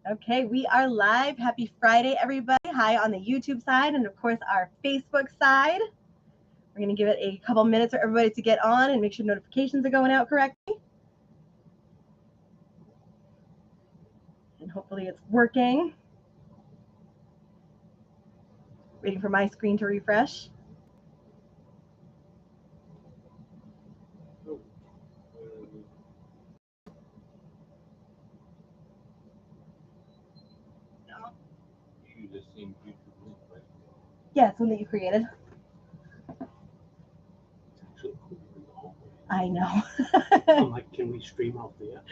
Okay, we are live. Happy Friday, everybody. Hi on the YouTube side and, of course, our Facebook side. We're going to give it a couple minutes for everybody to get on and make sure notifications are going out correctly. And hopefully it's working. Waiting for my screen to refresh. You just seen YouTube link, right? Yeah, it's one that you created. Actually, put it in the hallway. I know. I'm like, can we stream out there?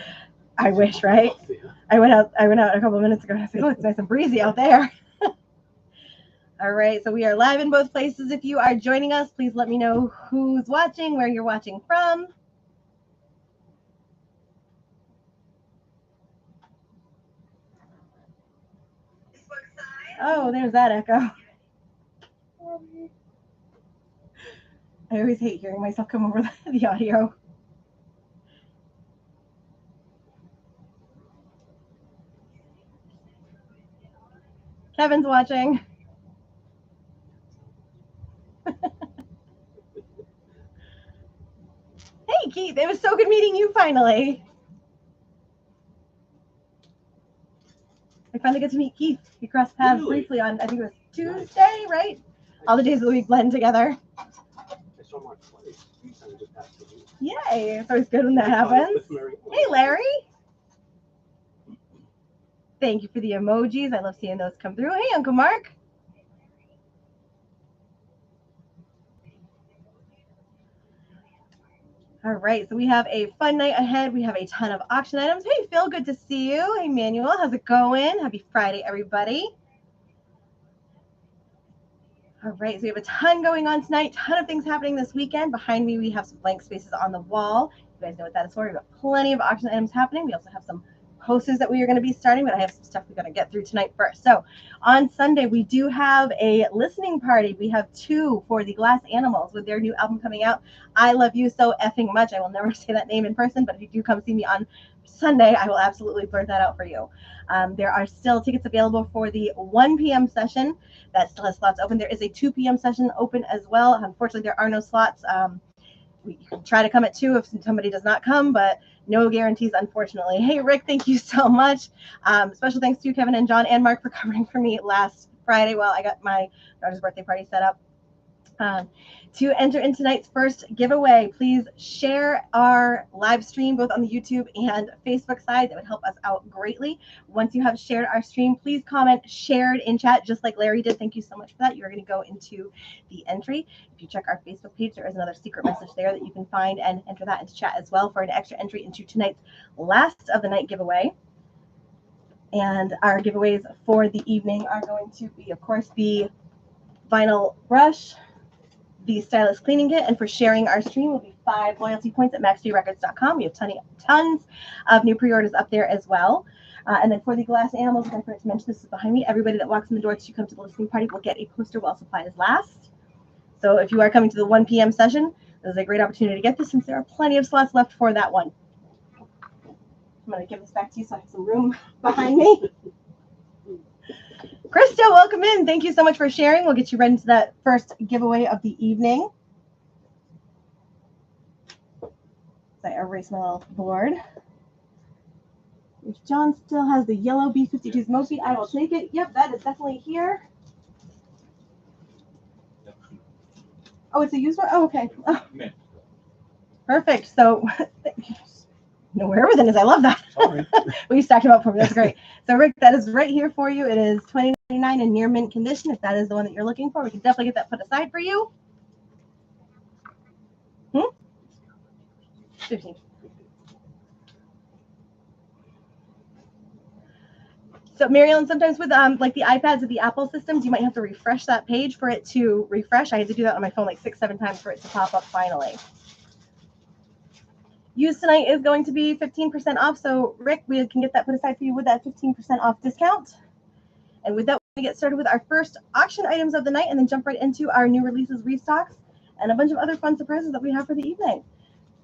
I wish, right? Out there. I went out a couple of minutes ago and I was like, oh, it's nice and breezy out there. All right, so we are live in both places. If you are joining us, please let me know who's watching, where you're watching from. Oh, there's that echo. I always hate hearing myself come over the audio. Kevin's watching. Hey, Keith, it was so good meeting you finally. I finally get to meet Keith. We crossed paths briefly on, I think it was Tuesday, right? All the days of the week blend together. I saw Mark twice. And I just passed through. Yay, it's always good when that happens. Hey, Larry. Thank you for the emojis. I love seeing those come through. Hey, Uncle Mark. All right, so we have a fun night ahead. We have a ton of auction items. Hey, Phil, good to see you. Hey, Manuel, how's it going? Happy Friday, everybody. All right, so we have a ton going on tonight, ton of things happening this weekend. Behind me, we have some blank spaces on the wall. You guys know what that is for. We've got plenty of auction items happening. We also have some posters that we are going to be starting, but I have some stuff we're going to get through tonight first. So on Sunday, we do have a listening party. We have 2 for the Glass Animals with their new album coming out. I love you so effing much. I will never say that name in person, but if you do come see me on Sunday, I will absolutely blurt that out for you. There are still tickets available for the 1 p.m. session that still has slots open. There is a 2 p.m. session open as well. Unfortunately, there are no slots. We can try to come at 2 if somebody does not come, but no guarantees, unfortunately. Hey, Rick, thank you so much. Special thanks to Kevin and John and Mark for covering for me last Friday while I got my daughter's birthday party set up. To enter in tonight's first giveaway, please share our live stream both on the YouTube and Facebook side. That would help us out greatly. Once you have shared our stream, please comment shared in chat, just like Larry did. Thank you so much for that. You're going to go into the entry. If you check our Facebook page, there is another secret message there that you can find and enter that into chat as well for an extra entry into tonight's last of the night giveaway. And our giveaways for the evening are going to be, of course, the vinyl brush, the stylus cleaning kit, and for sharing our stream will be 5 loyalty points at maxdrerecords.com. We have tons of new pre-orders up there as well. And then for the Glass Animals, I forgot to mention, this is behind me. Everybody that walks in the door to come to the listening party will get a poster while supplies last. So if you are coming to the 1 p.m. session, this is a great opportunity to get this since there are plenty of slots left for that one. I'm going to give this back to you so I have some room behind me. Krista, welcome in. Thank you so much for sharing. We'll get you right into that first giveaway of the evening. So I erase my little board. If John still has the yellow B-52 smoke beat, I will take it. Yep, that is definitely here. Oh, it's a used one? Oh, okay. Oh. Perfect. So, know where everything is. I love that. We stacked them up for me. That's great. So, Rick, that is right here for you. It is $20.99 in near mint condition. If that is the one that you're looking for, we can definitely get that put aside for you. 15. So, Mary Ellen, sometimes with like the iPads or the Apple systems, you might have to refresh that page for it to refresh. I had to do that on my phone like 6-7 times for it to pop up finally. Use tonight is going to be 15% off. So, Rick, we can get that put aside for you with that 15% off discount. And with that, we get started with our first auction items of the night and then jump right into our new releases, restocks, and a bunch of other fun surprises that we have for the evening.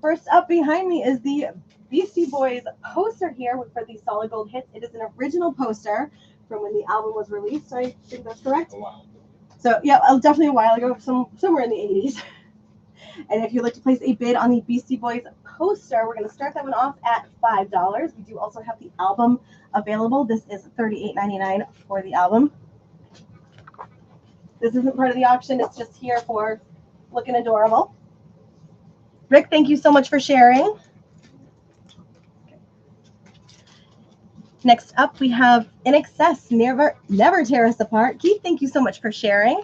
First up behind me is the Beastie Boys poster here for the Solid Gold Hits. It is an original poster from when the album was released. So I think that's correct. A while. So yeah, definitely a while ago, somewhere in the 80s. And if you'd like to place a bid on the Beastie Boys poster, we're going to start that one off at $5. We do also have the album available. This is $38.99 for the album. This isn't part of the auction. It's just here for looking adorable. Rick, thank you so much for sharing. Next up, we have In Excess, Never Tear Us Apart. Keith, thank you so much for sharing.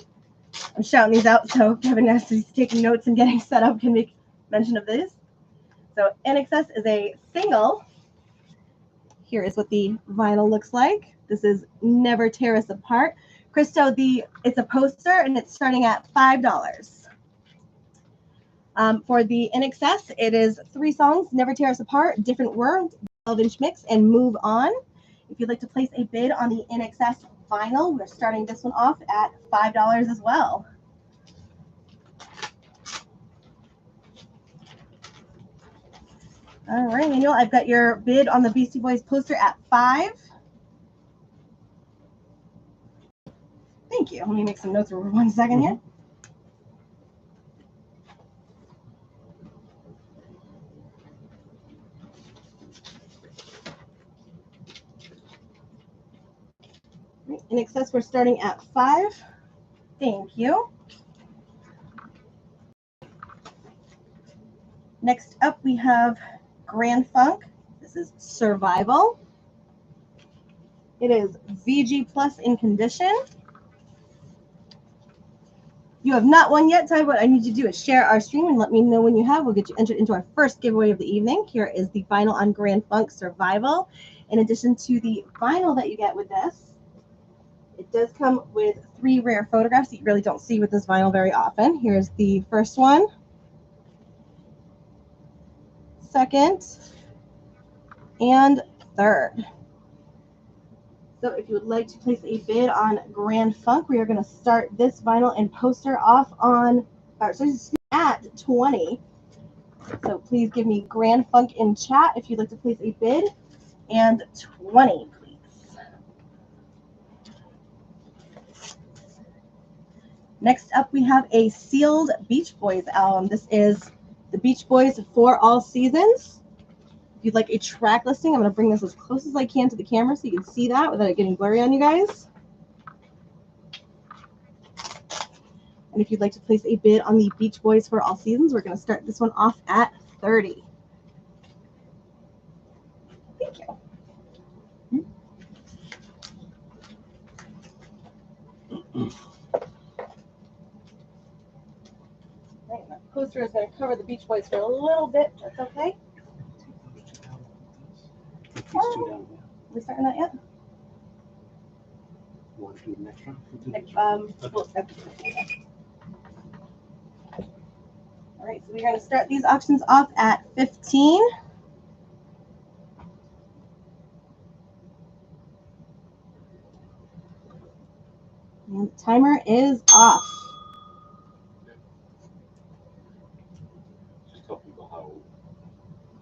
I'm shouting these out, so Kevin has to be taking notes and getting set up can make mention of this. So In Excess is a single. Here is what the vinyl looks like. This is Never Tear Us Apart. Christo, it's a poster and it's starting at $5. For the In Excess, it is 3 songs, Never Tear Us Apart, Different World, 12-inch mix, and Move On. If you'd like to place a bid on the In Excess vinyl, we're starting this one off at $5 as well. All right, Manuel, I've got your bid on the Beastie Boys poster at $5. Thank you. Let me make some notes for 1 second here. In Excess, we're starting at $5. Thank you. Next up, we have Grand Funk. This is Survival. It is VG Plus in condition. You have not won yet, Ty. What I need you to do is share our stream and let me know when you have. We'll get you entered into our first giveaway of the evening. Here is the vinyl on Grand Funk Survival. In addition to the vinyl that you get with this, it does come with 3 rare photographs that you really don't see with this vinyl very often. Here's the first one, second, and third. So if you would like to place a bid on Grand Funk, we are going to start this vinyl and poster off at 20. So please give me Grand Funk in chat if you'd like to place a bid, and 20, please. Next up, we have a sealed Beach Boys album. This is the Beach Boys For All Seasons. If you'd like a track listing, I'm going to bring this as close as I can to the camera so you can see that without it getting blurry on you guys. And if you'd like to place a bid on the Beach Boys For All Seasons, we're going to start this one off at 30. Thank you. Right, my poster is going to cover the Beach Boys for a little bit. That's okay. Are we starting that yet? You want to do the next one? All right, so we're going to start these auctions off at 15. And the timer is off. Just tell people how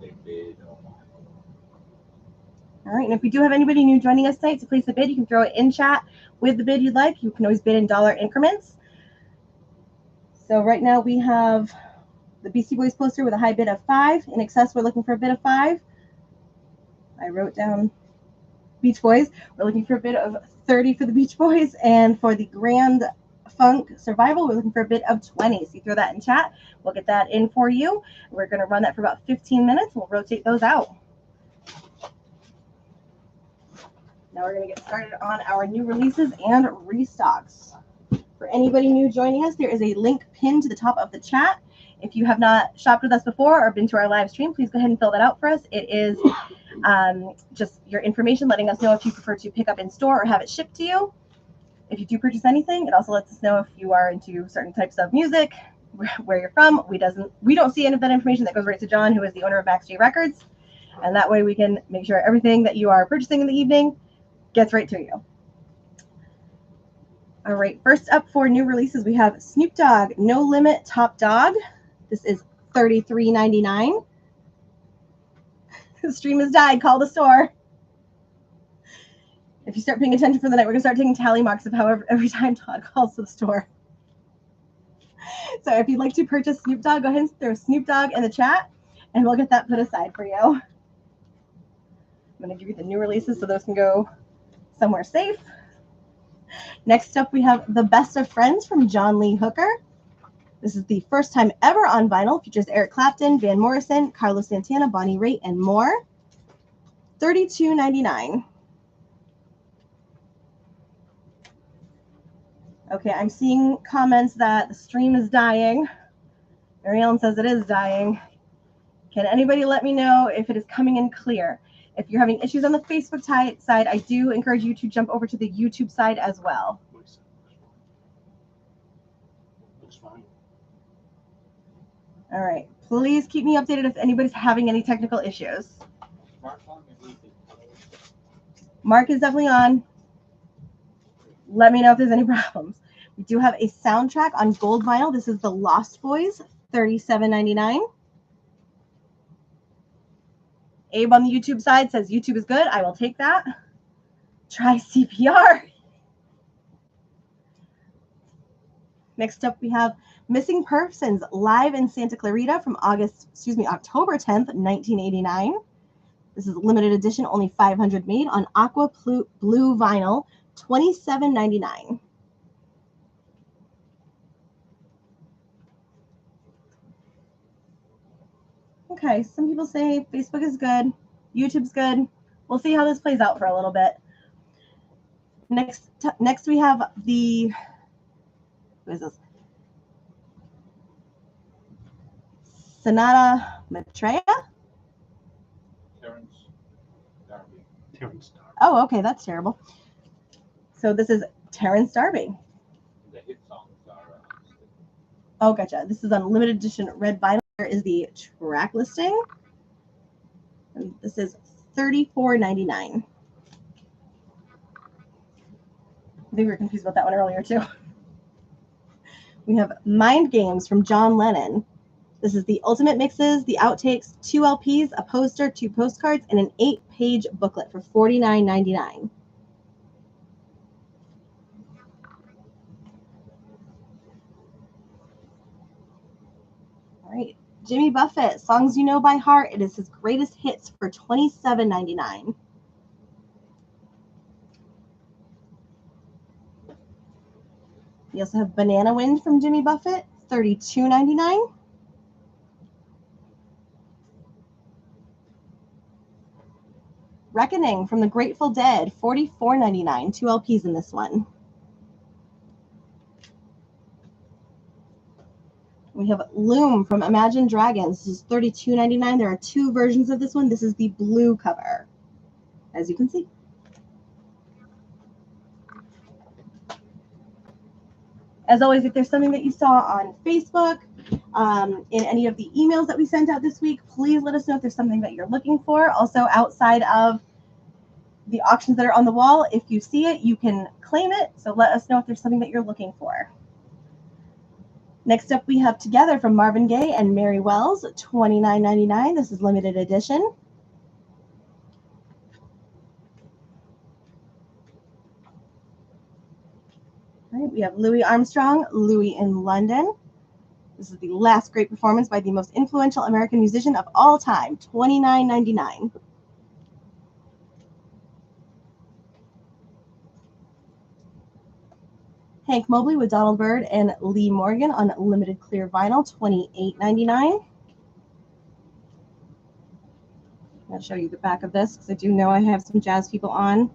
they bid. All right, and if we do have anybody new joining us tonight to place a bid, you can throw it in chat with the bid you'd like. You can always bid in dollar increments. So right now we have the Beastie Boys poster with a high bid of $5. In Excess, we're looking for a bid of $5. I wrote down Beach Boys. We're looking for a bid of $30 for the Beach Boys. And for the Grand Funk Survival, we're looking for a bid of $20. So you throw that in chat. We'll get that in for you. We're going to run that for about 15 minutes. We'll rotate those out. Now we're going to get started on our new releases and restocks. For anybody new joining us, there is a link pinned to the top of the chat. If you have not shopped with us before or been to our live stream, please go ahead and fill that out for us. It is just your information letting us know if you prefer to pick up in store or have it shipped to you. If you do purchase anything, it also lets us know if you are into certain types of music, where you're from. We don't see any of that information. That goes right to John, who is the owner of Max J Records. And that way we can make sure everything that you are purchasing in the evening gets right to you. All right, first up for new releases, we have Snoop Dogg, No Limit, Top Dog. This is $33.99. The stream has died. Call the store. If you start paying attention for the night, we're going to start taking tally marks of however every time Todd calls to the store. So if you'd like to purchase Snoop Dogg, go ahead and throw Snoop Dogg in the chat, and we'll get that put aside for you. I'm going to give you the new releases so those can go somewhere safe. Next up, we have The Best of Friends from John Lee Hooker. This is the first time ever on vinyl. Features Eric Clapton, Van Morrison, Carlos Santana, Bonnie Raitt, and more. $32.99. Okay, I'm seeing comments that the stream is dying. Mary Ellen says it is dying. Can anybody let me know if it is coming in clear? If you're having issues on the Facebook side, I do encourage you to jump over to the YouTube side as well. Looks fine. All right. Please keep me updated if anybody's having any technical issues. Mark is definitely on. Let me know if there's any problems. We do have a soundtrack on gold vinyl. This is The Lost Boys, $37.99. Abe on the YouTube side says YouTube is good. I will take that. Try CPR. Next up, we have Missing Persons live in Santa Clarita from October 10th, 1989. This is a limited edition, only 500 made on aqua blue vinyl, $27.99. Okay, some people say Facebook is good, YouTube's good. We'll see how this plays out for a little bit. Next we have the, who is this? Sonata Maitreya? Terrence Darby. Oh, okay, that's terrible. So this is Terrence Darby. The hit songs are. Oh, gotcha. This is on limited edition red vinyl. Here is the track listing. And this is $34.99. I think we were confused about that one earlier, too. We have Mind Games from John Lennon. This is the ultimate mixes, the outtakes, 2 LPs, a poster, 2 postcards, and an 8-page booklet for $49.99. All right. Jimmy Buffett, Songs You Know by Heart. It is his greatest hits for $27.99. We also have Banana Wind from Jimmy Buffett, $32.99. Reckoning from the Grateful Dead, $44.99. 2 LPs in this one. We have Loom from Imagine Dragons. This is $32.99. There are 2 versions of this one. This is the blue cover, as you can see. As always, if there's something that you saw on Facebook, in any of the emails that we sent out this week, please let us know if there's something that you're looking for. Also, outside of the auctions that are on the wall, if you see it, you can claim it. So let us know if there's something that you're looking for. Next up, we have Together from Marvin Gaye and Mary Wells, $29.99. This is limited edition. All right, we have Louis Armstrong, Louis in London. This is the last great performance by the most influential American musician of all time, $29.99. Hank Mobley with Donald Byrd and Lee Morgan on limited clear vinyl, $28.99. I'll show you the back of this because I do know I have some jazz people on.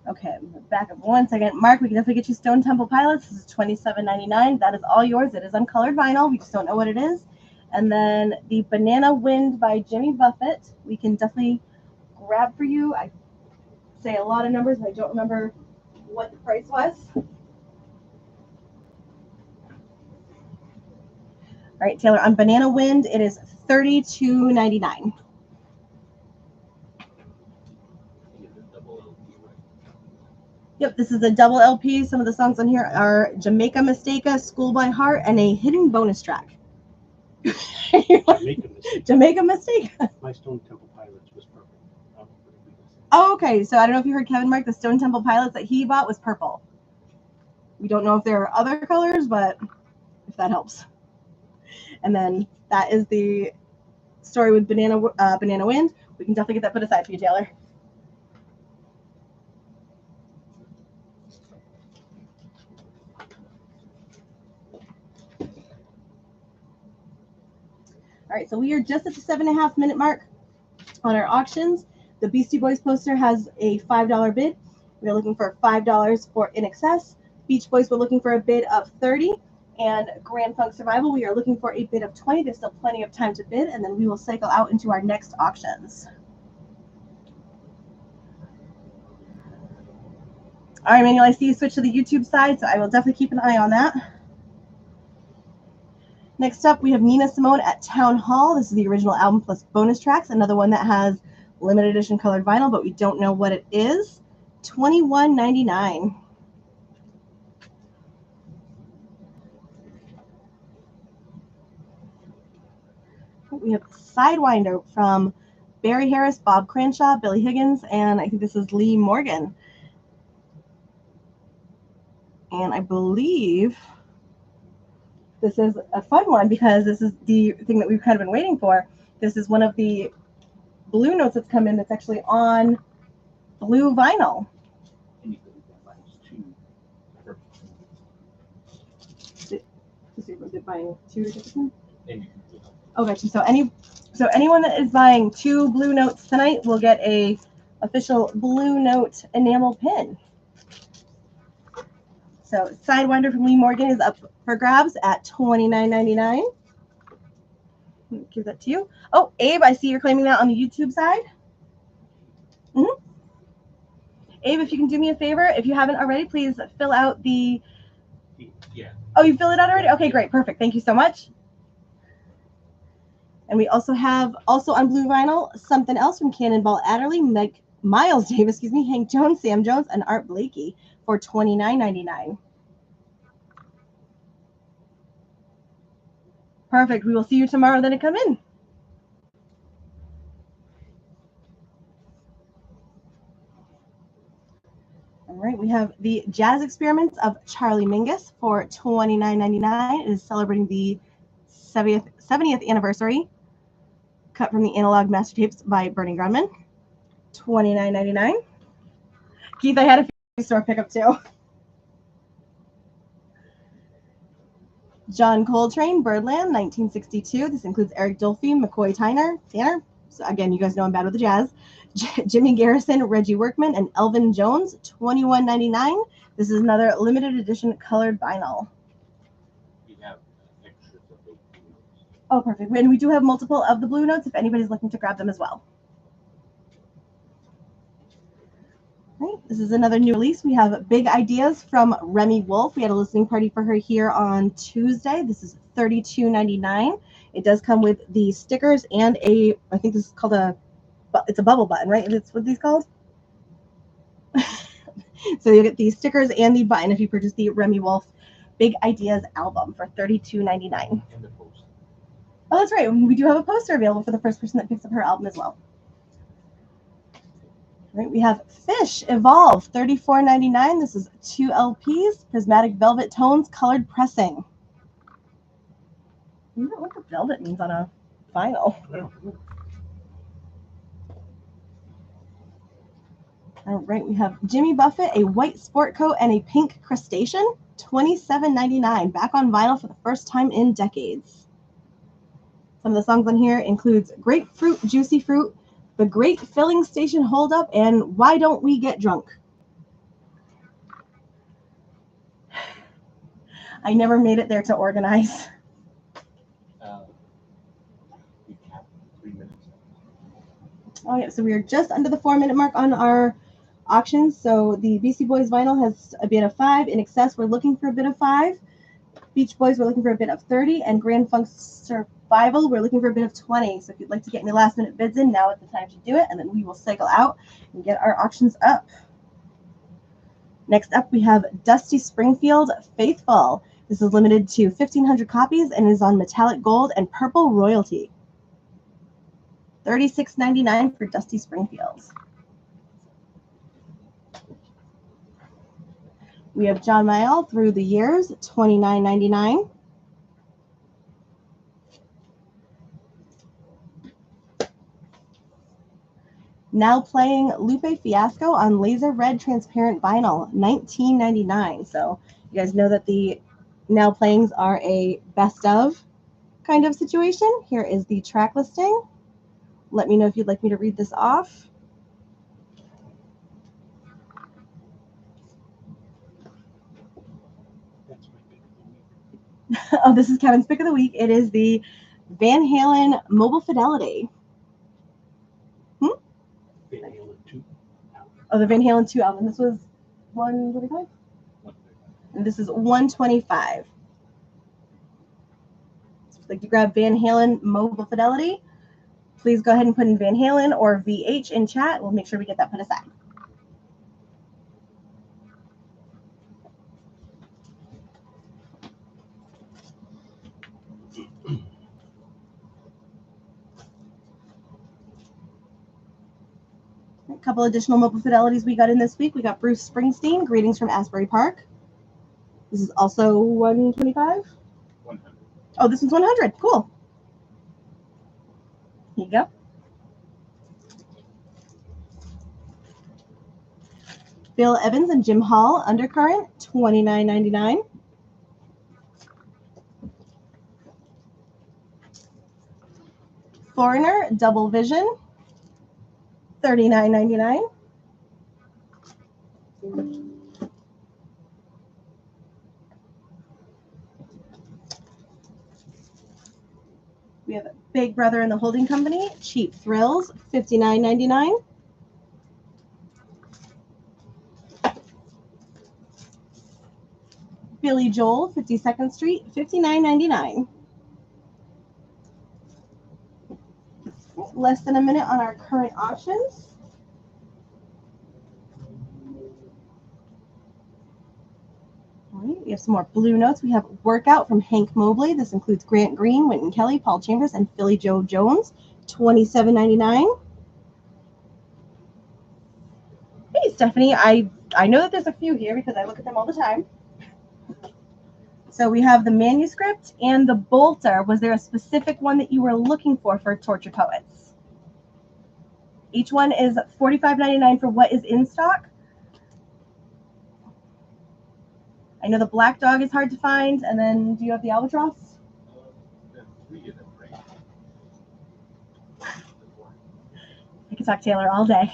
Okay, back up 1 second. Mark, we can definitely get you Stone Temple Pilots. This is $27.99. That is all yours. It is uncolored vinyl. We just don't know what it is. And then the Banana Wind by Jimmy Buffett, we can definitely grab for you. I say a lot of numbers, but I don't remember what the price was. All right, Taylor, on Banana Wind, it is $32.99. Yep, this is a double LP. Some of the songs on here are Jamaica Mistake, School by Heart, and a hidden bonus track. Jamaica Mistake. Jamaica Mistake. My Stone Temple Pilots was purple. Oh, okay. So I don't know if you heard Kevin Mark, the Stone Temple Pilots that he bought was purple. We don't know if there are other colors, but if that helps. And then that is the story with Banana Wind. We can definitely get that put aside for you, Taylor. All right, so we are just at the 7.5 minute mark on our auctions. The Beastie Boys poster has a $5 bid. We're looking for $5 for In Excess. Beach Boys, we're looking for a bid of $30. And Grand Funk Survival, we are looking for a bid of $20. There's still plenty of time to bid, and then we will cycle out into our next auctions. All right, Manuel, I see you switch to the YouTube side, so I will definitely keep an eye on that. Next up, we have Nina Simone at Town Hall. This is the original album plus bonus tracks. Another one that has limited edition colored vinyl, but we don't know what it is. $21.99. We have Sidewinder from Barry Harris, Bob Cranshaw, Billy Higgins, and I think this is Lee Morgan. And I believe this is a fun one because this is the thing that we've kind of been waiting for. This is one of the blue notes that's come in that's actually on blue vinyl. Was it buying two different? Oh, gotcha. So anyone that is buying 2 blue notes tonight will get a official blue note enamel pin. So Sidewinder from Lee Morgan is up for grabs at $29.99. Give that to you. Oh, Abe, I see you're claiming that on the YouTube side. Mm-hmm. Abe, if you can do me a favor, if you haven't already, please fill out the... Yeah. Oh, you filled it out already? Okay, great. Perfect. Thank you so much. And we also have, also on blue vinyl, Something Else from Cannonball Adderley, Miles Davis, Hank Jones, Sam Jones, and Art Blakey for $29.99. Perfect. We will see you tomorrow then to come in. All right, we have the Jazz Experiments of Charlie Mingus for $29.99. It is celebrating the 70th anniversary. Cut from the Analog Master Tapes by Bernie Grunman. $29.99. Keith, I had a few store pickup too. John Coltrane, Birdland, 1962. This includes Eric Dolphy, McCoy Tanner. So again, you guys know I'm bad with the jazz. Jimmy Garrison, Reggie Workman, and Elvin Jones, $21.99. This is another limited edition colored vinyl. We have extras of those blue notes. Oh, perfect. And we do have multiple of the blue notes if anybody's looking to grab them as well. Right. This is another new release. We have Big Ideas from Remy Wolf. We had a listening party for her here on Tuesday. This is $32.99. It does come with the stickers and I think this is called it's a bubble button, right? That's what these called? So you get the stickers and the button if you purchase the Remy Wolf Big Ideas album for $32.99. And the poster. Oh, that's right. We do have a poster available for the first person that picks up her album as well. Right, we have Fish Evolve, $34.99. This is 2 LPs, Prismatic Velvet Tones, colored pressing. I don't know what the velvet means on a vinyl. All right, we have Jimmy Buffett, a white sport coat, and a pink crustacean, $27.99. Back on vinyl for the first time in decades. Some of the songs on here includes Grapefruit, Juicy Fruit, The Great Filling Station Hold Up, and Why Don't We Get Drunk? I never made it there to organize. We have 3 minutes. Oh yeah, so we are just under the 4 minute mark on our auctions. So the Beastie Boys vinyl has a bid of $5. In Excess, we're looking for a bid of $5. Beach Boys, we're looking for a bid of 30, and Grand Funk Survival, we're looking for a bid of 20. So if you'd like to get any last minute bids in, now is the time to do it, and then we will cycle out and get our auctions up. Next up, we have Dusty Springfield Faithful. This is limited to 1,500 copies and is on metallic gold and purple royalty. $36.99 for Dusty Springfield. We have John Mayall Through the Years, $29.99. Now playing Lupe Fiasco on laser red transparent vinyl, $19.99. So you guys know that the now playings are a best of kind of situation. Here is the track listing. Let me know if you'd like me to read this off. That's my pick of the week. Oh, this is Kevin's pick of the week. It is the Van Halen Mobile Fidelity. Van Halen 2 album. Oh, the Van Halen 2 album. This was 125? And this is 125. So if you'd like to grab Van Halen Mobile Fidelity, please go ahead and put in Van Halen or VH in chat. We'll make sure we get that put aside. A couple additional Mobile Fidelities we got in this week. We got Bruce Springsteen, Greetings from Asbury Park. This is also 125? 100. Oh, this one's 100. Cool. Here you go. Bill Evans and Jim Hall, Undercurrent, $29.99. Foreigner, Double Vision, $39.99. We have Big Brother and the Holding Company, Cheap Thrills, $59.99. Billy Joel, 52nd Street, $59.99. Less than a minute on our current auctions. All right, we have some more Blue Notes. We have Workout from Hank Mobley. This includes Grant Green, Wynton Kelly, Paul Chambers, and Philly Joe Jones, $27.99. Hey, Stephanie, I know that there's a few here because I look at them all the time. So we have the manuscript and the bolter. Was there a specific one that you were looking for Tortured Poets? Each one is $45.99 for what is in stock. I know the Black Dog is hard to find, and then do you have the Albatross? There's 3 of them, right? I could talk Taylor all day.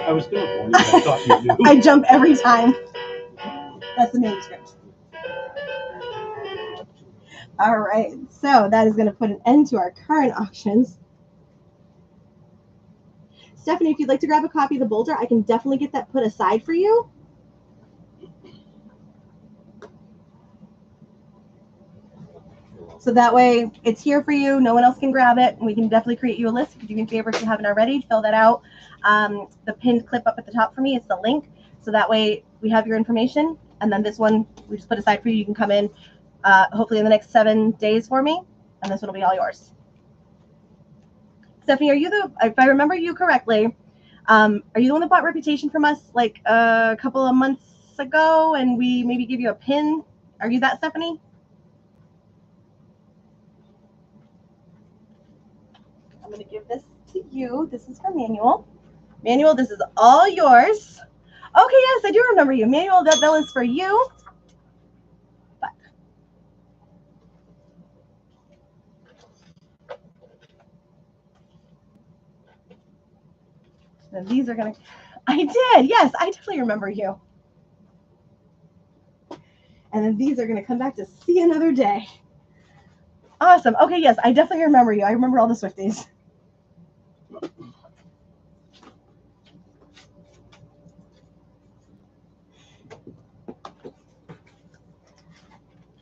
I was going to warn you, but I thought you knew. I jump every time. That's the manuscript. All right, so that is going to put an end to our current auctions. Stephanie, if you'd like to grab a copy of the bolter, I can definitely get that put aside for you. So that way it's here for you. No one else can grab it. And we can definitely create you a list. If you do me a favor, if you haven't already, fill that out. The pinned clip up at the top for me is the link. So that way we have your information. And then this one we just put aside for you. You can come in hopefully in the next 7 days for me. And this one will be all yours. Stephanie, are you if I remember you correctly, are you the one that bought Reputation from us like a couple of months ago and we maybe give you a pin? Are you that, Stephanie? I'm going to give this to you. This is for Manuel. Manuel, this is all yours. Okay, yes, I do remember you. Manuel, that bill is for you. But so these are going to, I did. Yes, I definitely remember you. And then these are going to come back to see another day. Awesome. Okay, yes, I definitely remember you. I remember all the Swifties.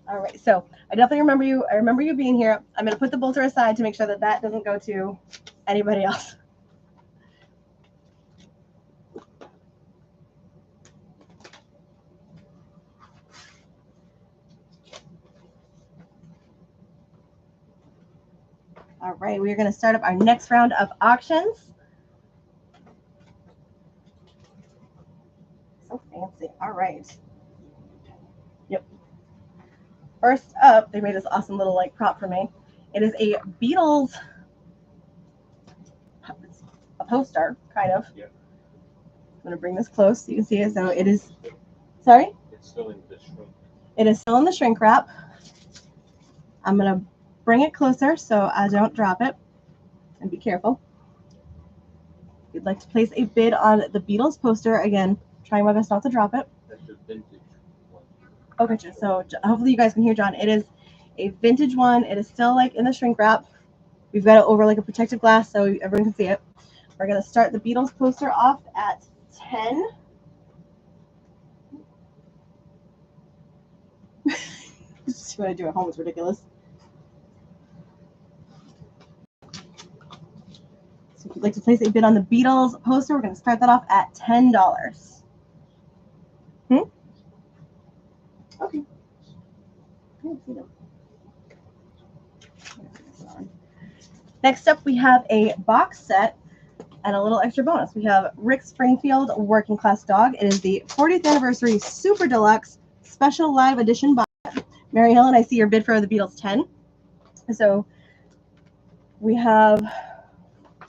All right, so I definitely remember you. I remember you being here. I'm going to put the bolter aside to make sure that that doesn't go to anybody else. All right, we are going to start up our next round of auctions. So fancy. All right. Yep. First up, they made this awesome little like prop for me. It is a Beatles, a poster, kind of. Yeah. I'm going to bring this close so you can see it. So it is, sorry? It's still in the shrink. It is still in the shrink wrap. I'm going to bring it closer so I don't drop it. And be careful. If you'd like to place a bid on the Beatles poster, again, trying my best not to drop it. That's a vintage one. Okay, so hopefully you guys can hear John. It is a vintage one. It is still like in the shrink wrap. We've got it over like a protective glass so everyone can see it. We're going to start the Beatles poster off at 10. This is what I do at home. It's ridiculous. So if you'd like to place a bid on the Beatles poster, we're going to start that off at $10. Okay. Next up, we have a box set and a little extra bonus. We have Rick Springfield Working Class Dog. It is the 40th anniversary Super Deluxe Special Live Edition box set. Mary Helen, I see your bid for the Beatles 10. So we have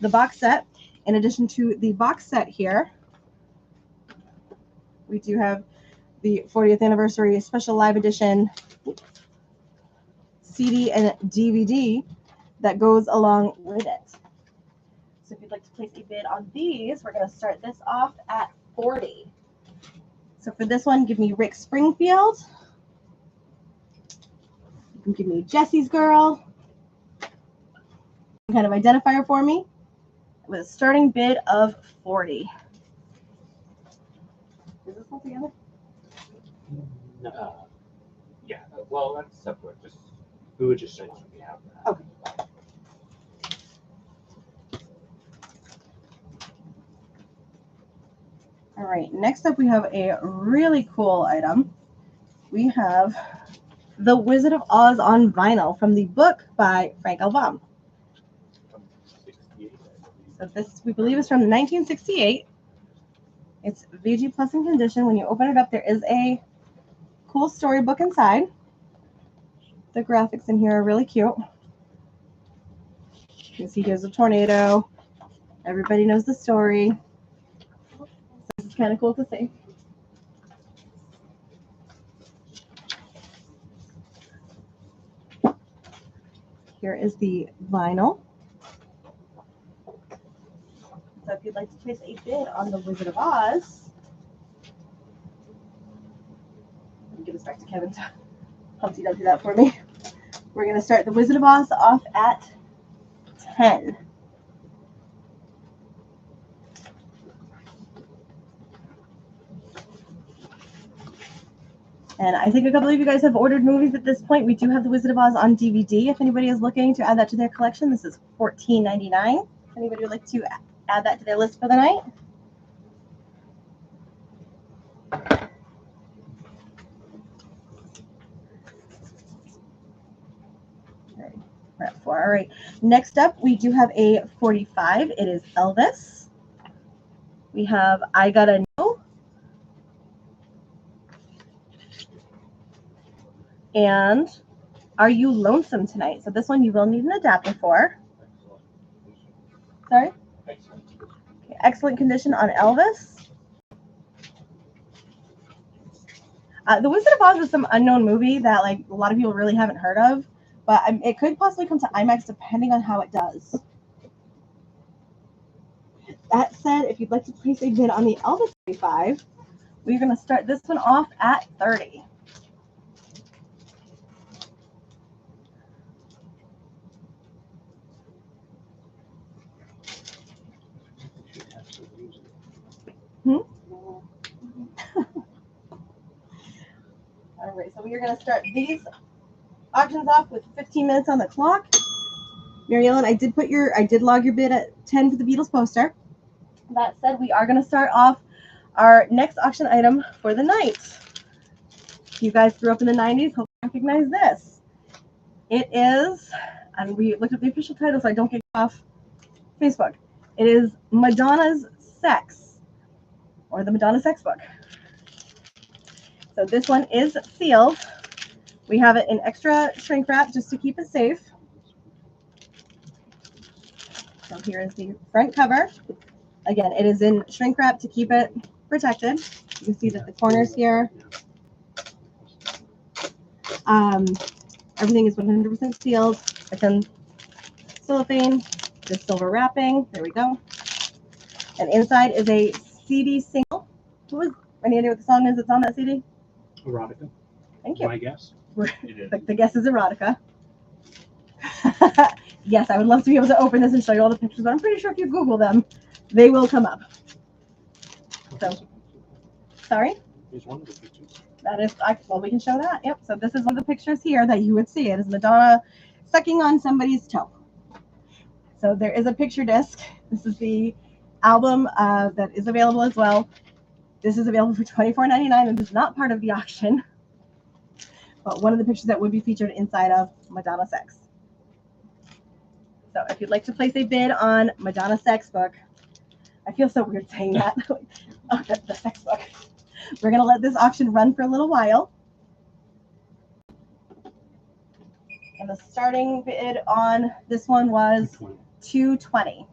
the box set. In addition to the box set here, we do have the 40th anniversary Special Live Edition CD and DVD that goes along with it. So if you'd like to place a bid on these, we're going to start this off at 40. So for this one, give me Rick Springfield. You can give me Jesse's Girl. Some kind of identifier for me with a starting bid of 40. Is this all together? Yeah, well, that's separate. Just we would just say on behalf of that. Okay. All right, next up we have a really cool item. We have The Wizard of Oz on vinyl from the book by Frank L. Baum. From 68, I believe. So this, we believe, is from 1968. It's VG Plus in condition. When you open it up, there is a cool storybook inside. The graphics in here are really cute. You can see here's a tornado. Everybody knows the story. So this is kind of cool to see. Here is the vinyl. So if you'd like to place a bid on The Wizard of Oz, let me give this back to Kevin. Humpty Dumpty that for me. We're going to start The Wizard of Oz off at 10. And I think a couple of you guys have ordered movies at this point. We do have The Wizard of Oz on DVD. If anybody is looking to add that to their collection, this is $14.99. If anybody would like to add that to their list for the night. We're at 4. All right. Next up, we do have a 45. It is Elvis. We have I Gotta Know. And Are You Lonesome Tonight? So this one you will need an adapter for. Excellent. Sorry? Excellent. Okay, excellent condition on Elvis. The Wizard of Oz is some unknown movie that like a lot of people really haven't heard of, but it could possibly come to IMAX depending on how it does. That said, if you'd like to place a bid on the Elvis 35, we're going to start this one off at 30. All right, so we are going to start these auctions off with 15 minutes on the clock. Mary Ellen, I did log your bid at 10 for the Beatles poster. That said, we are going to start off our next auction item for the night. If you guys grew up in the 90s, hope you recognize this. It is, and we looked up the official title so I don't get off Facebook. It is Madonna's Sex, or the Madonna Sex book. So this one is sealed. We have it in extra shrink wrap just to keep it safe. So here is the front cover. Again, it is in shrink wrap to keep it protected. You can see that the corners here. Everything is 100% sealed. It's in cellophane, the silver wrapping. There we go. And inside is a CD single. Any idea what the song is that's on that CD? Erotica. Thank you. My guess. The guess is erotica. Yes, I would love to be able to open this and show you all the pictures, but I'm pretty sure if you Google them, they will come up. So, sorry? Here's one of the pictures. That is, well, we can show that. Yep. So this is one of the pictures here that you would see. It is Madonna sucking on somebody's toe. So there is a picture disc. This is the album that is available as well. This is available for $24.99 and is not part of the auction, but one of the pictures that would be featured inside of Madonna Sex. So if you'd like to place a bid on Madonna Sex book, I feel so weird saying that. Oh, the sex book. We're going to let this auction run for a little while. And the starting bid on this one was $220.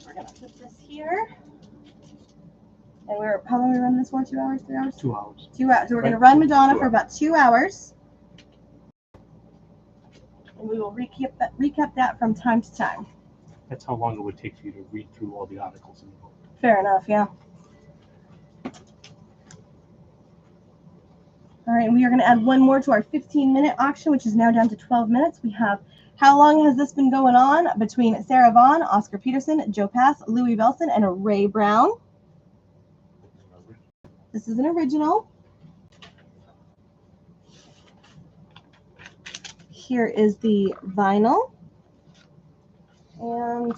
We're going to put this here. And how long are we running this for? 2 hours, 3 hours? 2 hours. 2 hours. So we're going to run Madonna for about 2 hours. And we will recap that from time to time. That's how long it would take for you to read through all the articles in the book. Fair enough, yeah. All right, and we are going to add one more to our 15-minute auction, which is now down to 12 minutes. We have how long has this been going on between Sarah Vaughan, Oscar Peterson, Joe Pass, Louis Belson, and Ray Brown. This is an original. Here is the vinyl. And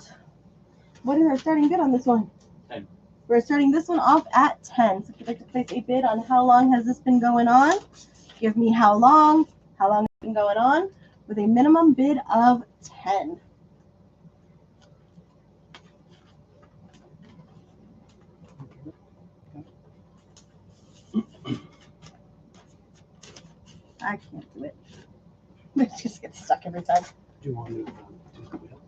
what is our starting bid on this one? 10. We're starting this one off at 10. So if you'd like to place a bid on how long has this been going on, give me how long it's been going on, with a minimum bid of 10. I can't do it. It just gets stuck every time. Do you want to do the wheel?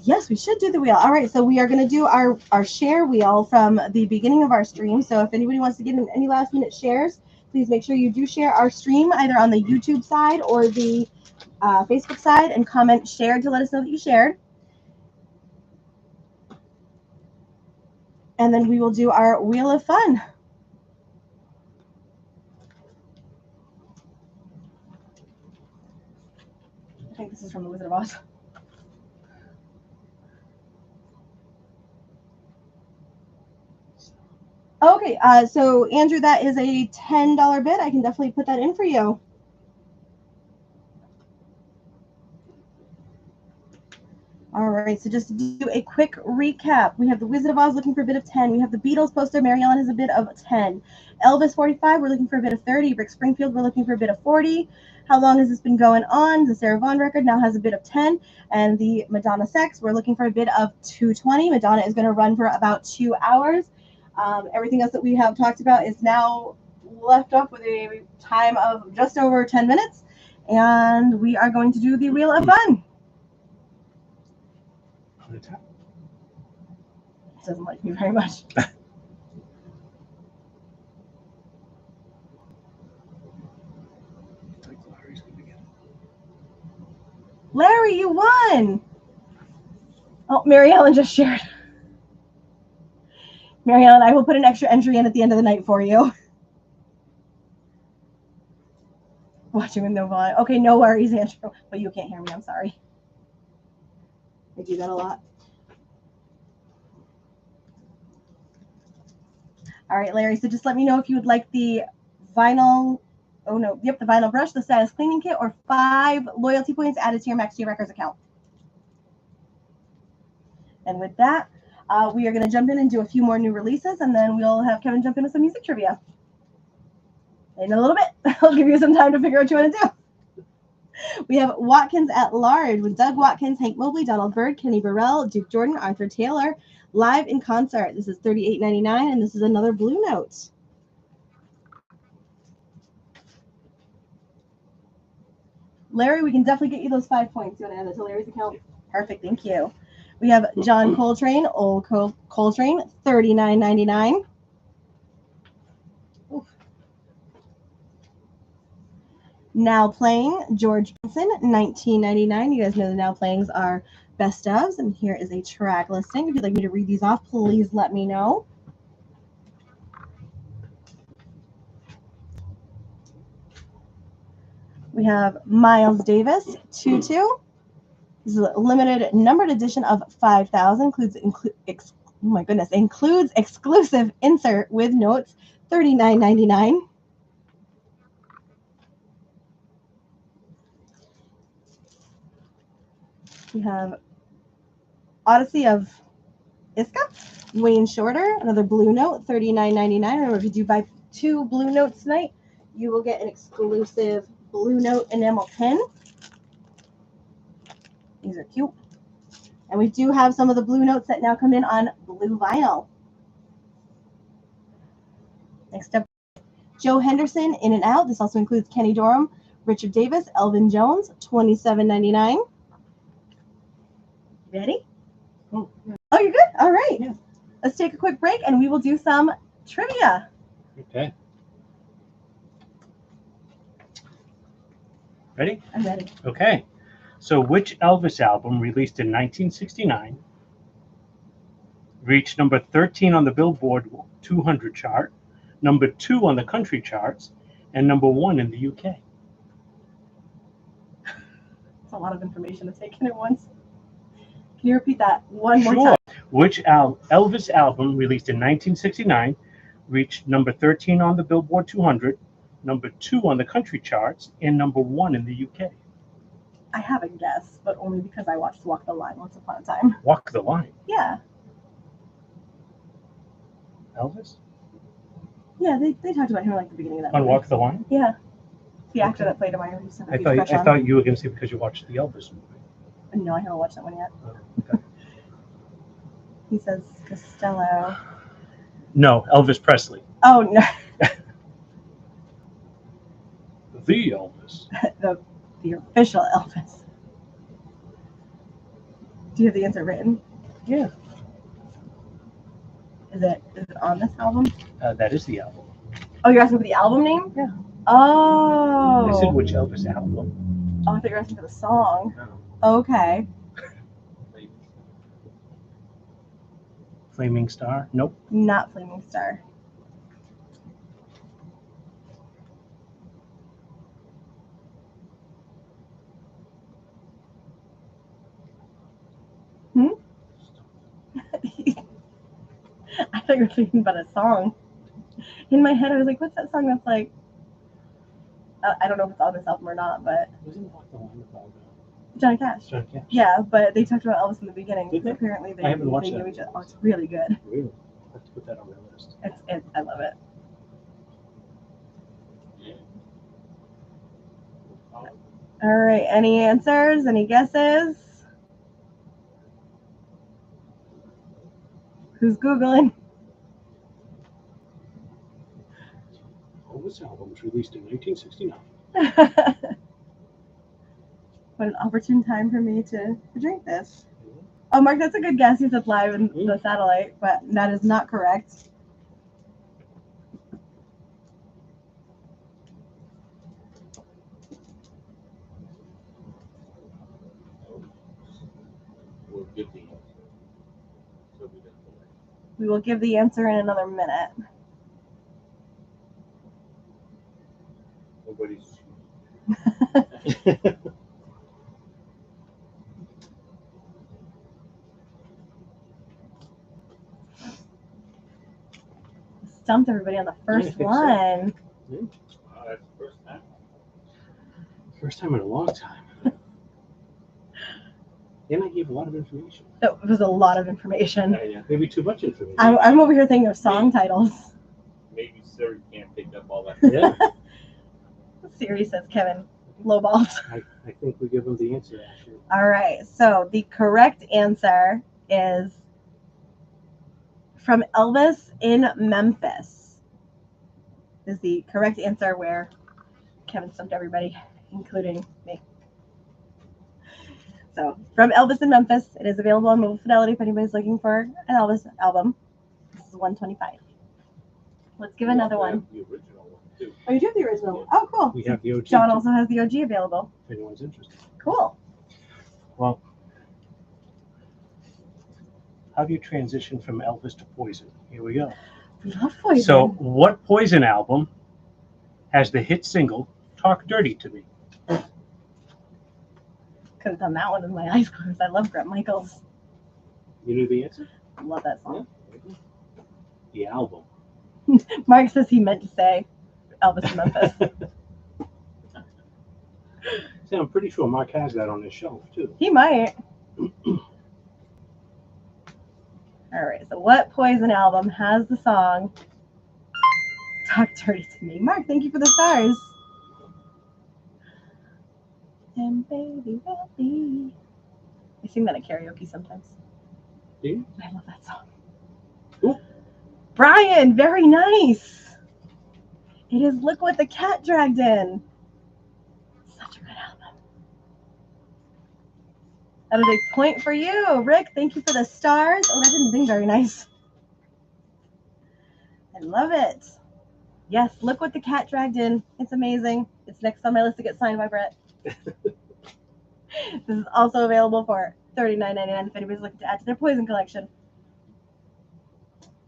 Yes, we should do the wheel. All right, so we are going to do our share wheel from the beginning of our stream. So if anybody wants to get in any last minute shares, please make sure you do share our stream either on the YouTube side or the Facebook side and comment shared to let us know that you shared. And then we will do our Wheel of Fun. I think this is from the Wizard of Oz. Okay, so Andrew, that is a $10 bid. I can definitely put that in for you. All right, so just to do a quick recap, we have the Wizard of Oz looking for a bid of 10. We have the Beatles poster. Mary Ellen has a bid of 10. Elvis 45, we're looking for a bid of 30. Rick Springfield, we're looking for a bid of 40. How long has this been going on? The Sarah Vaughan record now has a bid of 10. And the Madonna Sex, we're looking for a bid of 220. Madonna is going to run for about 2 hours. Everything else that we have talked about is now left off with a time of just over 10 minutes. And we are going to do the Wheel of Fun. It doesn't like me very much. Larry, you won! Oh, Mary Ellen just shared. Mary Ellen, I will put an extra entry in at the end of the night for you. Watching with no volume. Okay, no worries, Andrew. But you can't hear me. I'm sorry. I do that a lot. All right, Larry. So just let me know if you would like the vinyl. Oh no. Yep, the vinyl brush, the status cleaning kit, or 5 loyalty points added to your Max G Records account. And with that, we are going to jump in and do a few more new releases, and then we'll have Kevin jump into some music trivia. In a little bit, I'll give you some time to figure out what you want to do. We have Watkins at Large with Doug Watkins, Hank Mobley, Donald Byrd, Kenny Burrell, Duke Jordan, Arthur Taylor, live in concert. This is $38.99, and this is another Blue Note. Larry, we can definitely get you those 5 points. You want to add that to Larry's account? Perfect, thank you. We have John Coltrane, Old Coltrane, $39.99. Now Playing, George Benson, $19.99. You guys know the Now Playings are best ofs, and here is a track listing. If you'd like me to read these off, please let me know. We have Miles Davis, Tutu. This is a limited numbered edition of 5,000. Includes exclusive insert with notes, $39.99. We have Odyssey of Iska, Wayne Shorter, another Blue Note, $39.99. Remember, if you do buy 2 Blue Notes tonight, you will get an exclusive Blue Note enamel pin. These are cute. And we do have some of the Blue Notes that now come in on blue vinyl. Next up, Joe Henderson, In and Out. This also includes Kenny Dorham, Richard Davis, Elvin Jones, $27.99. Ready? Oh, you're good? All right. Yeah. Let's take a quick break, and we will do some trivia. Okay. Ready? I'm ready. Okay. So which Elvis album released in 1969 reached number 13 on the Billboard 200 chart, number 2 on the country charts, and number 1 in the UK? That's a lot of information to take in at once. Can you repeat that one more Sure. time? Which Elvis album released in 1969 reached number 13 on the Billboard 200, number 2 on the country charts, and number 1 in the UK? I have a guess, but only because I watched Walk the Line once upon a time. Walk the Line. Yeah. Elvis? Yeah, they talked about him like the beginning of that On movie. Walk the Line? Yeah. The actor that played him, I used to have a I huge crush on. thought you were going to say because you watched the Elvis movie. No, I haven't watched that one yet. Oh, okay. He says Costello. No, Elvis Presley. Oh, no. The Elvis. the official Elvis. Do you have the answer written? Yeah. Is it on this album? That is the album. Oh, you're asking for the album name? Yeah. Oh. I said which Elvis album. Oh, I thought you were asking for the song. No. Okay. Flaming Star? Nope. Not Flaming Star. I thought you were thinking about a song. In my head, I was like, what's that song that's like... I don't know if it's on this album or not, but... Wasn't Walk the Line about Johnny Cash. Johnny Cash? Yeah, but they talked about Elvis in the beginning. Did they? Apparently they I haven't watched knew that. each other. Oh, it's really good. Really? I have to put that on my list. I love it. All right, any answers? Any guesses? Who's Googling? Elvis album was released in 1969. What an opportune time for me to drink this. Oh, Mark, that's a good guess. You said live in the satellite, but that is not correct. We'll give the answer. So we don't delay. We will give the answer in another minute. Nobody's. Stumped everybody on the first I think so. one. Wow, that's the first time. First time in a long time. And I gave a lot of information. That was a lot of information. Maybe too much information. I'm over here thinking of song titles. Maybe Siri can't pick up all that. Yeah, Siri says Kevin lowballed. I think we give them the answer, actually. All right, so the correct answer is From Elvis in Memphis. Is the correct answer where Kevin stumped everybody, including me. So, From Elvis in Memphis, it is available on Mobile Fidelity if anybody's looking for an Elvis album. This is $125. Let's give another one. The original one, too. Oh, you do have the original. Oh, cool. We have the OG. John too, also has the OG available. if anyone's interested. Cool. Well, how do you transition from Elvis to Poison? Here we go. We love Poison. So, what Poison album has the hit single "Talk Dirty to Me"? Could have done that one with my eyes closed. I love Bret Michaels. You knew the answer? Love that song. The album. Mark says he meant to say Elvis in Memphis. See, I'm pretty sure Mark has that on his shelf too. He might. All right, so what Poison album has the song Talk Dirty to Me? Mark, thank you for the stars. And baby, baby. I sing that at karaoke sometimes. Do you? I love that song. Ooh. Brian, very nice. It is Look What the Cat Dragged In. Such a good album. That is a point for you. Rick, thank you for the stars. Oh, that didn't ding very nice. I love it. Yes, Look What the Cat Dragged In. It's amazing. It's next on my list to get signed by Brett. This is also available for $39.99 if anybody's looking to add to their Poison collection.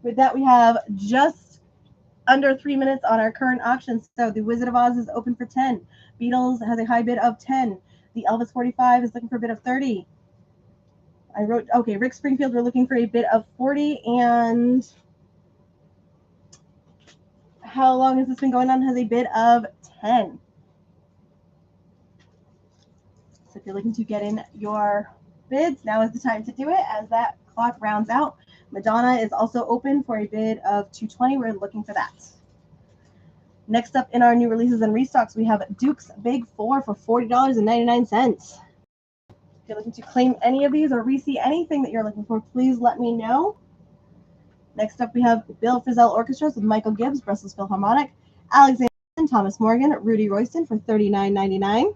With that, we have just under 3 minutes on our current auction. So the Wizard of Oz is open for 10. Beatles has a high bid of 10. The Elvis 45 is looking for a bid of 30. I wrote, okay, Rick Springfield, we're looking for a bid of 40. And how long has this been going on? Has a bid of 10. So if you're looking to get in your bids, now is the time to do it as that clock rounds out. Madonna is also open for a bid of $220. We're looking for that. Next up in our new releases and restocks, we have Duke's Big Four for $40.99. If you're looking to claim any of these or re-see anything that you're looking for, please let me know. Next up, we have Bill Frisell Orchestras with Michael Gibbs, Brussels Philharmonic, Alexander Thomas Morgan, Rudy Royston for $39.99.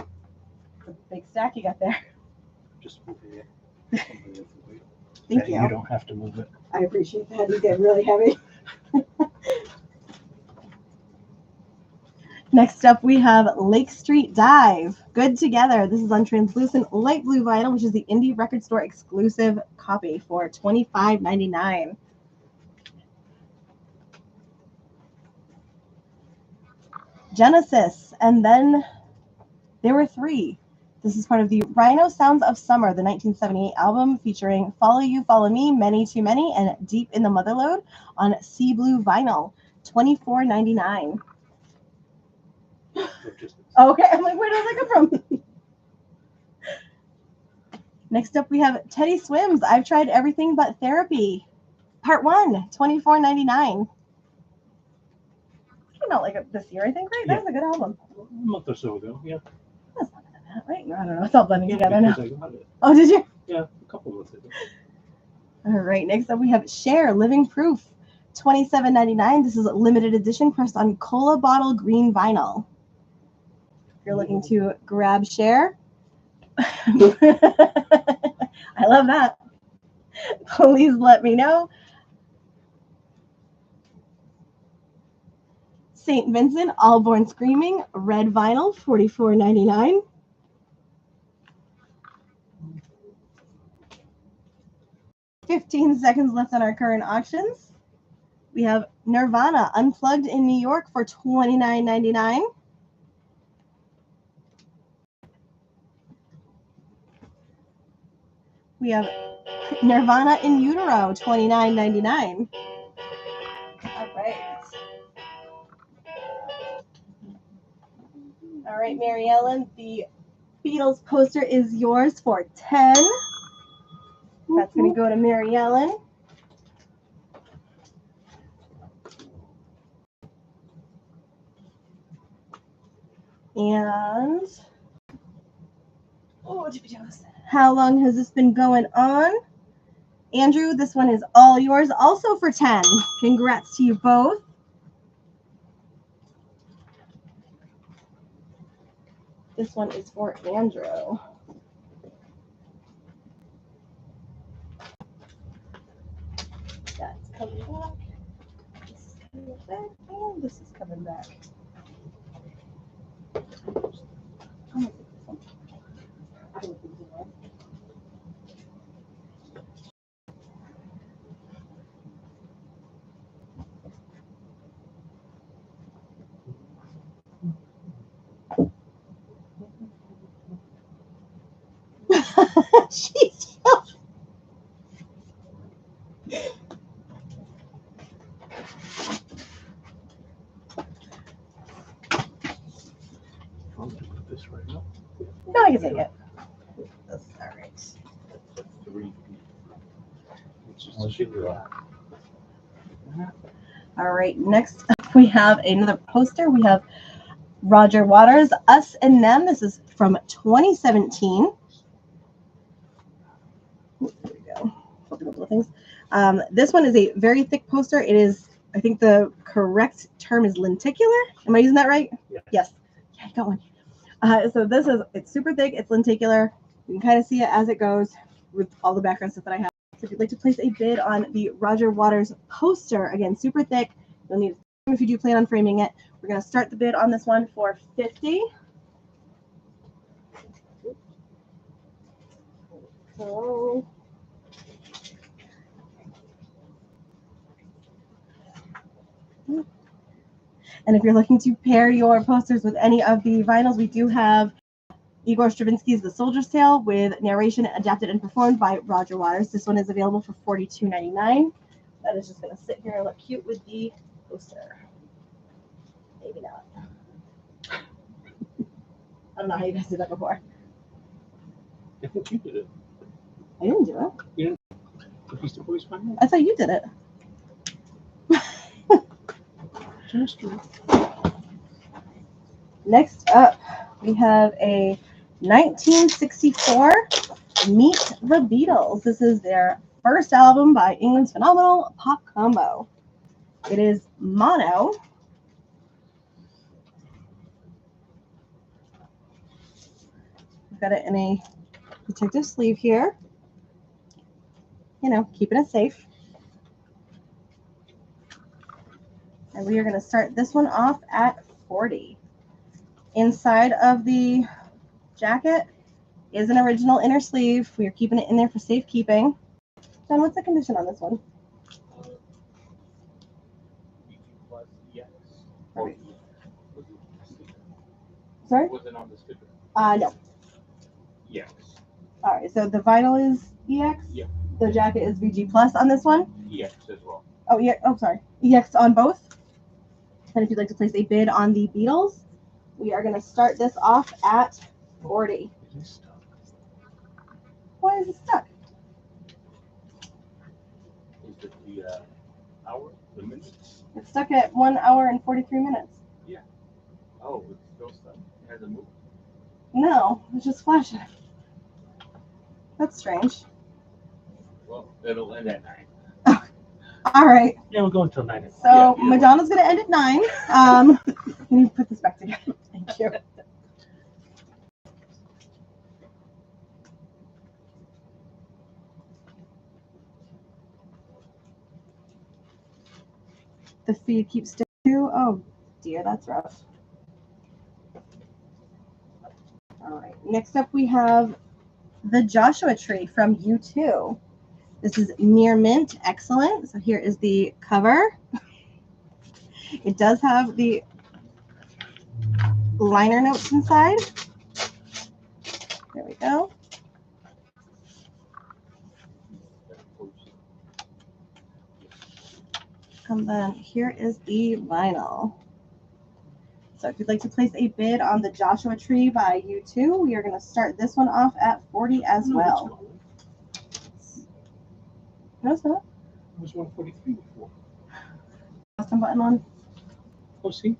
A big stack you got there. Just moving it. Thank you. You don't have to move it. I appreciate that. These get really heavy. Next up, we have Lake Street Dive. Good Together. This is on translucent light blue vinyl, which is the Indie Record Store exclusive copy for $25.99. Genesis. And then there were three. This is part of the Rhino Sounds of Summer, the 1978 album featuring Follow You, Follow Me, Many Too Many, and Deep in the Motherlode on sea blue vinyl, $24.99. Okay, I'm like, where does that come from? Next up, we have Teddy Swims, I've Tried Everything But Therapy, Part 1, $24.99. Came out like this year, I think, right? Yeah. That was a good album. A month or so ago, yeah. That's longer than that, right? I don't know. It's all blending together now. Because I got it. Oh, did you? Yeah, a couple months ago. All right, next up we have Cher, Living Proof, $27.99. This is a limited edition pressed on cola bottle green vinyl. If you're looking to grab Cher, I love that. Please let me know. St. Vincent, All Born Screaming, red vinyl, $44.99. $15 seconds left on our current auctions. We have Nirvana Unplugged in New York for $29.99. We have Nirvana in Utero, $29.99. All right. All right, Mary Ellen, the Beatles poster is yours for $10. That's going to go to Mary Ellen. And how long has this been going on? Andrew, this one is all yours, also for 10. Congrats to you both. This one is for Andrew. That's coming back. This is coming back, and this is coming back. She's I'll put this right up. no, I can take it. That's all right. Three. It's just a sugar. All right, next up we have another poster. We have Roger Waters, Us and Them. This is from 2017. There we go. Flipping up little things. This one is a very thick poster. It is, I think the correct term is lenticular. Am I using that right? Yeah. Yes. Yeah, I got one. So this is, it's super thick. It's lenticular. You can kind of see it as it goes with all the background stuff that I have. So if you'd like to place a bid on the Roger Waters poster, again, super thick. You'll need, if you do plan on framing it, we're going to start the bid on this one for $50. So, and if you're looking to pair your posters with any of the vinyls, we do have Igor Stravinsky's The Soldier's Tale with narration adapted and performed by Roger Waters. This one is available for $42.99. That is just going to sit here and look cute with the poster. Maybe not. I don't know how you guys did that before. I think you did it. I didn't do it. The Beastie Boys final? I thought you did it. Just true. Next up, we have a 1964 Meet the Beatles. This is their first album by England's phenomenal pop combo. It is mono. We've got it in a protective sleeve here. You know, keeping it safe. And we are going to start this one off at $40. Inside of the jacket is an original inner sleeve. We are keeping it in there for safekeeping. John, what's the condition on this one? Plus, yes. Right. Was it sticker? Sorry? Was it on the sticker? No. Yes. All right, so the vinyl is EX? Yeah. The jacket is VG Plus on this one? Yes, as well. Oh, yeah. Oh, sorry. EX on both. And if you'd like to place a bid on the Beatles, we are going to start this off at $40. It is stuck. Why is it stuck? Is it the hour? The minutes? It's stuck at 1 hour and 43 minutes. Oh, it's still stuck. It hasn't moved. No, it's just flashing. That's strange. Well, it'll end at 9. All right. Yeah, we're going till 9. So Yeah, Madonna's going to end at 9. Can you put this back together? Thank you. The feed keeps sticking to. Oh dear, that's rough. All right. Next up, we have the Joshua Tree from U2. This is near mint, excellent. So here is the cover. It does have the liner notes inside. There we go. And then here is the vinyl. So if you'd like to place a bid on the Joshua Tree by U2, we are going to start this one off at 40 as well. No, it's not. It was 143 before. Custom button on? Oh, see?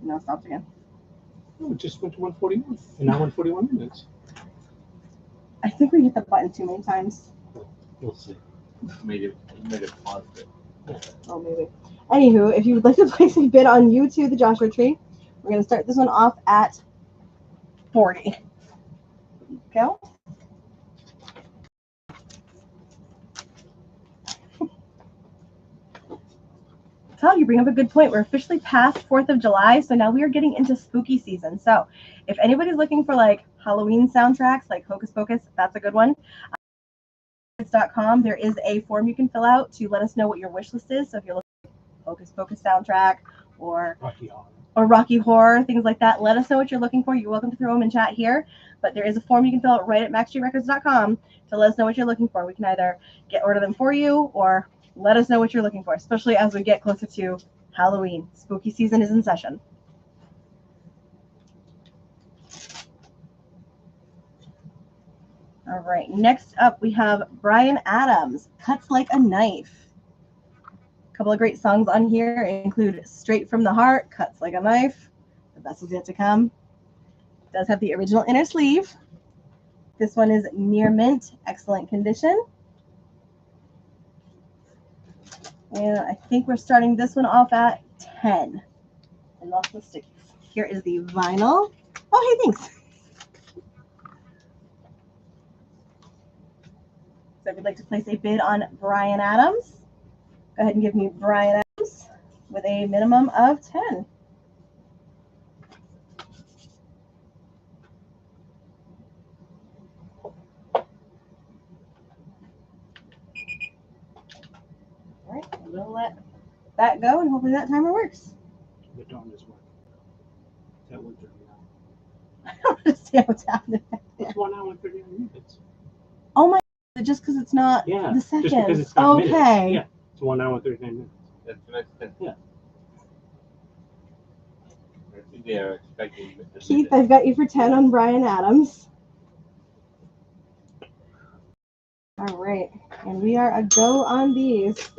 No, it stopped again. Oh, it just went to 141. And now 141 minutes. I think we hit the button too many times. We'll see. Made it pause it. Oh, maybe. Anywho, if you would like to place a bid on U2, the Joshua Tree, we're going to start this one off at 40. Go. Todd, you bring up a good point. We're officially past 4th of July, so now we are getting into spooky season. So if anybody's looking for like Halloween soundtracks, like Hocus Pocus, that's a good one. There is a form you can fill out to let us know what your wish list is. So if you're looking for Hocus Pocus soundtrack or Rocky Horror, things like that, let us know what you're looking for. You're welcome to throw them in chat here, but there is a form you can fill out right at maxstreetrecords.com to let us know what you're looking for. We can either order them for you or let us know what you're looking for, especially as we get closer to Halloween. Spooky season is in session. All right, next up we have Bryan Adams, Cuts Like a Knife. A couple of great songs on here include Straight from the Heart, Cuts Like a Knife, The Best Is Yet to Come. It does have the original inner sleeve. This one is near mint, excellent condition. And I think we're starting this one off at 10. I lost the stickies. Here is the vinyl. Oh, hey, thanks. So if you'd like to place a bid on Bryan Adams, go ahead and give me Bryan Adams with a minimum of 10. All right, we'll let that go, and hopefully that timer works. The dawn is working. That 139. I don't understand what's happening back there. It's 1 hour and 39 minutes. Oh my God, just because it's not Yeah, the seconds. just because it's not okay. minutes. Yeah, it's 1 hour and 39 minutes. That's what I said. Yeah. I think they are expecting Keith, I've got you for 10 on Bryan Adams. All right, and we are a go on these.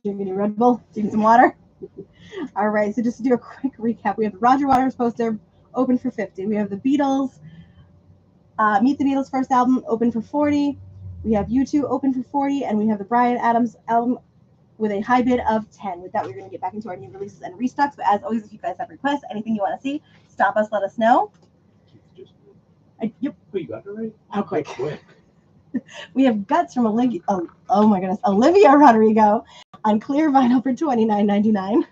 Drinking a Red Bull, drinking some water. All right, so just to do a quick recap, we have the Roger Waters poster open for 50. We have the Beatles, Meet the Beatles first album open for 40. We have U2 open for 40, and we have the Bryan Adams album with a high bid of 10. With that, we're going to get back into our new releases and restocks. But as always, if you guys have requests, anything you want to see, stop us, let us know. Yep. Oh, you got it right? How quick? Quick. We have Guts from Olivia. Oh my goodness, Olivia Rodrigo on clear vinyl for $29.99.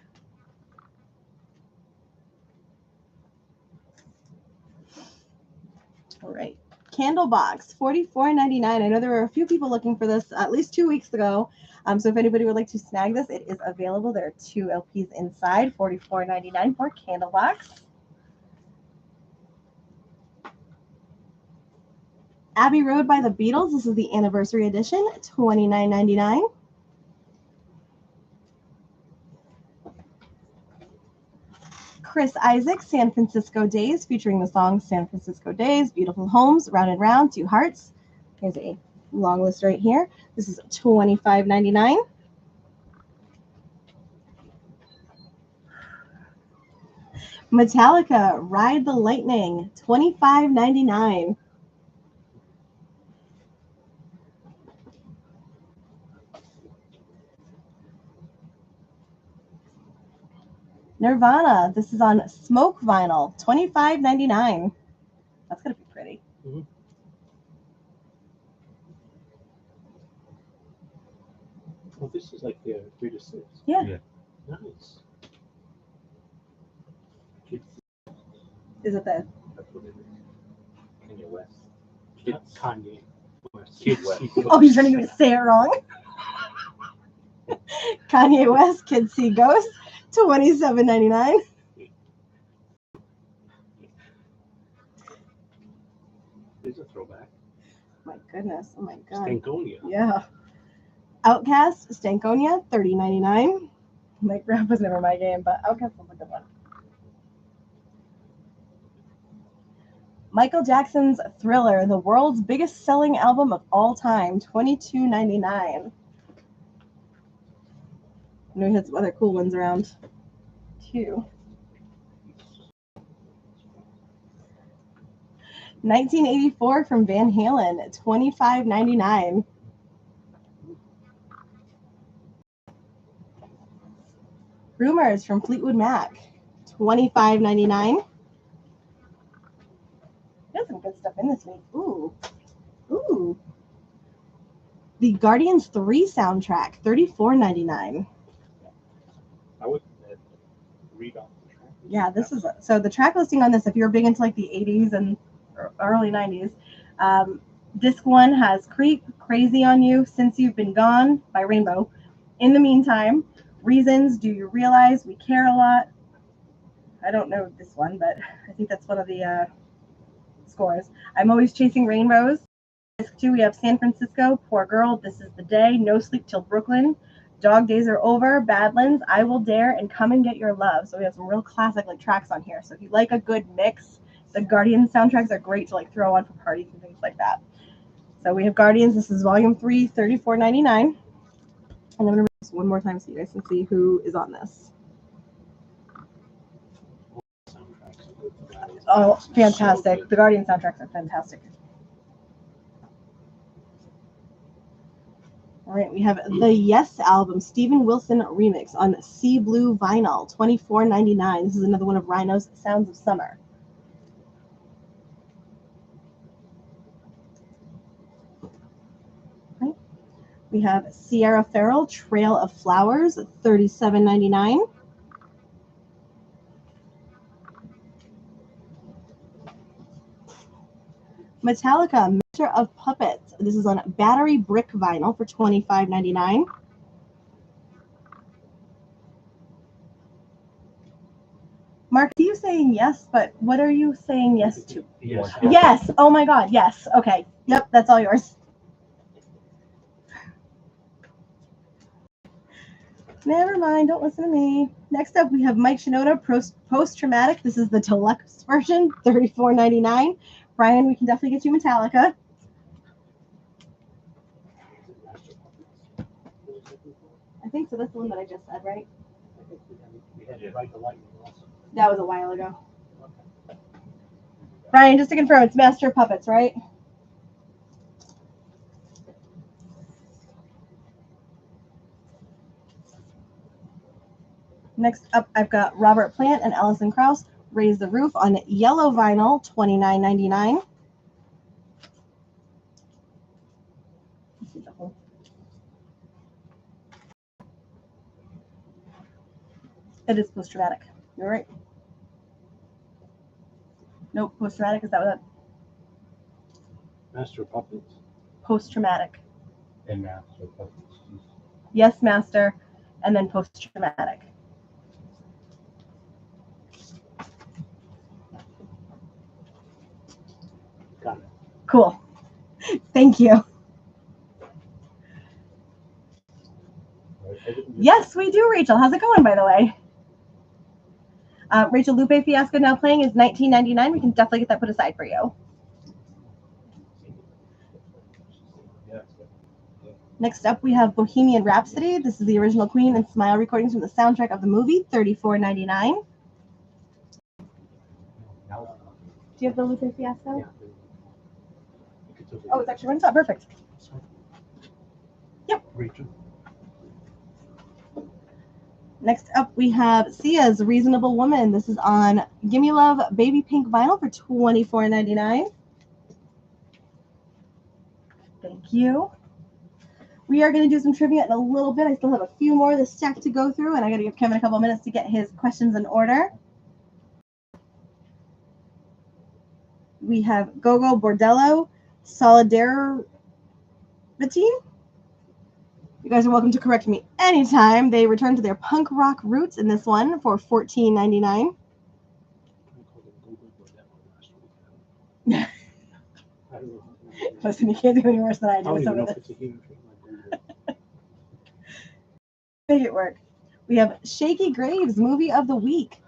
All right, Candlebox, $44.99. I know there were a few people looking for this at least 2 weeks ago. So if anybody would like to snag this, it is available. There are 2 LPs inside, $44.99 for Candlebox. Abbey Road by the Beatles. This is the anniversary edition, $29.99. Chris Isaak, San Francisco Days, featuring the song San Francisco Days, Beautiful Homes, Round and Round, 2 Hearts. Here's a long list right here. This is $25.99. Metallica, Ride the Lightning, $25.99. Nirvana, this is on smoke vinyl, $25.99. That's going to be pretty. Mm-hmm. Well, this is like their 3 to 6. Yeah. Nice. Is it the That's what it is. Kanye West. Kanye. West. Kids West. See Ghosts. Oh, you're trying to say it wrong. Kanye West, Kids See Ghosts, $27.99. There's a throwback. My goodness. Oh my god. Stankonia. Yeah. Outcast, Stankonia, $30.99. Like rap was never my game, but Outcast was a good one. Michael Jackson's Thriller, the world's biggest selling album of all time, $22.99. I know we had some other cool ones around too. 1984 from Van Halen, $25.99. Rumors from Fleetwood Mac, $25.99. There's some good stuff in this week. Ooh. Ooh. The Guardians 3 soundtrack, $34.99. I would read off the track. Yeah, this is so the track listing on this, if you're big into like the 80s and early 90s, disc 1 has Creep, Crazy on You, Since You've Been Gone by Rainbow, In the Meantime, Reasons, Do You Realize We Care a Lot. I don't know this one, but I think that's one of the scores. I'm Always Chasing Rainbows. Disc 2, we have San Francisco, Poor Girl, This Is the Day, No Sleep Till Brooklyn, Dog Days Are Over, Badlands, I Will Dare, and Come and Get Your Love. So we have some real classic like tracks on here. So if you like a good mix, the Guardians soundtracks are great to like throw on for parties and things like that. So we have Guardians. This is Volume 3, $34.99. And I'm going to read this one more time so you guys can see who is on this. Oh, fantastic. So The Guardian soundtracks are fantastic. All right, we have the Yes album, Steven Wilson remix on Sea Blue vinyl, $24.99. This is another one of Rhino's Sounds of Summer. Right. We have Sierra Farrell, Trail of Flowers, $37.99. Metallica, Master of Puppets. This is on Battery Brick vinyl for $25.99. Mark, are you saying yes, but what are you saying yes to? Yes. Yes. Oh my God. Yes. Okay. Yep. That's all yours. Never mind. Don't listen to me. Next up, we have Mike Shinoda, Post Traumatic. This is the deluxe version, $34.99. Brian, we can definitely get you Metallica. I think so. That's the one that I just said, right? I think we had it right the lightning also. That was a while ago. Brian, just to confirm, it's Master of Puppets, right? Next up, I've got Robert Plant and Alison Krauss, Raise the Roof on yellow vinyl, $29.99. It is post-traumatic. You're right. Nope, post-traumatic. Is that what that? Master of Puppets. Post-traumatic. And Master of Puppets. Yes, Master, and then post-traumatic. Got it. Cool. Thank you. Yes, we do, Rachel. How's it going, by the way? Rachel, Lupe Fiasco now playing is $19.99. We can definitely get that put aside for you. Next up, we have Bohemian Rhapsody. This is the original Queen and Smile recordings from the soundtrack of the movie, $34.99. Do you have the Lupe Fiasco? Yeah. Oh, it's actually running top. Perfect. Yep. Rachel. Next up, we have Sia's Reasonable Woman. This is on Gimme Love Baby Pink vinyl for $24.99. Thank you. We are going to do some trivia in a little bit. I still have a few more of this stack to go through, and I got to give Kevin a couple of minutes to get his questions in order. We have Gogo Bordello, Solidarity Bettine? You guys are welcome to correct me anytime. They return to their punk rock roots in this one for $14.99. I don't know. Listen, you can't do any worse than I I do don't with some even know of if this. it's a human trait like Google. Make it work. We have Shaky Graves movie of the week.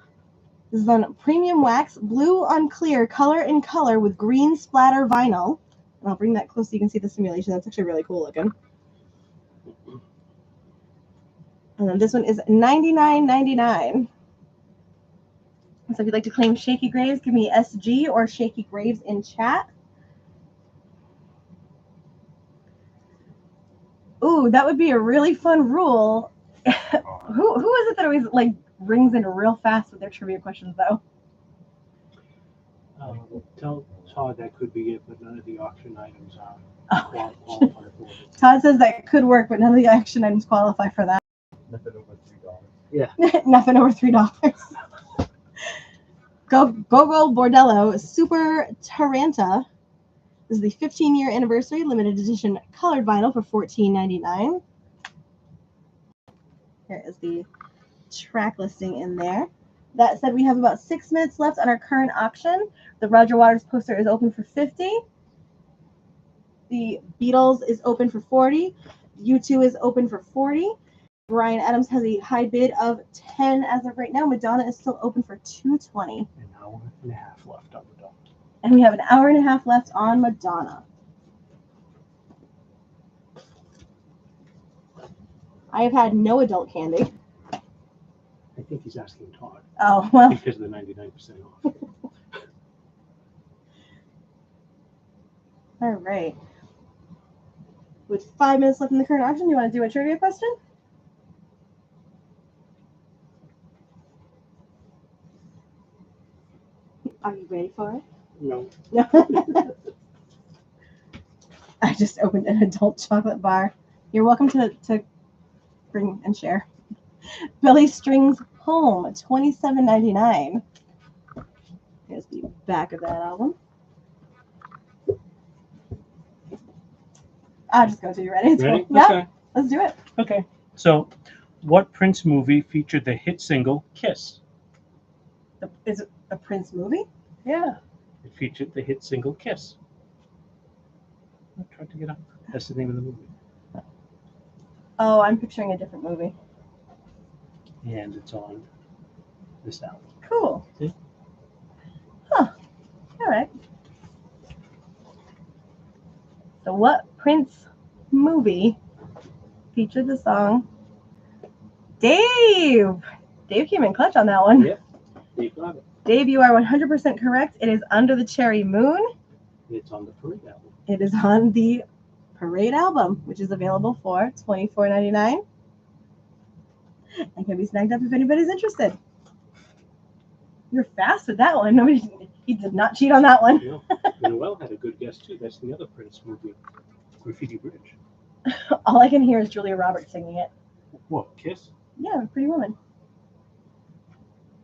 This is on premium wax, blue on clear, color in color with green splatter vinyl. And I'll bring that close so you can see the simulation. That's actually really cool looking. And then this one is $99.99. So if you'd like to claim Shaky Graves, give me SG or Shaky Graves in chat. Ooh, that would be a really fun rule. Who is it that always like rings in real fast with their trivia questions though? Tell Todd that could be it, but none of the auction items are Oh. qualify for it. Todd says that could work, but none of the action items qualify for that. Nothing over $3. Yeah. Nothing over $3. Gogo Bordello Super Taranta. This is the 15-year anniversary limited edition colored vinyl for $14.99. Here is the track listing in there. That said, we have about 6 minutes left on our current auction. The Roger Waters poster is open for $50. The Beatles is open for $40. U2 is open for $40. Bryan Adams has a high bid of $10 as of right now. Madonna is still open for $220. An hour and a half left on the dot. And we have an hour and a half left on Madonna. I have had no adult candy. I think he's asking Todd Oh, well. because of the 99% off. All right. With 5 minutes left in the current auction, you want to do a trivia question? Are you ready for it? No. No. I just opened an adult chocolate bar. You're welcome to bring and share. Billy Strings Home, $27.99. Here's the back of that album. I'll just go till you're ready. It's Ready? cool. Yeah, Okay. let's do it. Okay. So, what Prince movie featured the hit single Kiss? Is it a Prince movie? Yeah. It featured the hit single Kiss. I tried to get up. That's the name of the movie. Oh, I'm picturing a different movie. And it's on this album. Cool. See? Huh. All right. So what Prince movie featured the song Dave? Dave came in clutch on that one. Yep. You got it. Dave, you are 100% correct. It is Under the Cherry Moon. It's on the Parade album. It is on the Parade album, which is available for $24.99 and can be snagged up if anybody's interested. You're fast with that one. He did not cheat on that one. You know, Noel had a good guess too. That's the other Prince movie, Graffiti Bridge. All I can hear is Julia Roberts singing it. What? Kiss? Yeah, Pretty Woman.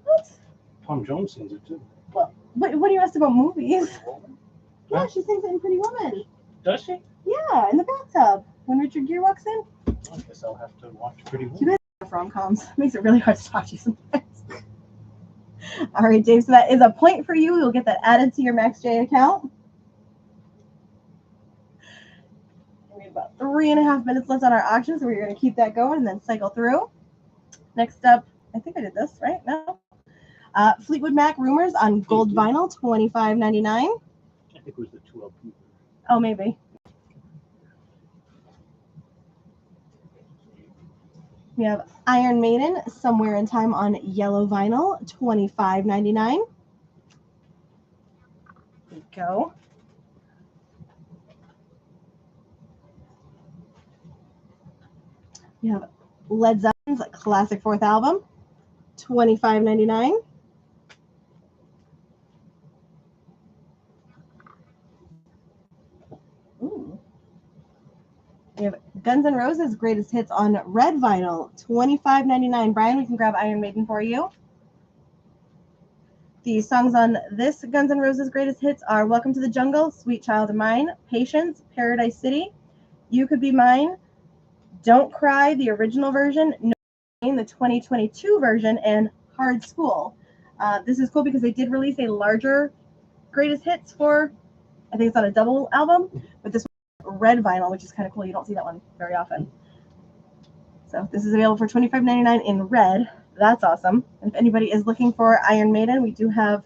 What? Tom Jones sings it too. What do you ask about movies? Woman? Yeah, Huh? she sings it in Pretty Woman. Does she? Yeah, in the bathtub when Richard Gere walks in. I guess I'll have to watch Pretty You Woman. guys have rom-coms. Makes it really hard to talk to you sometimes. All right, Dave. So that is a point for you. You'll get that added to your MaxJ account. We have about 3.5 minutes left on our auction, so we're going to keep that going and then cycle through. Next up, I think I did this right. No. Fleetwood Mac Rumors on gold vinyl, $25.99. I think it was the 2LP. Oh, maybe. We have Iron Maiden, Somewhere in Time on yellow vinyl, $25.99. There we go. We have Led Zeppelin's classic fourth album, $25.99. Ooh. We have Guns N' Roses Greatest Hits on red vinyl, $25.99. Brian, we can grab Iron Maiden for you. The songs on this Guns N' Roses Greatest Hits are Welcome to the Jungle, Sweet Child of Mine, Patience, Paradise City, You Could Be Mine, Don't Cry, the original version, No Pain, the 2022 version, and Hard School. This is cool because they did release a larger greatest hits for, I think it's on a double album, but this one red vinyl, which is kind of cool. You don't see that one very often. So this is available for $25.99 in red. That's awesome. And if anybody is looking for Iron Maiden, we do have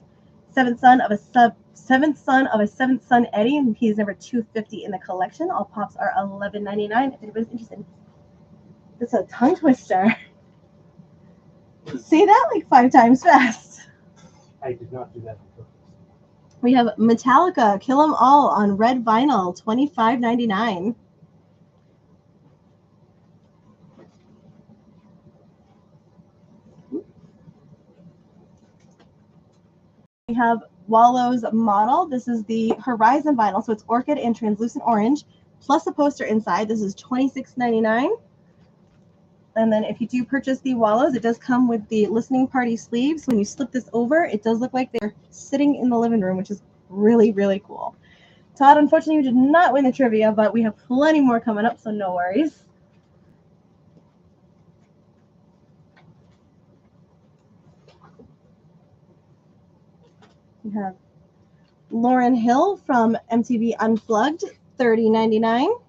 Seventh Son of a Seventh Son Eddie, and he's number 250 in the collection. All pops are $11.99 if anybody's interested. It's a tongue twister. Say that like 5 times fast. I did not do that. We have Metallica, Kill 'Em All on red vinyl, $25.99. We have Wallow's Model. This is the Horizon vinyl, so it's orchid and translucent orange, plus a poster inside. This is $26.99. And then if you do purchase the Wallows, it does come with the listening party sleeves. When you slip this over, it does look like they're sitting in the living room, which is really, really cool. Todd, unfortunately, you did not win the trivia, but we have plenty more coming up, so no worries. We have Lauryn Hill from MTV Unplugged, $30.99.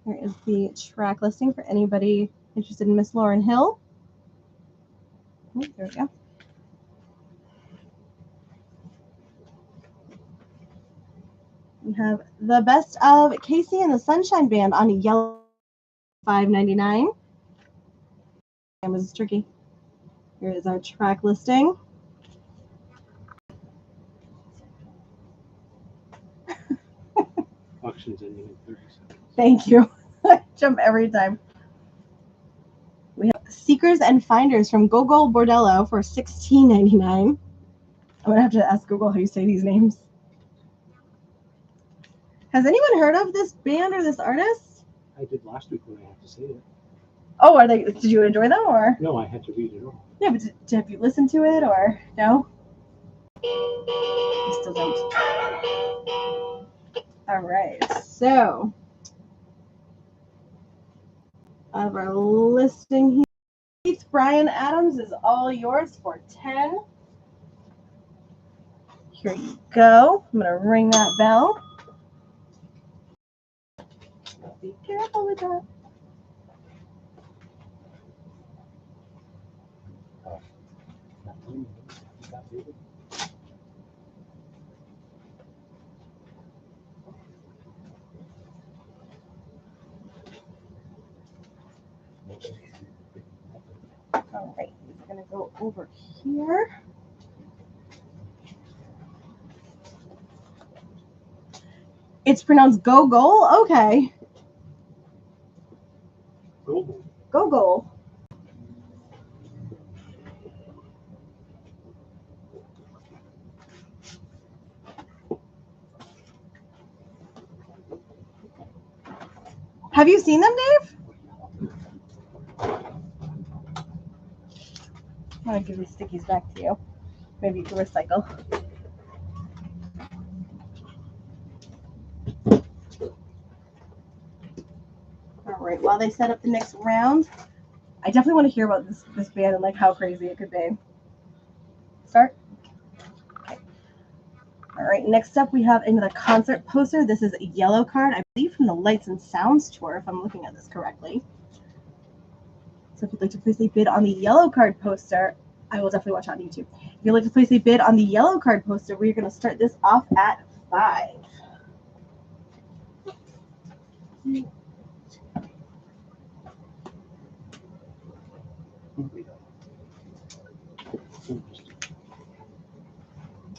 Here is the track listing for anybody interested in Miss Lauryn Hill. Oh, there we go. We have The Best of Casey and the Sunshine Band on yellow, $5.99. It was tricky. Here is our track listing. Auctions ending in 30 seconds. Thank you. I jump every time. We have Seekers and Finders from Gogol Bordello for $16.99. I'm going to have to ask Google how you say these names. Has anyone heard of this band or this artist? I did last week when I had to say it. Oh, are they? Did you enjoy them or? No, I had to read it all. Yeah, but have you listened to it or no? I still don't. All right, so I have our listing here. Brian Adams is all yours for $10. Here you go. I'm gonna ring that bell. Be careful with that. All right, we're gonna go over here. It's pronounced Gogol. Okay. Global. Gogol. Have you seen them, Dave? I'm gonna give these stickies back to you. Maybe you can recycle. All right, while they set up the next round, I definitely want to hear about this band and like how crazy it could be. Start. Okay. All right, next up we have another concert poster. This is a yellow card, I believe from the Lights and Sounds tour, if I'm looking at this correctly. So if you'd like to place a bid on the yellow card poster, I will definitely watch on YouTube. If you'd like to place a bid on the yellow card poster, we're going to start this off at 5.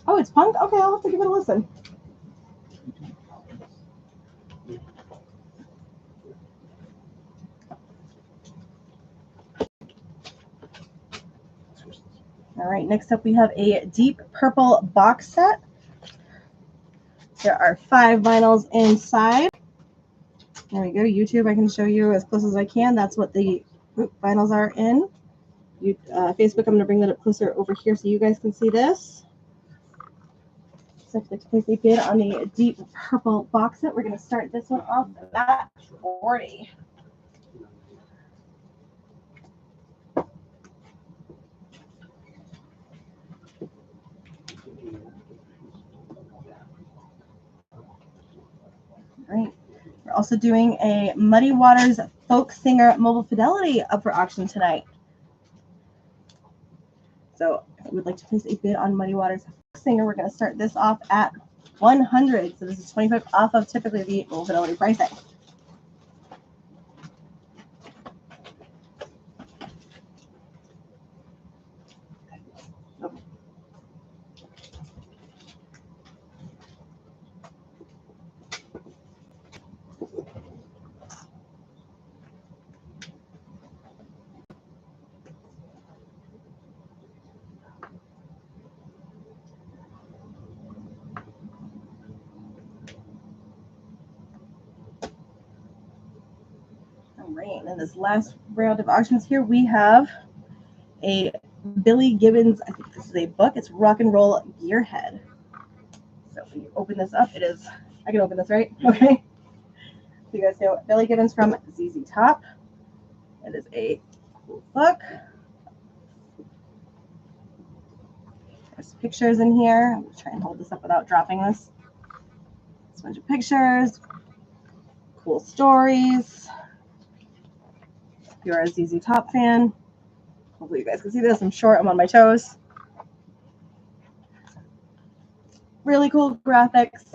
Oh, it's punk? Okay, I'll have to give it a listen. All right, next up we have a Deep Purple box set. There are 5 vinyls inside. There we go. YouTube, I can show you as close as I can. That's what the vinyls are in. Facebook, I'm going to bring that up closer over here so you guys can see this. So if you'd like to place a bid on the deep purple box set, we're going to start this one off at 40. Right. We're also doing a Muddy Waters Folk Singer Mobile Fidelity up for auction tonight. So if you would like to place a bid on Muddy Waters Folk Singer, we're going to start this off at 100. So this is 25 off of typically the Mobile Fidelity pricing. All right, and in this last round of auctions here, we have a Billy Gibbons, I think this is a book, it's Rock and Roll Gearhead. So when you open this up, it is, I can open this, right? Okay. So you guys know Billy Gibbons from ZZ Top. It is a cool book. There's pictures in here. I'm going to try and hold this up without dropping this. It's a bunch of pictures, cool stories. If you're a ZZ Top fan, hopefully you guys can see this. I'm short, I'm on my toes. Really cool graphics.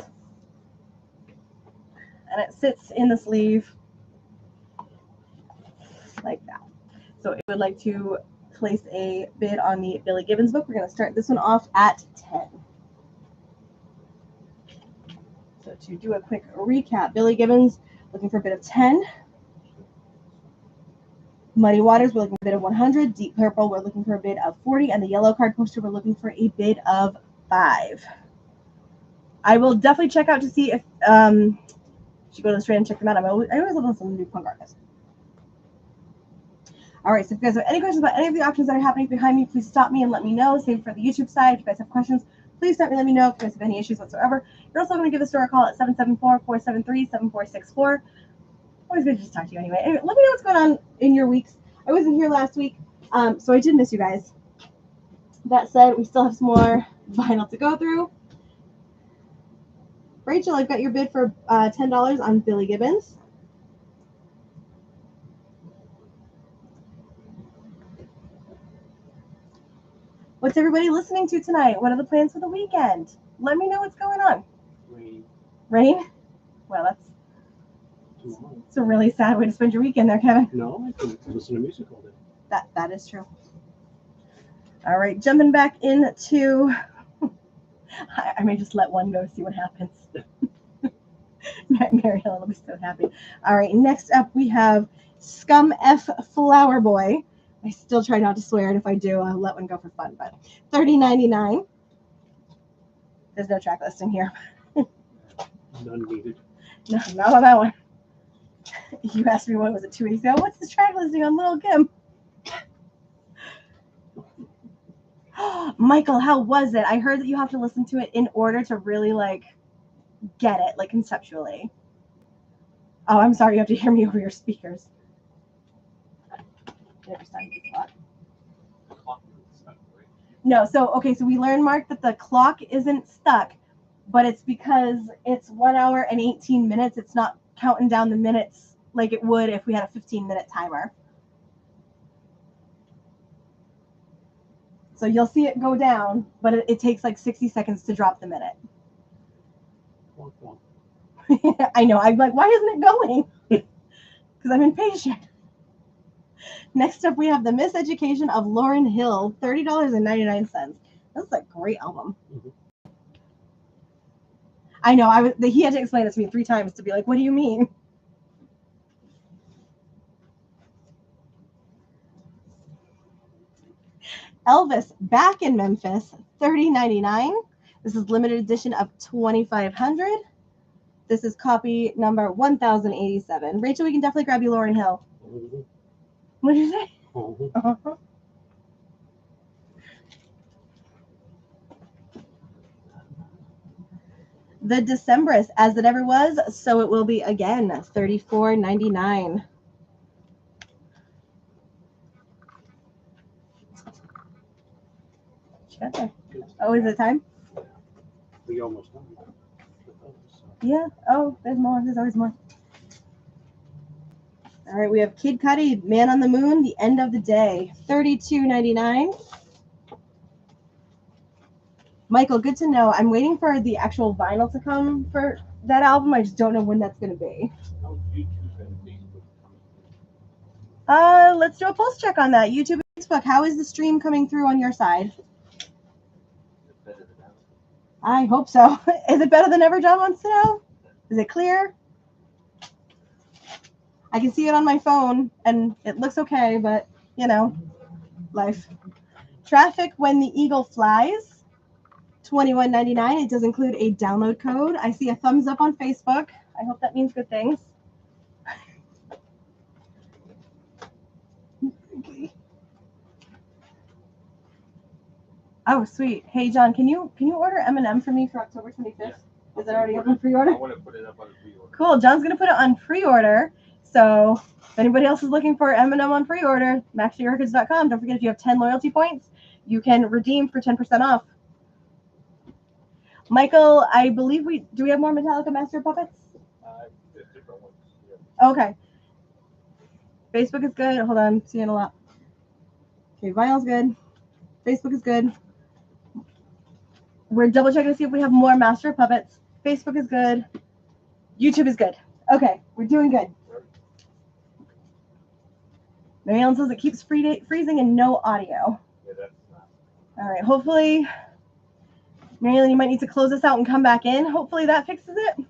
And it sits in the sleeve like that. So if you would like to place a bid on the Billy Gibbons book, we're going to start this one off at 10. So to do a quick recap, Billy Gibbons looking for a bid of 10. Muddy Waters, we're looking for a bid of 100. Deep Purple, we're looking for a bid of 40. And the yellow card poster, we're looking for a bid of 5. I will definitely check out to see if you should go to the strand and check them out. I always love on some new punk artists. All right, so if you guys have any questions about any of the auctions that are happening behind me, please stop me and let me know. Same for the YouTube side. If you guys have questions, please stop me and let me know. If you guys have any issues whatsoever, you're also going to give the store a call at 774-473-7464. Always good to just talk to you anyway. Let me know what's going on in your weeks. I wasn't here last week, so I did miss you guys. That said, we still have some more vinyl to go through. Rachel, I've got your bid for $10 on Billy Gibbons. What's everybody listening to tonight? What are the plans for the weekend? Let me know what's going on. Rain. Rain? Well, it's a really sad way to spend your weekend there, Kevin. No, I can listen to music all day. That is true. All right, jumping back into I may just let one go, see what happens. Mary Helen will be so happy. All right, next up we have Scum F Flower Boy. I still try not to swear, and if I do, I'll let one go for fun, but $30.99. There's no track listing here. None needed. No, not on that one. You asked me, what was it, 2 weeks ago? What's the track listing on Little Kim? Michael, how was it? I heard that you have to listen to it in order to really, like, get it, like, conceptually. Oh, I'm sorry, you have to hear me over your speakers. No, so we learned, Mark, that the clock isn't stuck, but it's because it's 1 hour and 18 minutes. It's not counting down the minutes like it would if we had a 15-minute timer. So you'll see it go down, but it takes like 60 seconds to drop the minute. I know. I'm like, why isn't it going? Because I'm impatient. Next up, we have The Miseducation of Lauryn Hill, $30.99. That's a great album. Mm-hmm. I know. He had to explain it to me 3 times to be like, what do you mean? Elvis, back in Memphis, $30.99. This is limited edition of 2,500. This is copy number 1087. Rachel, we can definitely grab you Lauryn Hill. Mm-hmm. What did you say? Mm-hmm. Uh-huh. The Decemberist, as it ever was, so it will be again. $34.99. Oh, is it time? We almost done. Yeah. Oh, there's more. There's always more. All right, we have Kid Cudi, Man on the Moon, The End of the Day, $32.99. Michael, good to know. I'm waiting for the actual vinyl to come for that album. I just don't know when that's going to be. How's YouTube and Facebook coming? Let's do a pulse check on that. YouTube and Facebook, how is the stream coming through on your side? It's better than ever. I hope so. Is it better than ever, John wants to know? Is it clear? I can see it on my phone, and it looks okay, but, you know, life. Traffic When the Eagle Flies, $21.99. It does include a download code. I see a thumbs up on Facebook. I hope that means good things. Okay. Oh, sweet. Hey, John, can you order M&M for me for October 25th? Yeah. Is it already up on pre-order? I want to put it up on a pre-order. Cool. John's going to put it on pre-order. So if anybody else is looking for M&M on pre-order, maxdreamrecords.com. Don't forget, if you have 10 loyalty points, you can redeem for 10% off. Michael, I believe do we have more Metallica Master Puppets? There's different ones. Yeah. Okay. Facebook is good. Hold on, I'm seeing a lot. Okay, vinyl's good. Facebook is good. We're double checking to see if we have more Master Puppets. Facebook is good. YouTube is good. Okay, we're doing good. Mary Ellen says it keeps freezing and no audio. Yeah, that's not. All right, hopefully, Mary Ellen, you might need to close this out and come back in. Hopefully that fixes it.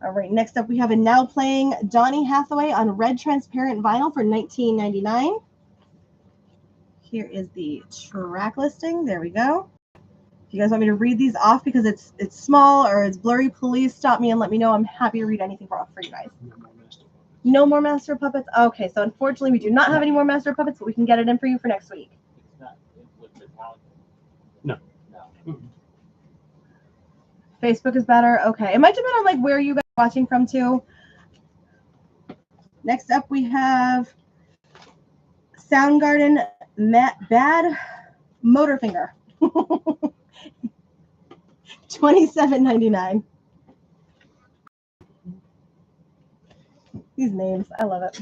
All right, next up we have a now playing Donny Hathaway on red transparent vinyl for $19.99. Here is the track listing. There we go. If you guys want me to read these off because it's small or it's blurry, please stop me and let me know. I'm happy to read anything for you guys. No more Master Puppets? Okay, so unfortunately we do not have any more Master Puppets, but we can get it in for you for next week. It's not with Metallica. No. No. Facebook is better. Okay. It might depend on like where you guys are watching from too. Next up we have Soundgarden Bad Motorfinger. $27.99. These names, I love it.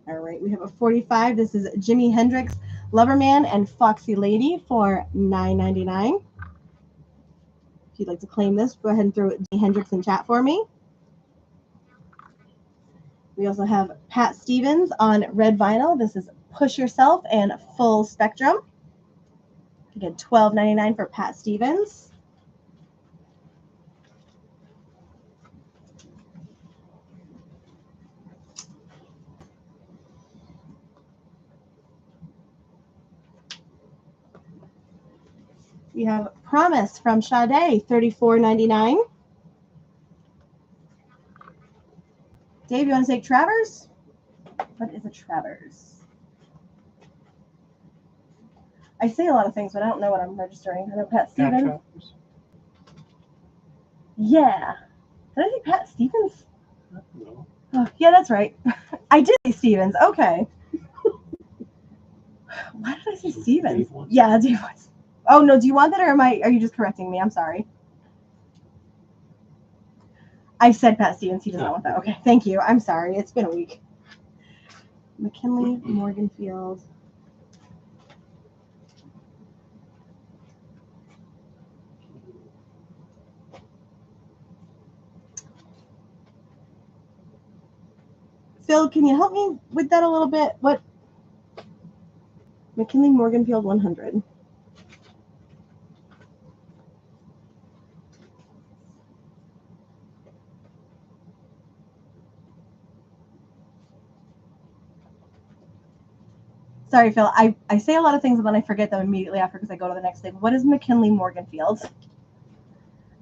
All right, we have a 45. This is Jimi Hendrix, Loverman, and Foxy Lady for $9.99. If you'd like to claim this, go ahead and throw Jimi Hendrix in chat for me. We also have Pat Stevens on red vinyl. This is Push Yourself and Full Spectrum. Again, $12.99 for Pat Stevens. We have Promise from Sade, $34.99. Dave, you want to take Travers? What is a Travers? I say a lot of things, but I don't know what I'm registering. I know Pat Stevens. Yeah. Did I say Pat Stevens? No. Oh, yeah, that's right. I did say Stevens. Okay. Why did I say Stevens? Yeah, Dave wants. Oh no, do you want that or are you just correcting me? I'm sorry. I said Pat Stevens. He does not want that. Okay, thank you. I'm sorry. It's been a week. McKinley Morganfield. Phil, can you help me with that a little bit? What? McKinley Morganfield 100. Sorry, Phil. I say a lot of things and then I forget them immediately after because I go to the next thing. What is McKinley Morganfield?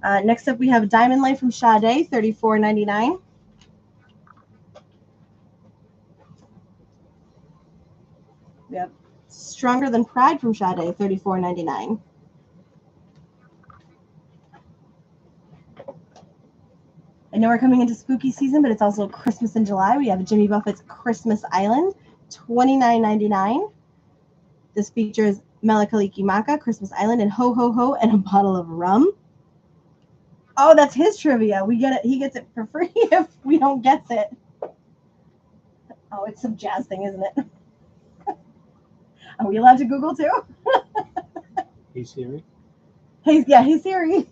Next up, we have Diamond Life from Sade, $34.99. We have Stronger Than Pride from Sade, $34.99. I know we're coming into spooky season, but it's also Christmas in July. We have Jimmy Buffett's Christmas Island, $29.99. This features Melakaliki Maka, Christmas Island, and Ho Ho Ho, and a bottle of rum. Oh, that's his trivia. We get it. He gets it for free if we don't get it. Oh, it's some jazz thing, isn't it? Are we allowed to Google too? Hey Siri. Hey Siri.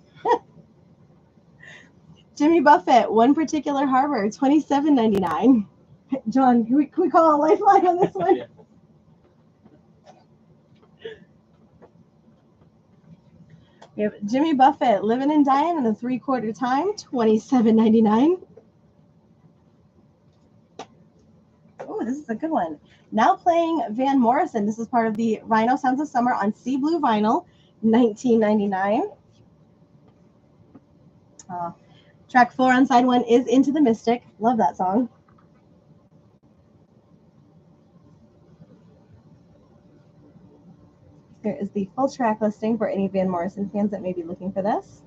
Jimmy Buffett, One Particular Harbor, $27.99. John, can we call a lifeline on this one? Yeah. We have Jimmy Buffett, Living and Dying in a Three-Quarter Time, $27.99. Oh, this is a good one. Now playing Van Morrison. This is part of the Rhino Sounds of Summer on Sea Blue vinyl, $19.99. Track 4 on side 1 is Into the Mystic. Love that song. Here is the full track listing for any Van Morrison fans that may be looking for this.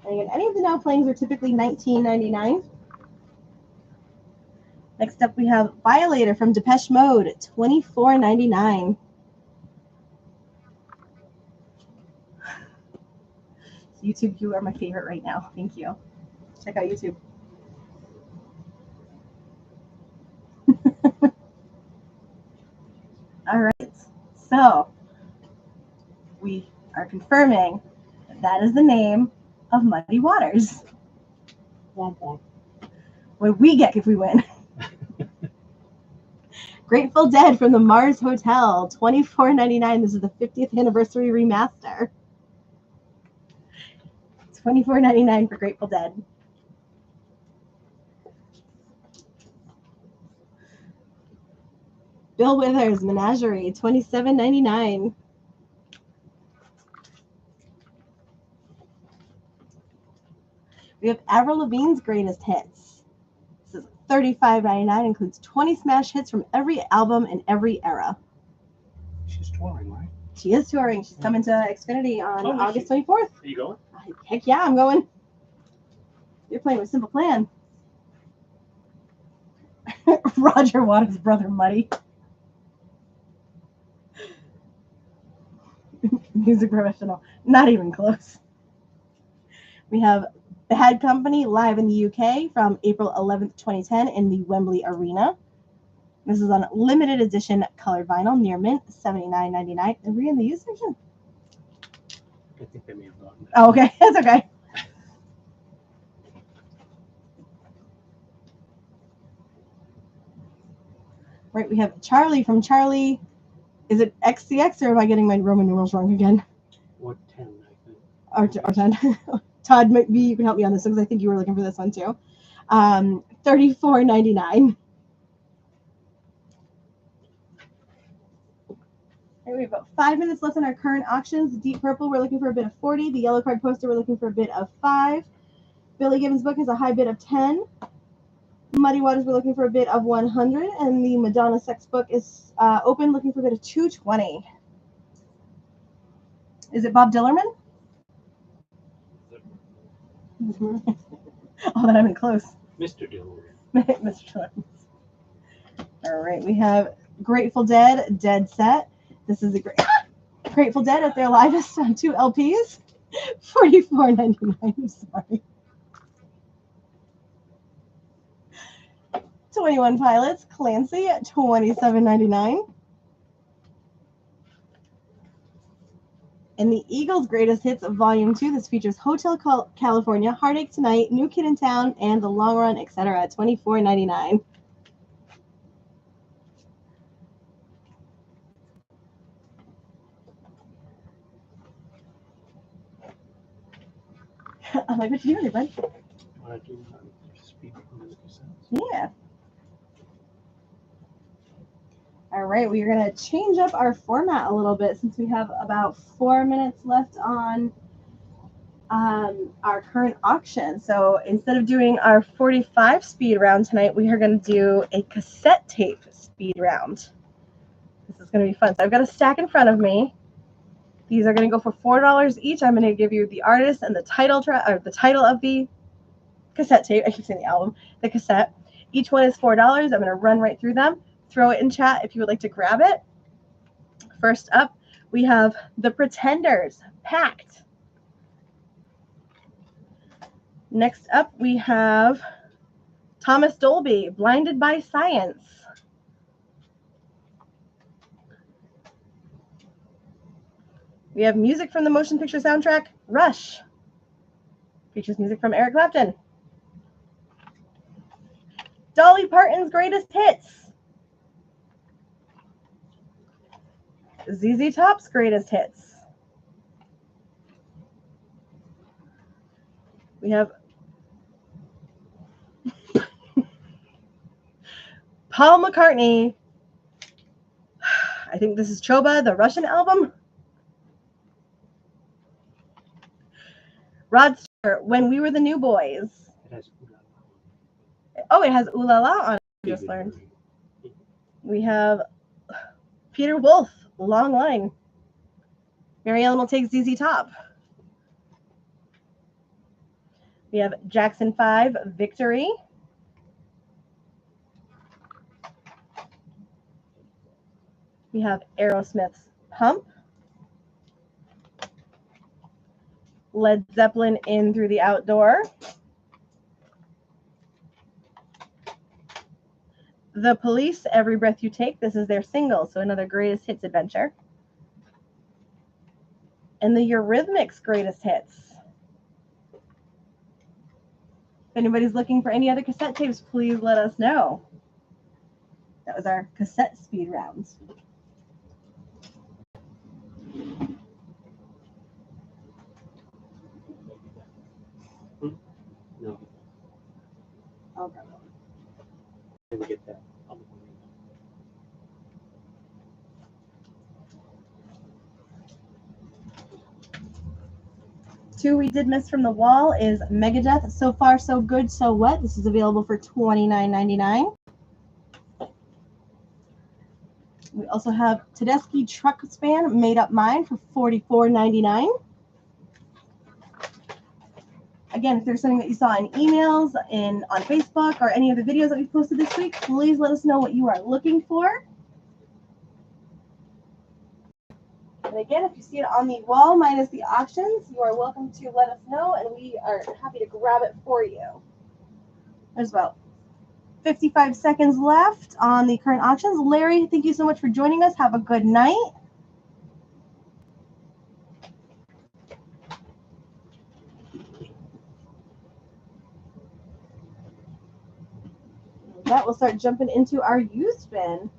And again, any of the now playings are typically $19.99. Next up, we have Violator from Depeche Mode, $24.99. YouTube, you are my favorite right now. Thank you. Check out YouTube. All right. So we are confirming that is the name of Muddy Waters. Womp womp. What we get if we win. Grateful Dead from the Mars Hotel, $24.99. This is the 50th anniversary remaster. $24.99 for Grateful Dead. Bill Withers, Menagerie, $27.99. We have Avril Lavigne's Greatest Hits. This is $35.99. Includes 20 smash hits from every album and every era. She's touring, right? She is touring. She's coming to Xfinity on Oh, is August she? 24th. Are you going? Heck yeah, I'm going. You're playing with Simple Plan. Roger Waters' brother, Muddy. Music professional. Not even close. We have Bad Company live in the UK from April 11th, 2010 in the Wembley Arena. This is on limited edition colored vinyl, near mint, $79.99. Are we in the used section? I think they may have gotten that. Oh, okay. That's okay. Right, we have Charlie from Charlie. Is it XCX or am I getting my Roman numerals wrong again? Or 10, I think. Or 10. Todd, maybe you can help me on this one because I think you were looking for this one too. $34.99. Right, we have about 5 minutes left on our current auctions. Deep Purple, we're looking for a bid of 40. The Yellow Card Poster, we're looking for a bid of 5. Billy Gibbons' book has a high bid of 10. Muddy Waters, we're looking for a bid of 100. And the Madonna Sex book is open, looking for a bid of 220. Is it Bob Dillerman? Oh, that I'm in close. Mr. Dillon. Mr. Dillerman. All right, we have Grateful Dead, Dead Set. This is a Grateful Dead at their livest on 2 LPs. $44.99. I'm sorry. 21 Pilots, Clancy at $27.99. And the Eagles' Greatest Hits of Volume 2. This features Hotel California, Heartache Tonight, New Kid in Town, and The Long Run, etc. at $24.99. I'm like, what you doing, bud? Want to do speed music sounds? Yeah. All right, we are going to change up our format a little bit since we have about 4 minutes left on our current auction. So instead of doing our 45 speed round tonight, we are going to do a cassette tape speed round. This is going to be fun. So I've got a stack in front of me. These are going to go for $4 each. I'm going to give you the artist and the title the title of the cassette tape. I keep saying the album, the cassette. Each one is $4. I'm going to run right through them. Throw it in chat if you would like to grab it. First up, we have The Pretenders, Packed. Next up, we have Thomas Dolby, Blinded by Science. We have music from the motion picture soundtrack, Rush. Features music from Eric Clapton. Dolly Parton's Greatest Hits. ZZ Top's Greatest Hits. We have Paul McCartney. I think this is Choba, the Russian album. Rod Stewart, When We Were the New Boys. It has Oh, it has Ooh La La on it, I just learned. We have Peter Wolf, Long Line. Mary Ellen will take ZZ Top. We have Jackson 5, Victory. We have Aerosmith's Pump. Led Zeppelin, In Through the Outdoor. The Police, Every Breath You Take. This is their single, so another greatest hits adventure. And the Eurythmics Greatest Hits. If anybody's looking for any other cassette tapes, please let us know. That was our cassette speed rounds. no. Okay. Let me get that. Two we did miss from the wall is Megadeth, So Far So Good So What. This is available for $29.99. We also have Tedeschi Truck Span, Made Up Mind for $44.99. Again, if there's something that you saw in emails, on Facebook, or any of the videos that we posted this week, please let us know what you are looking for. And again, if you see it on the wall minus the auctions, you are welcome to let us know, and we are happy to grab it for you. There's about 55 seconds left on the current auctions. Larry, thank you so much for joining us. Have a good night. With that, we'll start jumping into our used bin.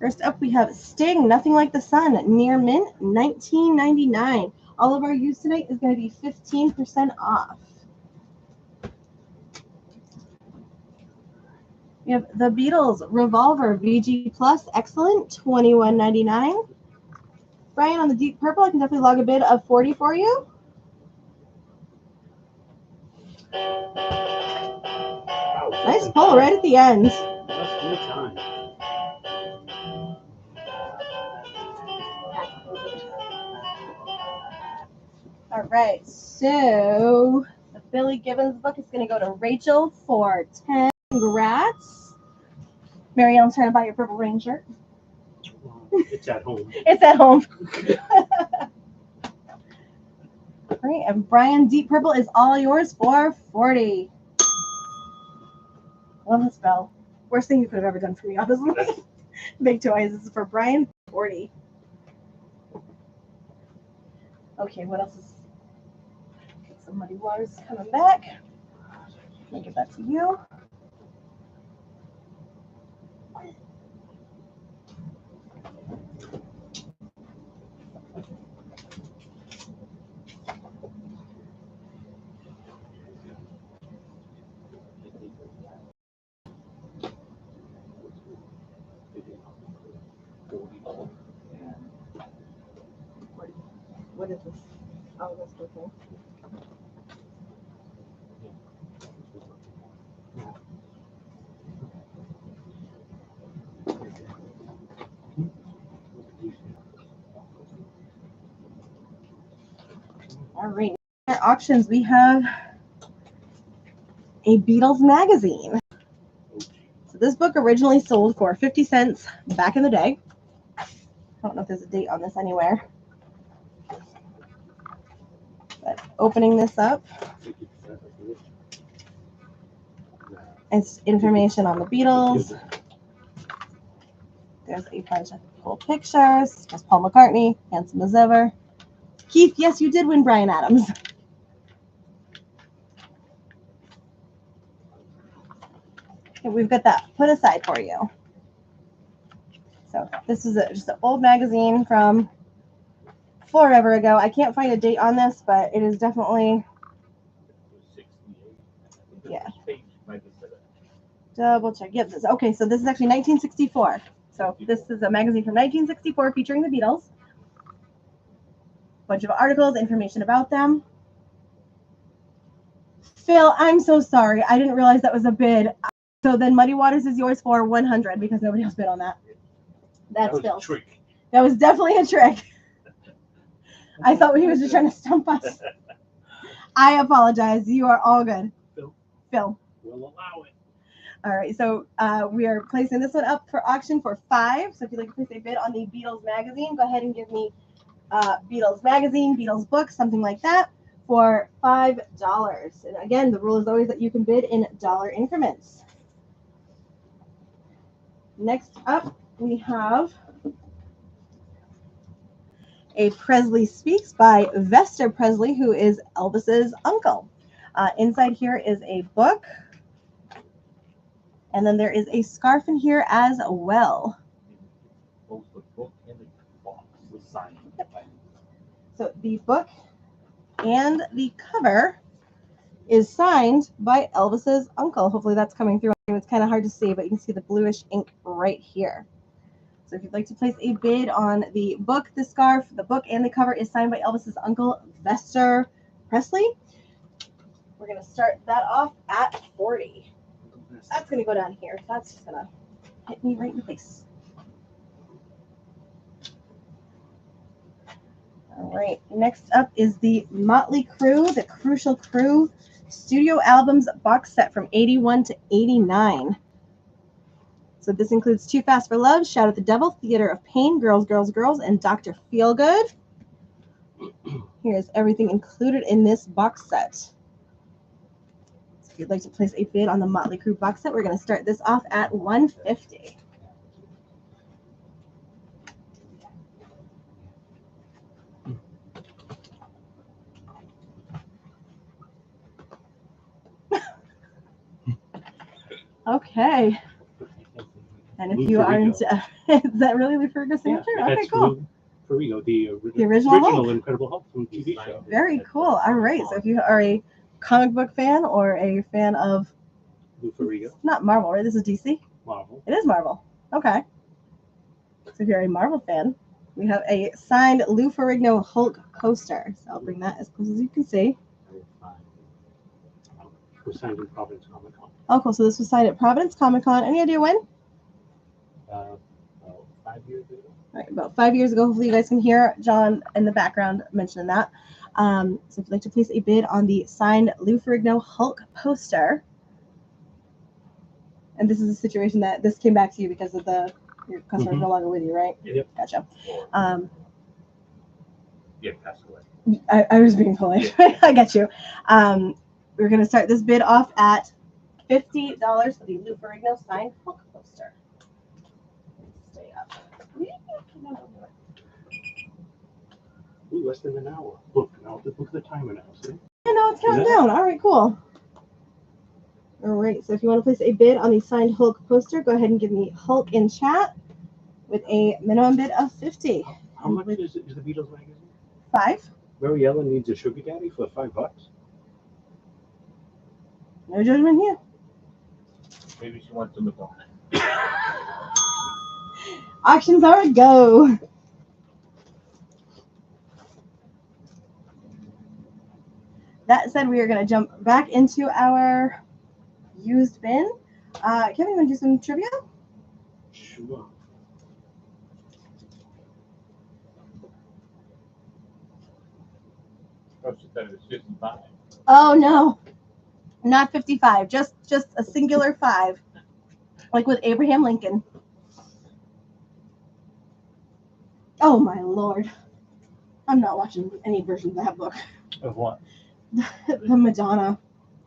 First up, we have Sting, Nothing Like the Sun, near mint, $19.99. All of our used tonight is going to be 15% off. We have The Beatles, Revolver, VG Plus, excellent, $21.99. Brian, on the Deep Purple, I can definitely log a bid of 40 for you. Nice pull right at the end. That's good time. All right, so the Billy Gibbons book is going to go to Rachel for 10. Congrats. Mary Ellen's trying to buy your Purple Rain shirt. Well, it's at home. It's at home. All right, and Brian, Deep Purple is all yours for 40. Love the spell. Worst thing you could have ever done for me, honestly. Big toys. This is for Brian, 40. Okay, what else is... Get some Muddy Waters coming back. Let me give that to you. What is this? Oh, this okay. All right. At auctions, we have a Beatles magazine. So this book originally sold for 50 cents back in the day. I don't know if there's a date on this anywhere. But opening this up, it's information on the Beatles. There's a bunch of cool pictures. There's Paul McCartney, handsome as ever. Keith, yes, you did win Bryan Adams. And we've got that put aside for you. So this is just an old magazine from forever ago. I can't find a date on this, but it is definitely, yeah. Double check. Yep. Okay, so this is actually 1964. So this is a magazine from 1964 featuring the Beatles. Bunch of articles, information about them. Phil, I'm so sorry. I didn't realize that was a bid. So then Muddy Waters is yours for 100 because nobody else bid on that. That's Phil. That was definitely a trick. I thought he was just trying to stump us. I apologize. You are all good. Phil. We'll allow it. All right, so we are placing this one up for auction for $5. So if you'd like to place a bid on the Beatles magazine, go ahead and give me Beatles magazine, Beatles book, something like that, for $5. And again, the rule is always that you can bid in dollar increments. Next up, we have a Presley Speaks by Vester Presley, who is Elvis's uncle. Inside here is a book. And then there is a scarf in here as well. Both the book and the box was signed. So the book and the cover is signed by Elvis's uncle. Hopefully that's coming through. It's kind of hard to see, but you can see the bluish ink right here. So if you'd like to place a bid on the book, the scarf, the book and the cover is signed by Elvis's uncle, Vester Presley. We're going to start that off at 40. That's going to go down here. That's just going to hit me right in the face. All right. Next up is the Motley Crue, the Crucial Crew Studio Albums box set from 81 to 89. So this includes Too Fast for Love, Shout at the Devil, Theater of Pain, Girls, Girls, Girls, and Dr. Feelgood. Here's everything included in this box set. So if you'd like to place a bid on the Motley Crue box set, we're going to start this off at $150. Okay. And if you are into, is that really Lou Ferrigno's signature? Yeah, okay, cool. Ferrigno, the original Hulk. Incredible Hulk from the TV show. Very cool. All right. So if you are a comic book fan or a fan of Lou Ferrigno. Not Marvel, right? This is DC? Marvel. It is Marvel. Okay. So if you're a Marvel fan, we have a signed Lou Ferrigno Hulk poster. So I'll bring that as close as you can see. It was signed in Providence Comic Con. Oh, cool. So this was signed at Providence Comic Con. Any idea when? 5 years ago. All right, about 5 years ago. Hopefully you guys can hear John in the background mentioning that. So if you'd like to place a bid on the signed Lou Ferrigno Hulk poster, and this is a situation that this came back to you because of your customer's no longer with you, right? Yep. Gotcha. Yeah, passed away. I was being polite. I get you. We're going to start this bid off at $50 for the Lou Ferrigno signed Hulk poster. Stay up. Ooh, less than an hour. Look at the timer now. See? I know it's counting down. All right, cool. All right, so if you want to place a bid on the signed Hulk poster, go ahead and give me Hulk in chat with a minimum bid of $50. How much is the Beatles magazine? $5. Mary Ellen needs a sugar daddy for $5. No judgment here. Maybe she wants to look on it. Auctions are a go. That said, we are going to jump back into our used bin. Kevin, you want to do some trivia? Sure. Posted that it was 55. Oh no, not 55. Just a singular 5, like with Abraham Lincoln. Oh my lord, I'm not watching any version of that book. Of what? The Madonna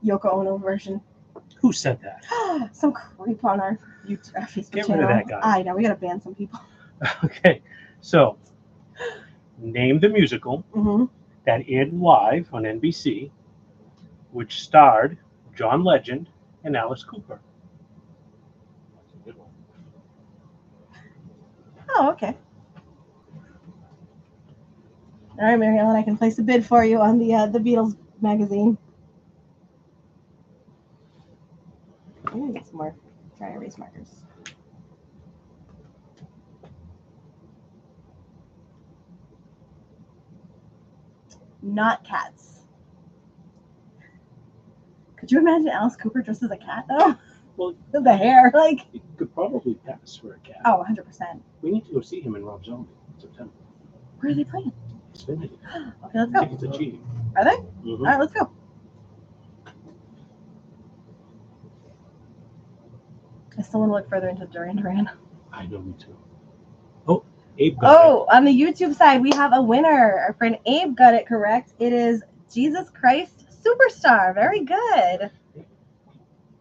Yoko Ono version. Who said that? Some creep on our YouTube Facebook Get channel. rid of that guy. I know, we gotta ban some people. Okay, so name the musical Mm-hmm. that aired live on NBC, which starred John Legend and Alice Cooper. That's a good one. Oh, okay. All right, Mary Ellen, I can place a bid for you on the Beatles magazine. I'm gonna get some more dry erase markers. Not cats. Could you imagine Alice Cooper dressed as a cat though? Well, The hair, like, it could probably pass for a cat. oh, 100%. We need to go see him in Rob Zombie in September. Where are they playing? Xfinity. Okay, let's go. Tickets are cheap. Are they? Mhm. All right, let's go. I still want to look further into Duran Duran. I know, me too. Oh, Abe got Oh, on the YouTube side, we have a winner. Our friend Abe got it correct. It is Jesus Christ Superstar. Very good.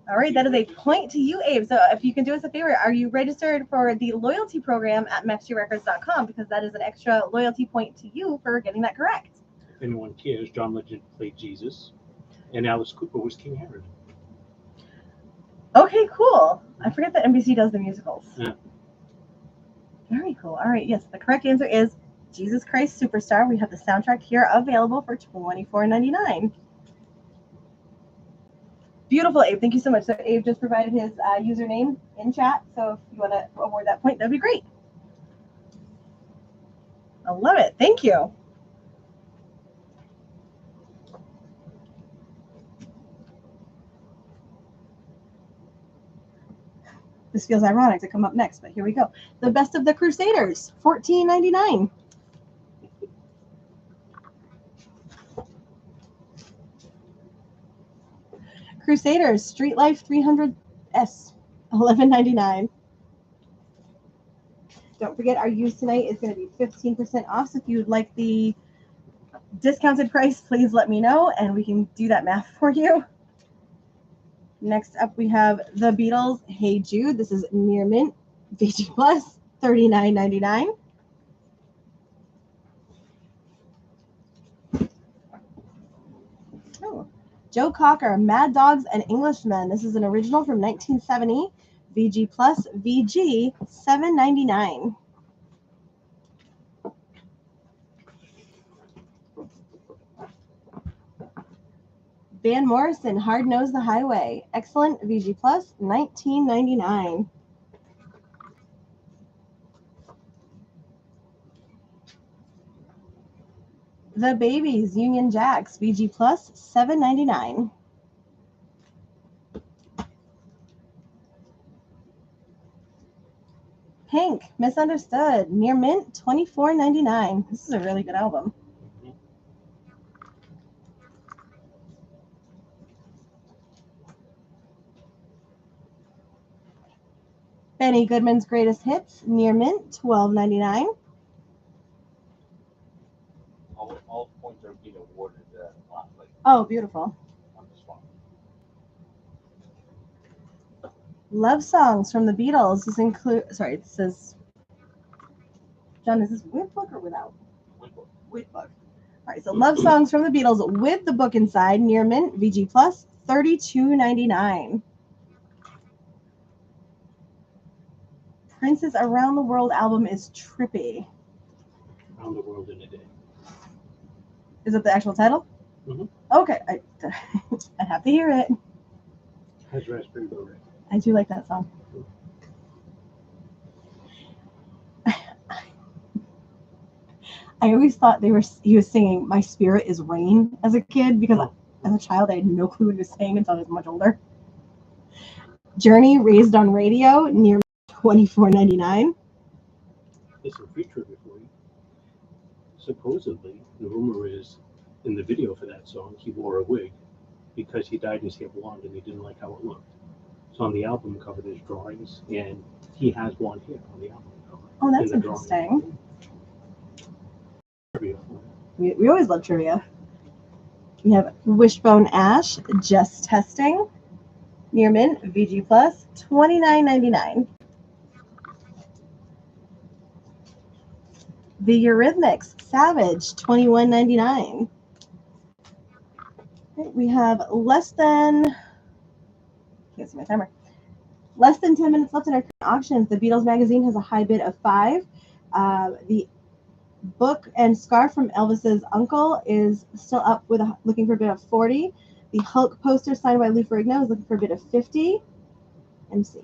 All right, that is a point to you, Abe. So if you can do us a favor, are you registered for the loyalty program at MaxGRecords.com? Because that is an extra loyalty point to you for getting that correct. If anyone cares, John Legend played Jesus, and Alice Cooper was King Herod. Okay, cool. I forget that NBC does the musicals. Yeah. Very cool. All right, yes, the correct answer is Jesus Christ Superstar. We have the soundtrack here available for $24.99. Beautiful, Abe. Thank you so much. So Abe just provided his username in chat. So if you want to award that point, that'd be great. I love it. Thank you. This feels ironic to come up next, but here we go. The Best of the Crusaders, $14.99. Crusaders, Street Life 300S, $11.99. Don't forget, our use tonight is going to be 15% off. So if you would like the discounted price, please let me know, and we can do that math for you. Next up, we have The Beatles, Hey Jude. This is near mint, VG Plus, $39.99. Oh, Joe Cocker, Mad Dogs and Englishmen. This is an original from 1970. VG Plus, VG, $7.99. Van Morrison, Hard Nose the Highway. Excellent, VG Plus, $19.99. The Babies, Union Jacks, VG Plus, $7.99. Pink, Misunderstood, near mint, $24.99. This is a really good album. Benny Goodman's Greatest Hits, near mint, $12.99. All points are being awarded like Oh, beautiful. on the spot. Love songs from the Beatles. This include. Sorry, this is. John, is this with book or without? Winkle. With book. All right, so love songs from the Beatles with the book inside, near mint, VG Plus, $32.99. Prince's Around the World album is trippy. Around the World in a Day. Is it the actual title? Mhm. Okay, I have to hear it. Has Raspberry Beret. I do like that song. I always thought he was singing "My Spirit Is Rain" as a kid because As a child, I had no clue what he was saying until I was much older. Journey, Raised on Radio, near $24.99. Here's some free trivia for you. Supposedly, the rumor is, in the video for that song, he wore a wig because he dyed his hair blonde and he didn't like how it looked. So on the album cover, there's drawings, and he has blonde hair on the album cover. Oh, that's in the drawing. interesting. Trivia. We always love trivia. We have Wishbone Ash, Just Testing, near mint, VG Plus, $29.99. The Eurythmics, Savage, $21.99. We have can't see my timer. Less than 10 minutes left in our auctions. The Beatles magazine has a high bid of $5. The book and scarf from Elvis's uncle is still up with looking for a bid of $40. The Hulk poster signed by Lou Ferrigno is looking for a bid of $50. MC.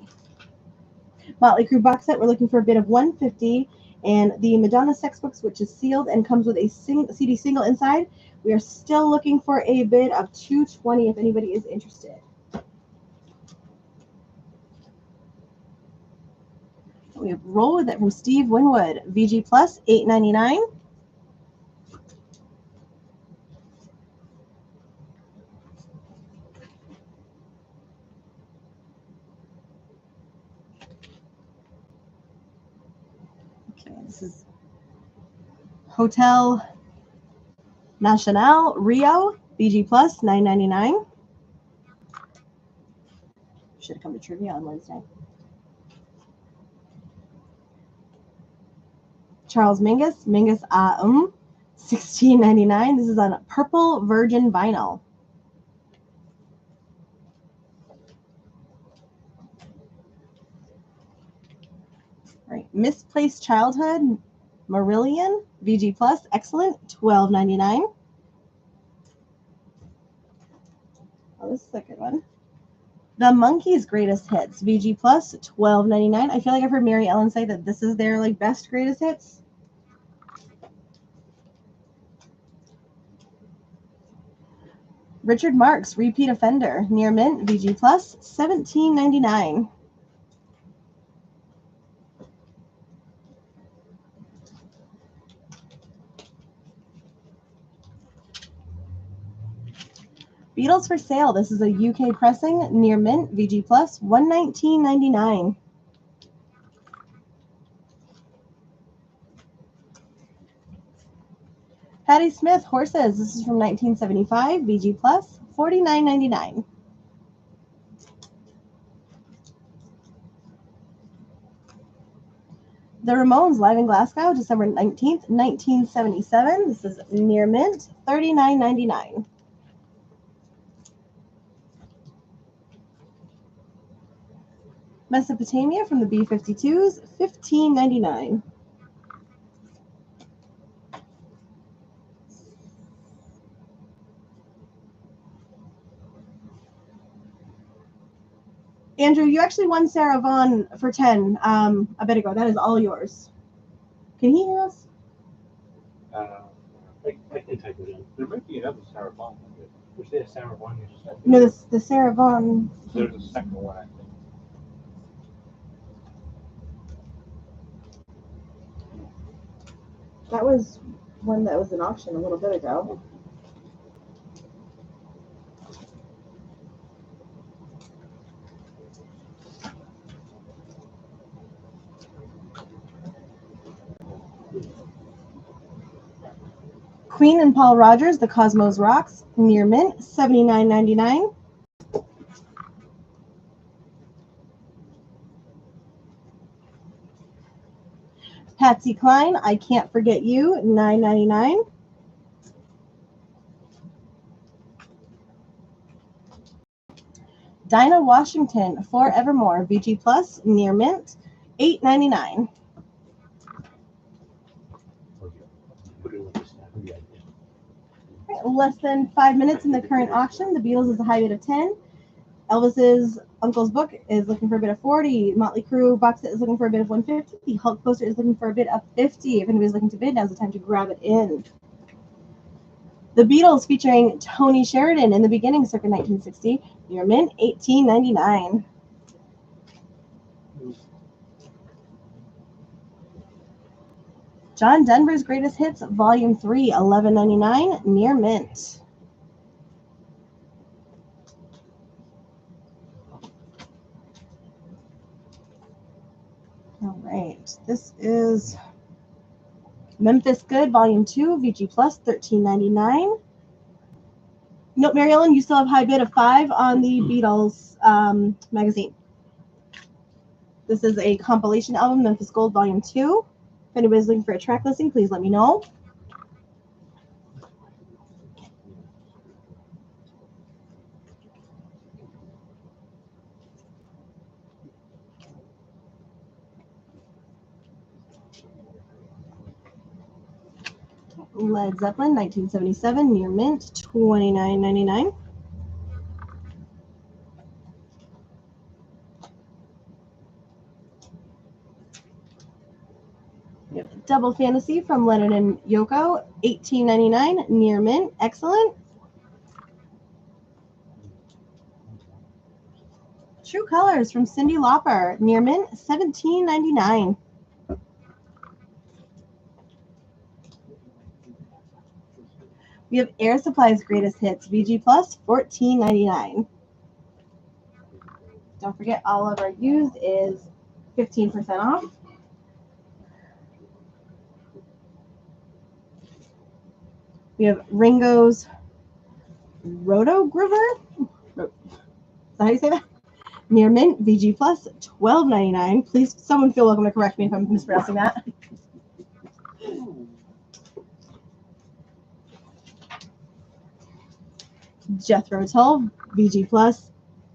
Motley Crue box set, we're looking for a bid of $150. And the Madonna sex books, which is sealed and comes with a CD single inside, we are still looking for a bid of $220 if anybody is interested. We have Roll With It from Steve Winwood, VG Plus, $8.99. Okay, this is Hotel Nacional Rio, VG Plus, $9.99. Should have come to trivia on Wednesday. Charles Mingus, $16.99. This is on purple virgin vinyl. Right, Misplaced Childhood, Marillion, VG Plus, excellent, $12.99. Oh, this is a good one. The Monkees' Greatest Hits, VG Plus, $12.99. I feel like I've heard Mary Ellen say that this is their best greatest hits. Richard Marx, Repeat Offender, near mint, VG Plus, $17.99. Beatles for sale. This is a UK pressing, near mint, VG Plus, $119.99. Patti Smith, Horses. This is from 1975, VG Plus, $49.99. The Ramones, live in Glasgow, December 19th, 1977. This is near mint, $39.99. Mesopotamia from the B-52s, $15.99. Andrew, you actually won Sarah Vaughan for 10 a bit ago. That is all yours. Can he hear us? I can type it in. There might be another Sarah Vaughan. Was there Sarah Vaughan you just said? No, the Sarah Vaughan. There's a second one, I think. That was one that was in auction a little bit ago. Queen and Paul Rogers, The Cosmos Rocks, near mint, $79.99. Patsy Cline, I Can't Forget You, $9.99. Dinah Washington, Forevermore, VG Plus, near mint, $8.99. Less than 5 minutes in the current auction. The Beatles is a high bid of 10. Elvis's uncle's book is looking for a bid of 40. Motley Crue box set is looking for a bid of 150. The Hulk poster is looking for a bid of 50. If anybody's looking to bid, now's the time to grab it in. The Beatles featuring Tony Sheridan in the beginning, circa 1960. Near mint, $18.99. John Denver's Greatest Hits, Volume 3, $11.99, near mint. All right, this is Memphis Good, Volume 2, VG Plus, $13.99. Nope, Mary Ellen, you still have high bid of 5 on the Beatles magazine. This is a compilation album, Memphis Gold, Volume 2. If anybody's looking for a track listing, please let me know. Led Zeppelin, 1977, near mint, $29.99. We have Double Fantasy from Lennon and Yoko, $18.99, near mint, excellent. True Colors from Cyndi Lauper, near mint, $17.99. We have Air Supply's Greatest Hits, VG Plus, $14.99. Don't forget, all of our used is 15% off. We have Ringo's Roto Groover. Is that how you say that? Near mint, VG Plus, $12.99. Please, someone feel welcome to correct me if I'm mispronouncing that. Jethro Tull, VG Plus,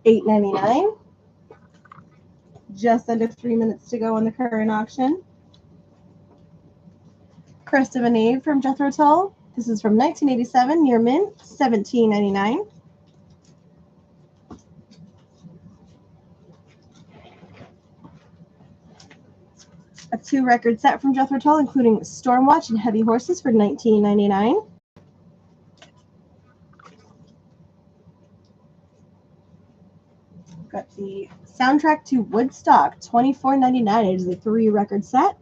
$8.99. Just under 3 minutes to go on the current auction. Crest of a Knave from Jethro Tull. This is from 1987, near mint, $17.99. A 2-record set from Jethro Tull, including Stormwatch and Heavy Horses, for $19.99. Got the soundtrack to Woodstock, $24.99. It is a 3-record set.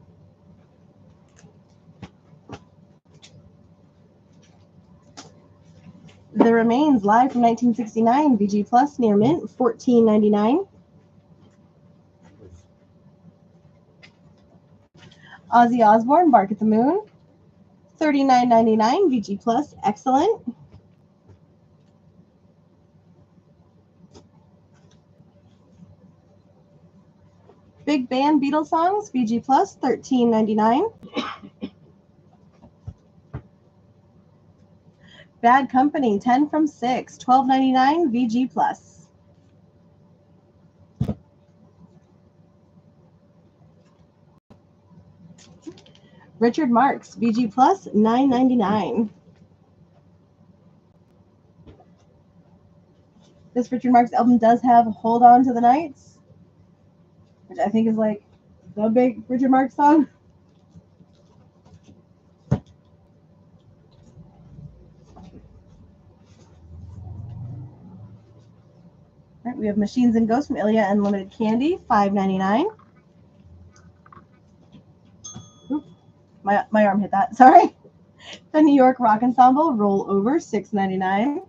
The Remains, live from 1969, VG Plus, near mint, $14.99. Ozzy Osbourne, Bark at the Moon, $39.99, VG Plus, excellent. Big Band Beatles Songs, VG Plus, $13.99. Bad Company, 10 from 6, $12.99, VG Plus. Richard Marx, VG Plus, $9.99. This Richard Marx album does have Hold On to the Nights, which I think is like the big Richard Marx song. All right, we have Machines and Ghosts from Ilya Unlimited Candy, $5.99. My arm hit that, sorry. The New York Rock Ensemble, Roll Over, $6.99.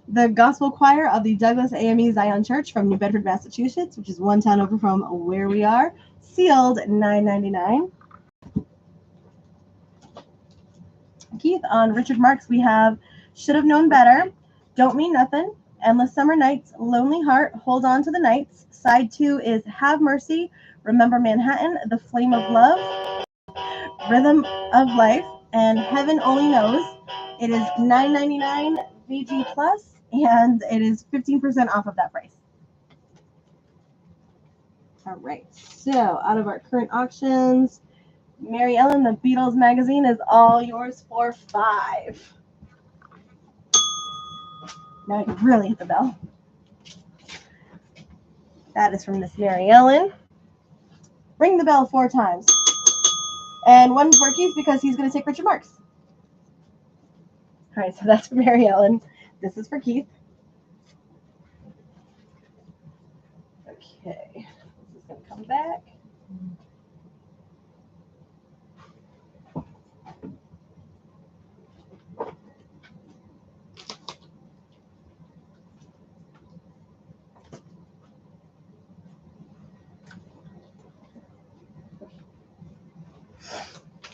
The Gospel Choir of the Douglas AME Zion Church from New Bedford, Massachusetts, which is one town over from where we are, sealed, $9.99. Keith, on Richard Marx, we have Should Have Known Better, Don't Mean Nothing, Endless Summer Nights, Lonely Heart, Hold On to the Nights. Side 2 is Have Mercy, Remember Manhattan, The Flame of Love, Rhythm of Life, and Heaven Only Knows. It is $9.99 VG Plus, and it is 15% off of that price. All right, so out of our current auctions, Mary Ellen, the Beatles magazine is all yours for $5. Now I can really hit the bell. That is from Miss Mary Ellen. Ring the bell 4 times. And one for Keith because he's going to take Richard Marks. All right, so that's for Mary Ellen. This is for Keith. Okay, this is going to come back.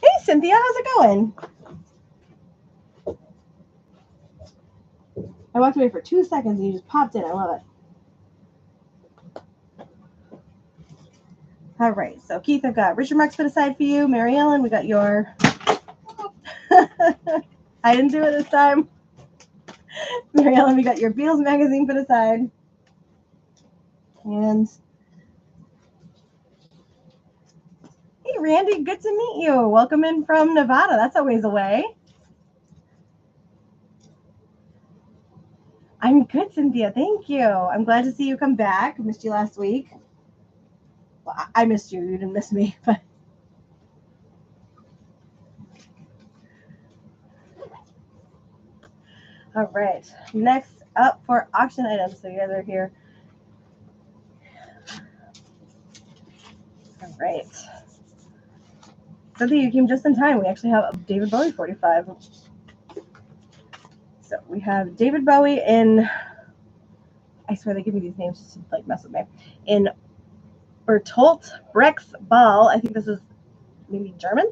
Hey, Cynthia, how's it going? I walked away for 2 seconds and you just popped in. I love it. All right, so Keith, I've got Richard Marks put aside for you. Mary Ellen, we got your... I didn't do it this time. Mary Ellen, we got your Beatles magazine put aside. And... Hey, Randy, good to meet you. Welcome in from Nevada. That's a ways away. I'm good, Cynthia. Thank you. I'm glad to see you come back. I missed you last week. Well, I missed you. You didn't miss me. But all right. Next up for auction items. So you guys are here. All right. Cynthia, you came just in time. We actually have a David Bowie 45. So we have David Bowie in, I swear they give me these names just to like mess with me, in Bertolt Brecht's Ball. I think this is maybe German.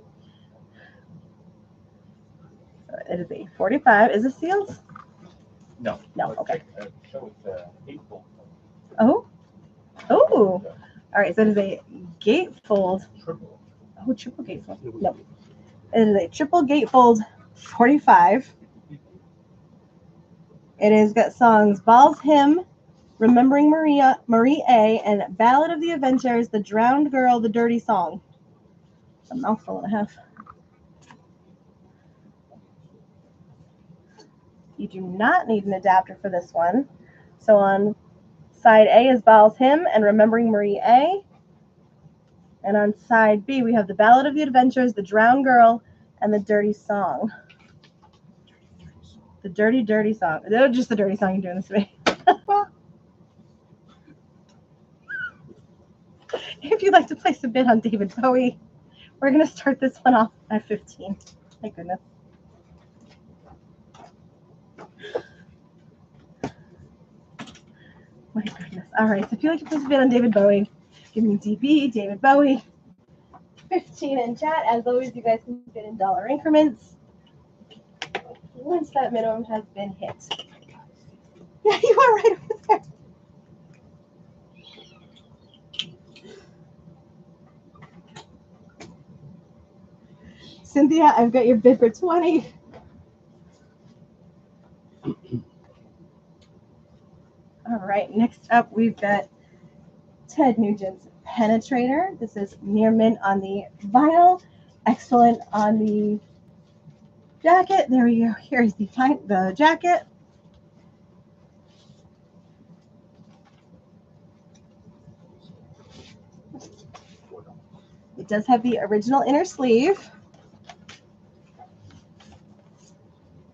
It is a 45. Is this sealed? No. No, okay. Show it's hateful. Oh. Oh. All right, so it is a gatefold. Triple. Oh, triple gatefold. No. It is a triple gatefold 45. It has got songs Ball's Hymn, Remembering Marie A, and Ballad of the Adventures, The Drowned Girl, The Dirty Song. It's a mouthful and a half. You do not need an adapter for this one. So on side A is Ball's Hymn and Remembering Marie A. And on side B, we have The Ballad of the Adventures, The Drowned Girl, and The Dirty Song. The dirty, dirty song. No, just the dirty song. You're doing this to me. If you'd like to place a bid on David Bowie, we're going to start this one off at 15. My goodness. My goodness. All right. So if you'd like to place a bid on David Bowie, give me DB, David Bowie. 15 in chat. As always, you guys can bid in dollar increments once that minimum has been hit. Yeah, you are right over there. Cynthia, I've got your bid for 20. All right, next up we've got Ted Nugent's Penetrator. This is near mint on the vinyl, excellent on the jacket. There we go. Here's the jacket. It does have the original inner sleeve.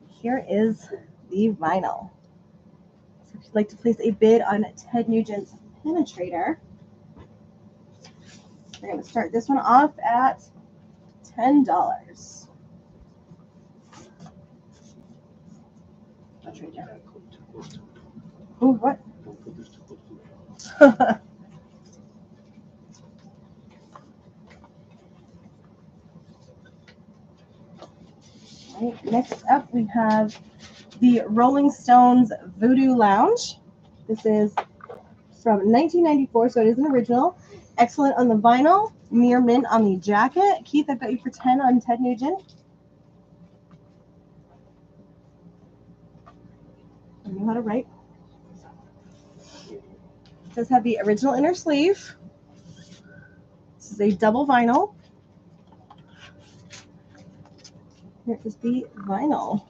Here is the vinyl. So if you'd like to place a bid on Ted Nugent's Penetrator, we're going to start this one off at $10. I'll trade you. Oh, what? Right, next up, we have the Rolling Stones Voodoo Lounge. This is from 1994, so it is an original. Excellent on the vinyl, near mint on the jacket. Keith, I've got you for 10 on Ted Nugent. I knew how to write. It does have the original inner sleeve. This is a double vinyl. Here is the vinyl.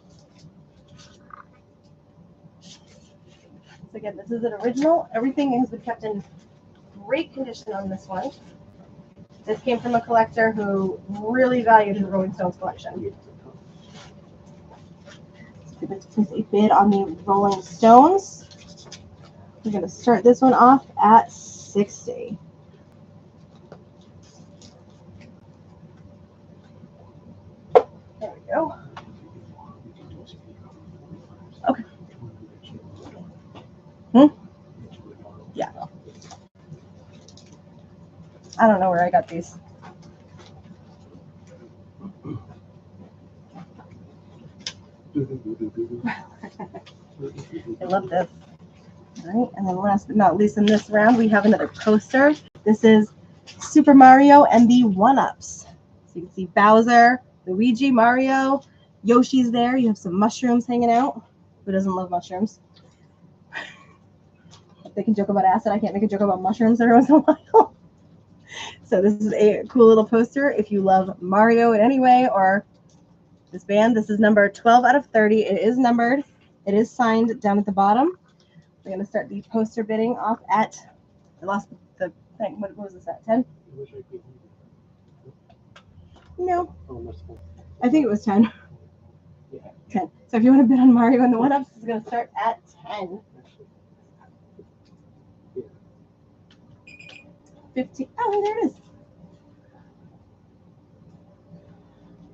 So again, this is an original. Everything has been kept in great condition on this one. This came from a collector who really valued his Rolling Stones collection. We're going to place a bid on the Rolling Stones. We're going to start this one off at 60. There we go. Okay. Yeah. I don't know where I got these. I love this. All right, and then last but not least in this round, we have another poster. This is Super Mario and the One-Ups. So you can see Bowser, Luigi, Mario, Yoshi's there. You have some mushrooms hanging out. Who doesn't love mushrooms? If they can joke about acid, I can't make a joke about mushrooms every once in a while. So this is a cool little poster. If you love Mario in any way or this band, this is number 12 out of 30. It is numbered. It is signed down at the bottom. We're going to start the poster bidding off at, I lost the thing. What was this at, 10? No. I think it was 10. Yeah. 10. So if you want to bid on Mario and the One-Ups, it's going to start at 10. 15. Oh, there it is.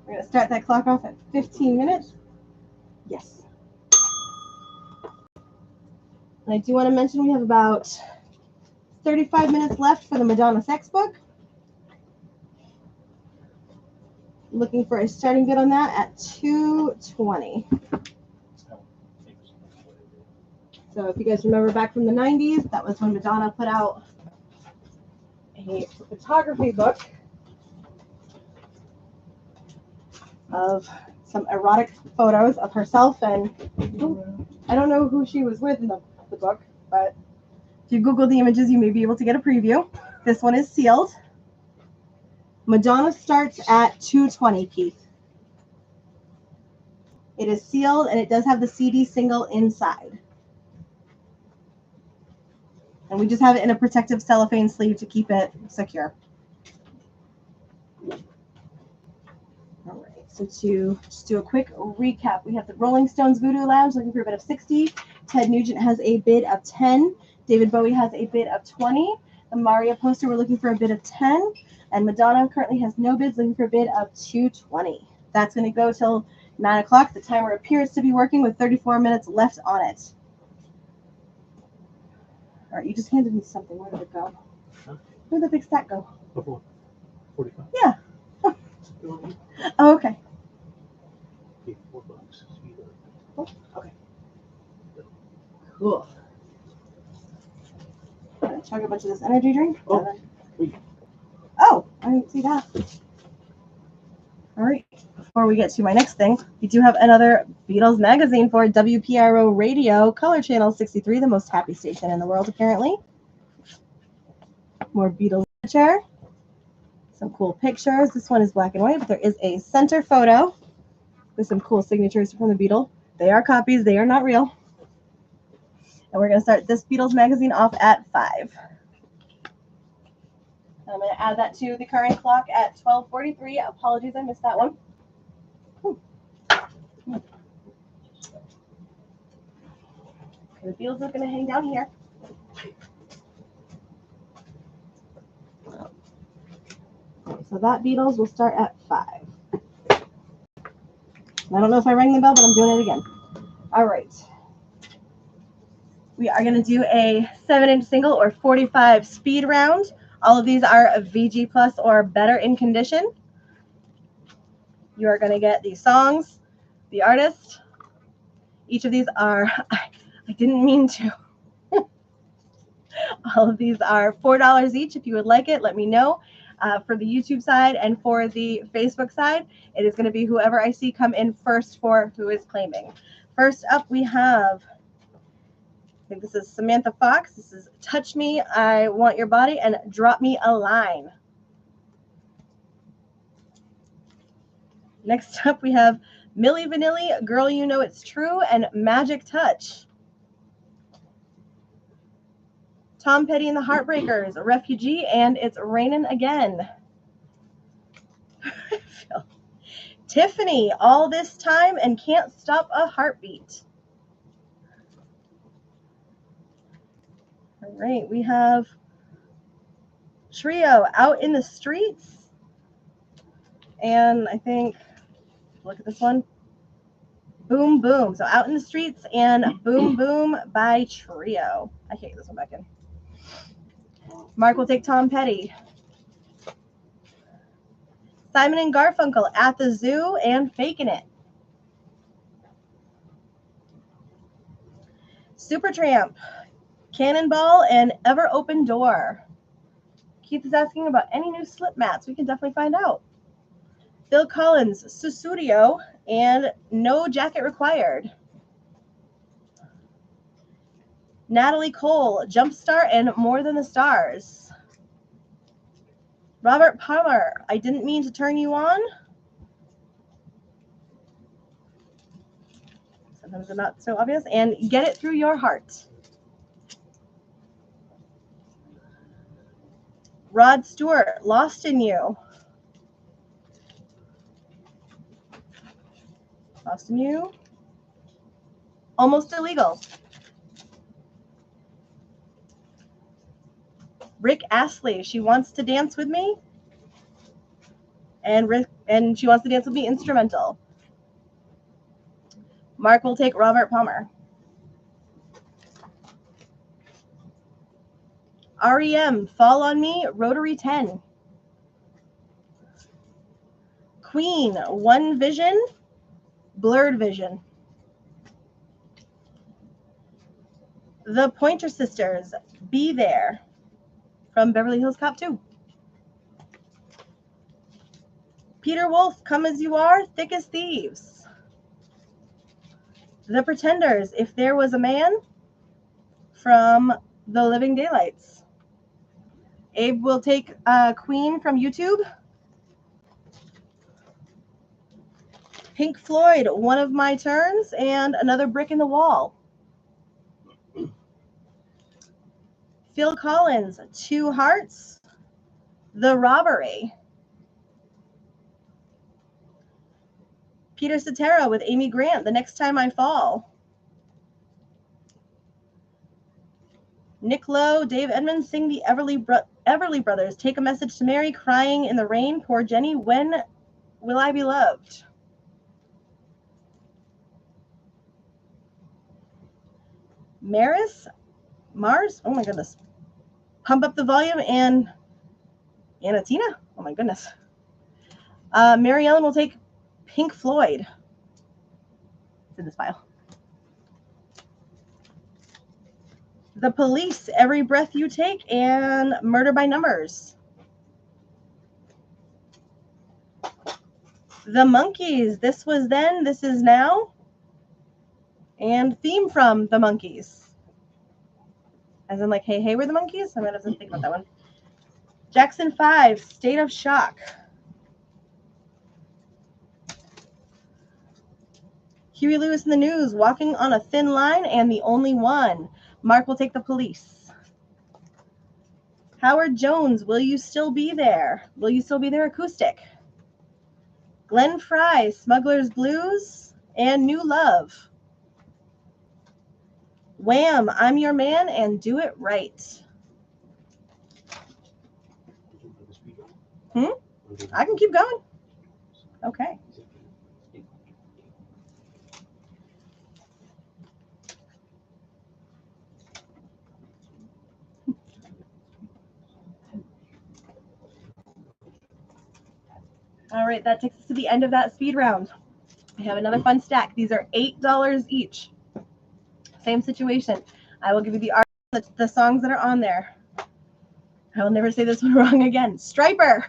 We're going to start that clock off at 15 minutes. Yes. And I do want to mention we have about 35 minutes left for the Madonna Sex book. Looking for a starting bid on that at $220. So if you guys remember back from the 90s, that was when Madonna put out a photography book of some erotic photos of herself, and I don't know who she was with in the book, but if you Google the images, you may be able to get a preview. This one is sealed. Madonna starts at $220, Keith. It is sealed, and it does have the CD single inside. And we just have it in a protective cellophane sleeve to keep it secure. All right, so to just do a quick recap, we have the Rolling Stones Voodoo Lounge looking for a bid of 60. Ted Nugent has a bid of 10. David Bowie has a bid of 20. The Mario poster, we're looking for a bid of 10. And Madonna currently has no bids, looking for a bid of 220. That's going to go till 9 o'clock. The timer appears to be working with 34 minutes left on it. All right, you just handed me something. Where did it go? Huh? Where did the big stack go? Before 45. Yeah. Oh, okay. $4. Oh, okay. Cool. I'm gonna chug a bunch of this energy drink. Oh, wait. Oh, I didn't see that. All right. Before we get to my next thing, we do have another Beatles magazine for WPRO Radio, Color Channel 63, the most happy station in the world, apparently. More Beatles literature. Some cool pictures. This one is black and white, but there is a center photo with some cool signatures from the Beatles. They are copies. They are not real. And we're going to start this Beatles magazine off at 5. I'm going to add that to the current clock at 12:43. Apologies, I missed that one. Okay, the Beatles are going to hang down here. So that Beatles will start at 5. I don't know if I rang the bell, but I'm doing it again. All right. We are going to do a 7-inch single or 45 speed round. All of these are VG plus or better in condition. You are going to get the songs, the artist. Each of these are, I didn't mean to. All of these are $4 each. If you would like it, let me know. For the YouTube side and for the Facebook side, it is going to be whoever I see come in first for who is claiming. First up, we have, I think this is Samantha Fox. This is Touch Me, I Want Your Body, and Drop Me a Line. Next up, we have Milli Vanilli, Girl You Know It's True, and Magic Touch. Tom Petty and the Heartbreakers, Refugee, and It's Raining Again. Phil. Tiffany, all this time and can't stop a heartbeat. All right, we have Trio out in the streets. And I think, look at this one. Boom Boom. So Out in the Streets and Boom Boom by Trio. I can't get this one back in. Mark will take Tom Petty. Simon and Garfunkel, At the Zoo and Faking It. Supertramp, Cannonball and Ever Open Door. Keith is asking about any new slip mats. We can definitely find out. Phil Collins, Susudio and No Jacket Required. Natalie Cole, Jumpstart and More Than the Stars. Robert Palmer, I Didn't Mean to Turn You On. Sometimes they're not so obvious. And Get It Through Your Heart. Rod Stewart, Lost in You. Lost in You. Almost Illegal. Rick Astley, She Wants to Dance with Me. And She Wants to Dance with Me instrumental. Mark will take Robert Palmer. REM, Fall on Me, Rotary 10. Queen, One Vision, Blurred Vision. The Pointer Sisters, Be There, from Beverly Hills Cop 2. Peter Wolf, Come As You Are, Thick as Thieves. The Pretenders, If There Was a Man, from The Living Daylights. Abe will take Queen from YouTube. Pink Floyd, One of My Turns, and Another Brick in the Wall. Phil Collins, Two Hearts, The Robbery. Peter Cetera with Amy Grant, The Next Time I Fall. Nick Lowe, Dave Edmonds sing the Everly Brothers, Take a Message to Mary, Crying in the Rain, Poor Jenny, When Will I Be Loved? Mars, oh my goodness. Pump Up the Volume and Anatina, oh my goodness. Mary Ellen will take Pink Floyd. It's in this file. The Police, Every Breath You Take, and Murder by Numbers. The Monkees, This Was Then, This Is Now, and theme from The Monkees. As in like, hey, hey, we're the Monkees? I'm going to have to think about that one. Jackson 5, State of Shock. Huey Lewis in the News, Walking on a Thin Line, and The Only One. Mark will take The Police. Howard Jones, Will You Still Be There? Will You Still Be There acoustic. Glenn Frey, Smuggler's Blues, and New Love. Wham, I'm Your Man, and Do It Right. I can keep going. Okay. All right, that takes us to the end of that speed round. I have another fun stack. These are $8 each. Same situation. I will give you the songs that are on there. I will never say this one wrong again. Striper.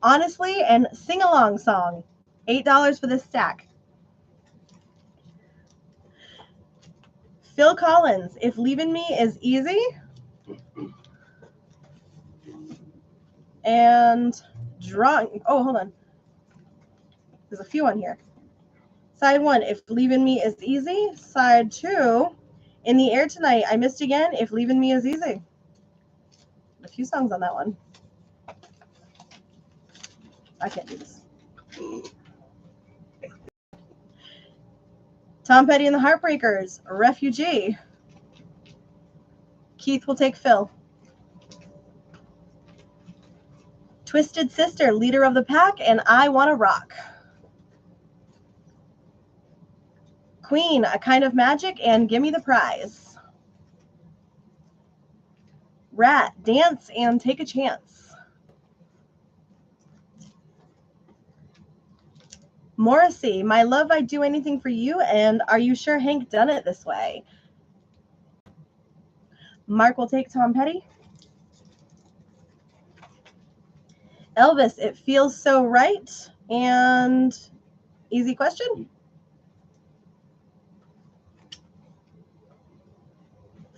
Honestly, and Sing Along Song. $8 for this stack. Phil Collins, If Leaving Me Is Easy. And Drawing. Oh, hold on. There's a few on here. Side 1, If Leaving Me Is Easy. Side 2, In the Air Tonight, I Missed Again, If Leaving Me Is Easy. A few songs on that one. I can't do this. Tom Petty and the Heartbreakers, Refugee. Keith will take Phil. Twisted Sister, Leader of the Pack, and I Wanna Rock. Queen, A Kind of Magic, and Gimme the Prize. Rat, Dance and Take a Chance. Morrissey, My Love, I'd Do Anything for You, and Are You Sure Hank Done It This Way? Mark will take Tom Petty. Elvis, It Feels So Right, and Easy Question.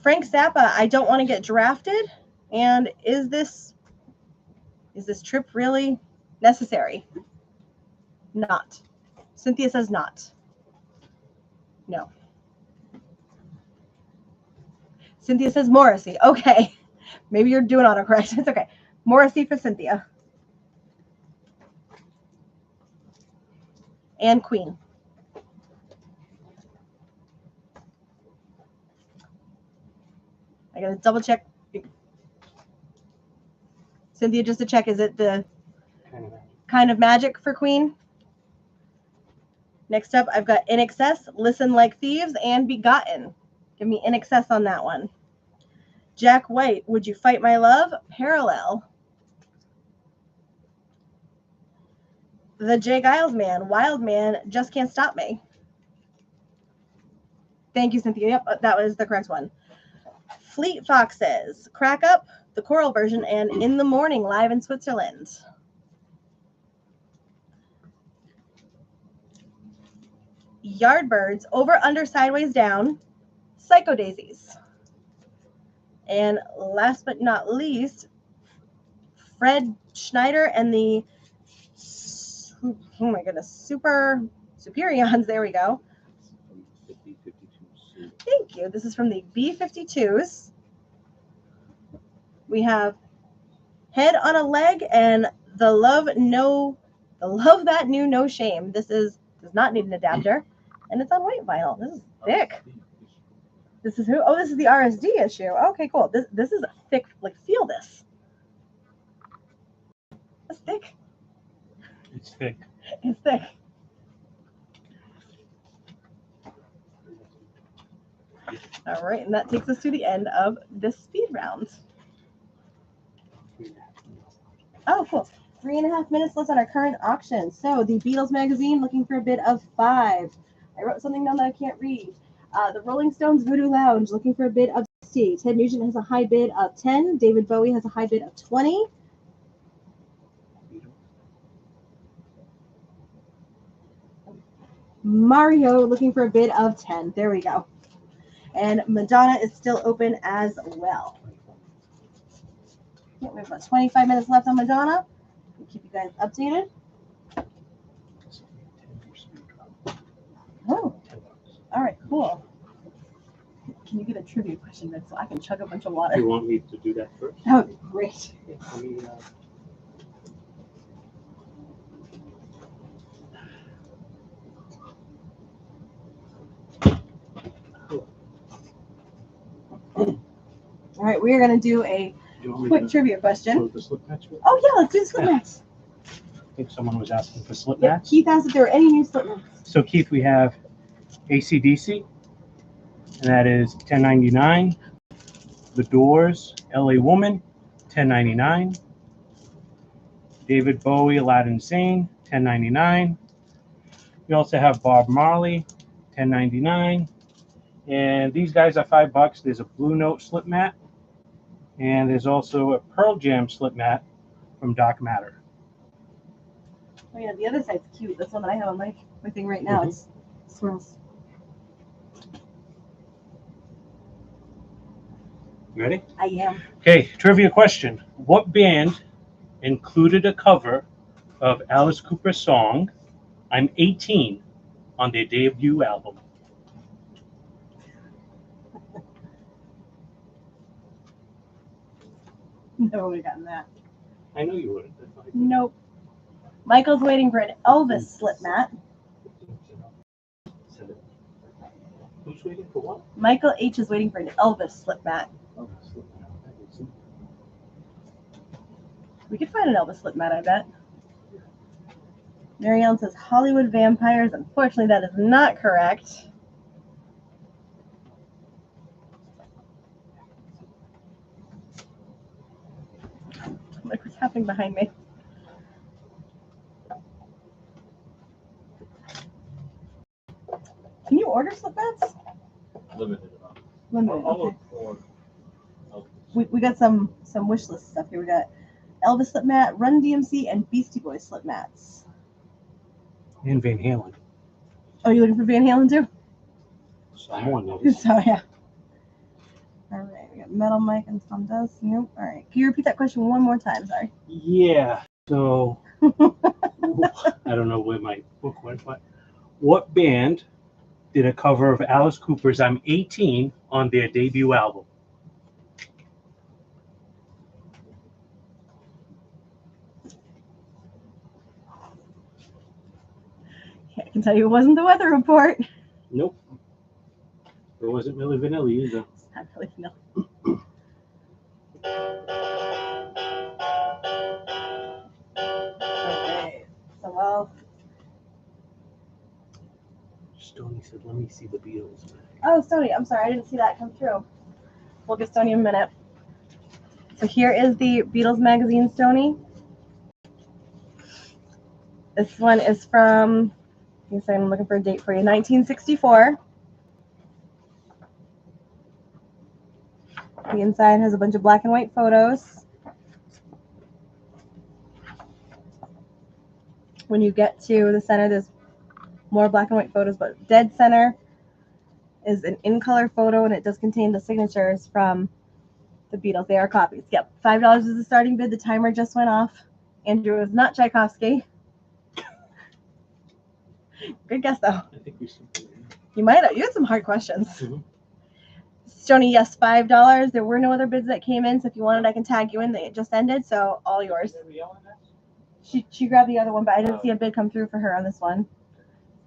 Frank Zappa, I Don't Want to Get Drafted, and Is this trip really necessary? Not. Cynthia says not. No. Cynthia says Morrissey. Okay. Maybe you're doing autocorrect. It's okay. Morrissey for Cynthia. And Queen. I gotta double check. Cynthia, just to check, is it the Kind of Magic for Queen? Next up, I've got In Excess, Listen Like Thieves, and Begotten. Give me In Excess on that one. Jack White, Would You Fight My Love? Parallel. The Jay Giles Man, Wild Man, Just Can't Stop Me. Thank you, Cynthia. Yep, that was the correct one. Fleet Foxes, Crack Up, the choral version, and In the Morning, live in Switzerland. Yardbirds, Over, Under, Sideways, Down, Psycho Daisies. And last but not least, Fred Schneider and the, oh my goodness, Superions, there we go. Thank you. This is from the B-52s. We have Head on a Leg and The Love That Knew No Shame. This does not need an adapter, and it's on white vinyl. This is thick. This is who? Oh, this is the RSD issue. Okay, cool. This is thick. Like, feel this. It's thick. It's thick. It's thick. All right, and that takes us to the end of this speed round. Oh, cool. 3.5 minutes left on our current auction. So the Beatles magazine looking for a bid of 5. I wrote something down that I can't read. The Rolling Stones Voodoo Lounge looking for a bid of 60. Ted Nugent has a high bid of 10. David Bowie has a high bid of 20. Mario looking for a bid of 10. There we go. And Madonna is still open as well. Okay, we have about 25 minutes left on Madonna. We'll keep you guys updated. Oh, all right, cool. Can you get a trivia question then so I can chug a bunch of water? You want me to do that first? That would be great. Let me, All right, we are going to do a quick trivia question. The slip match? Oh, yeah, let's do the slip match. I think someone was asking for slip Yep, match. Keith asked if there were any new slip mats. So, Keith, we have AC/DC, and that is $10.99. The Doors, LA Woman, $10.99. David Bowie, Aladdin Sane, $10.99. We also have Bob Marley, $10.99. And these guys are $5. There's a Blue Note slip mat, and there's also a Pearl Jam slip mat from Dark Matter. Oh yeah, the other side's cute. That's one that I have on my thing right now. It's swirls. You ready? I am. Okay, trivia question. What band included a cover of Alice Cooper's song, I'm 18, on their debut album? Never would have gotten that. I know you would. Nope. Michael's waiting for an Elvis slip mat. Who's waiting for what? Michael H is waiting for an Elvis slip mat. We could find an Elvis slip mat, I bet. Mary Ellen says Hollywood vampires. Unfortunately, that is not correct. Look what's happening behind me. Can you order slip mats? Limited amount. Limited. I'll Okay. look for We got some wish list stuff here. We got Elvis slip mat, Run DMC, and Beastie Boys slip mats. And Van Halen. Oh, you looking for Van Halen too? Someone is. So yeah. All right, we got Metal Mike and Tom Does. Nope. All right. Can you repeat that question one more time? Sorry. Yeah. So I don't know where my book went, but what band did a cover of Alice Cooper's "I'm 18" on their debut album? Yeah, I can tell you it wasn't the Weather Report. Nope. It wasn't Milli Vanilli either. It's not really no. Okay. So well. Stoney said, "Let me see the Beatles." Oh, Stoney. I'm sorry, I didn't see that come through. We'll get Stoney in a minute. So here is the Beatles magazine, Stoney. This one is from. I'm looking for a date for you. 1964. The inside has a bunch of black and white photos. When you get to the center, there's more black and white photos, but dead center is an in-color photo, and it does contain the signatures from the Beatles. They are copies. Yep, $5 is the starting bid. The timer just went off. Andrew is not Tchaikovsky. Good guess, though. I think we said. You might have. You had some hard questions. Mhm. Stoney, yes, $5. There were no other bids that came in, so if you wanted, I can tag you in. They just ended, so all yours. She grabbed the other one, but I didn't see a bid come through for her on this one.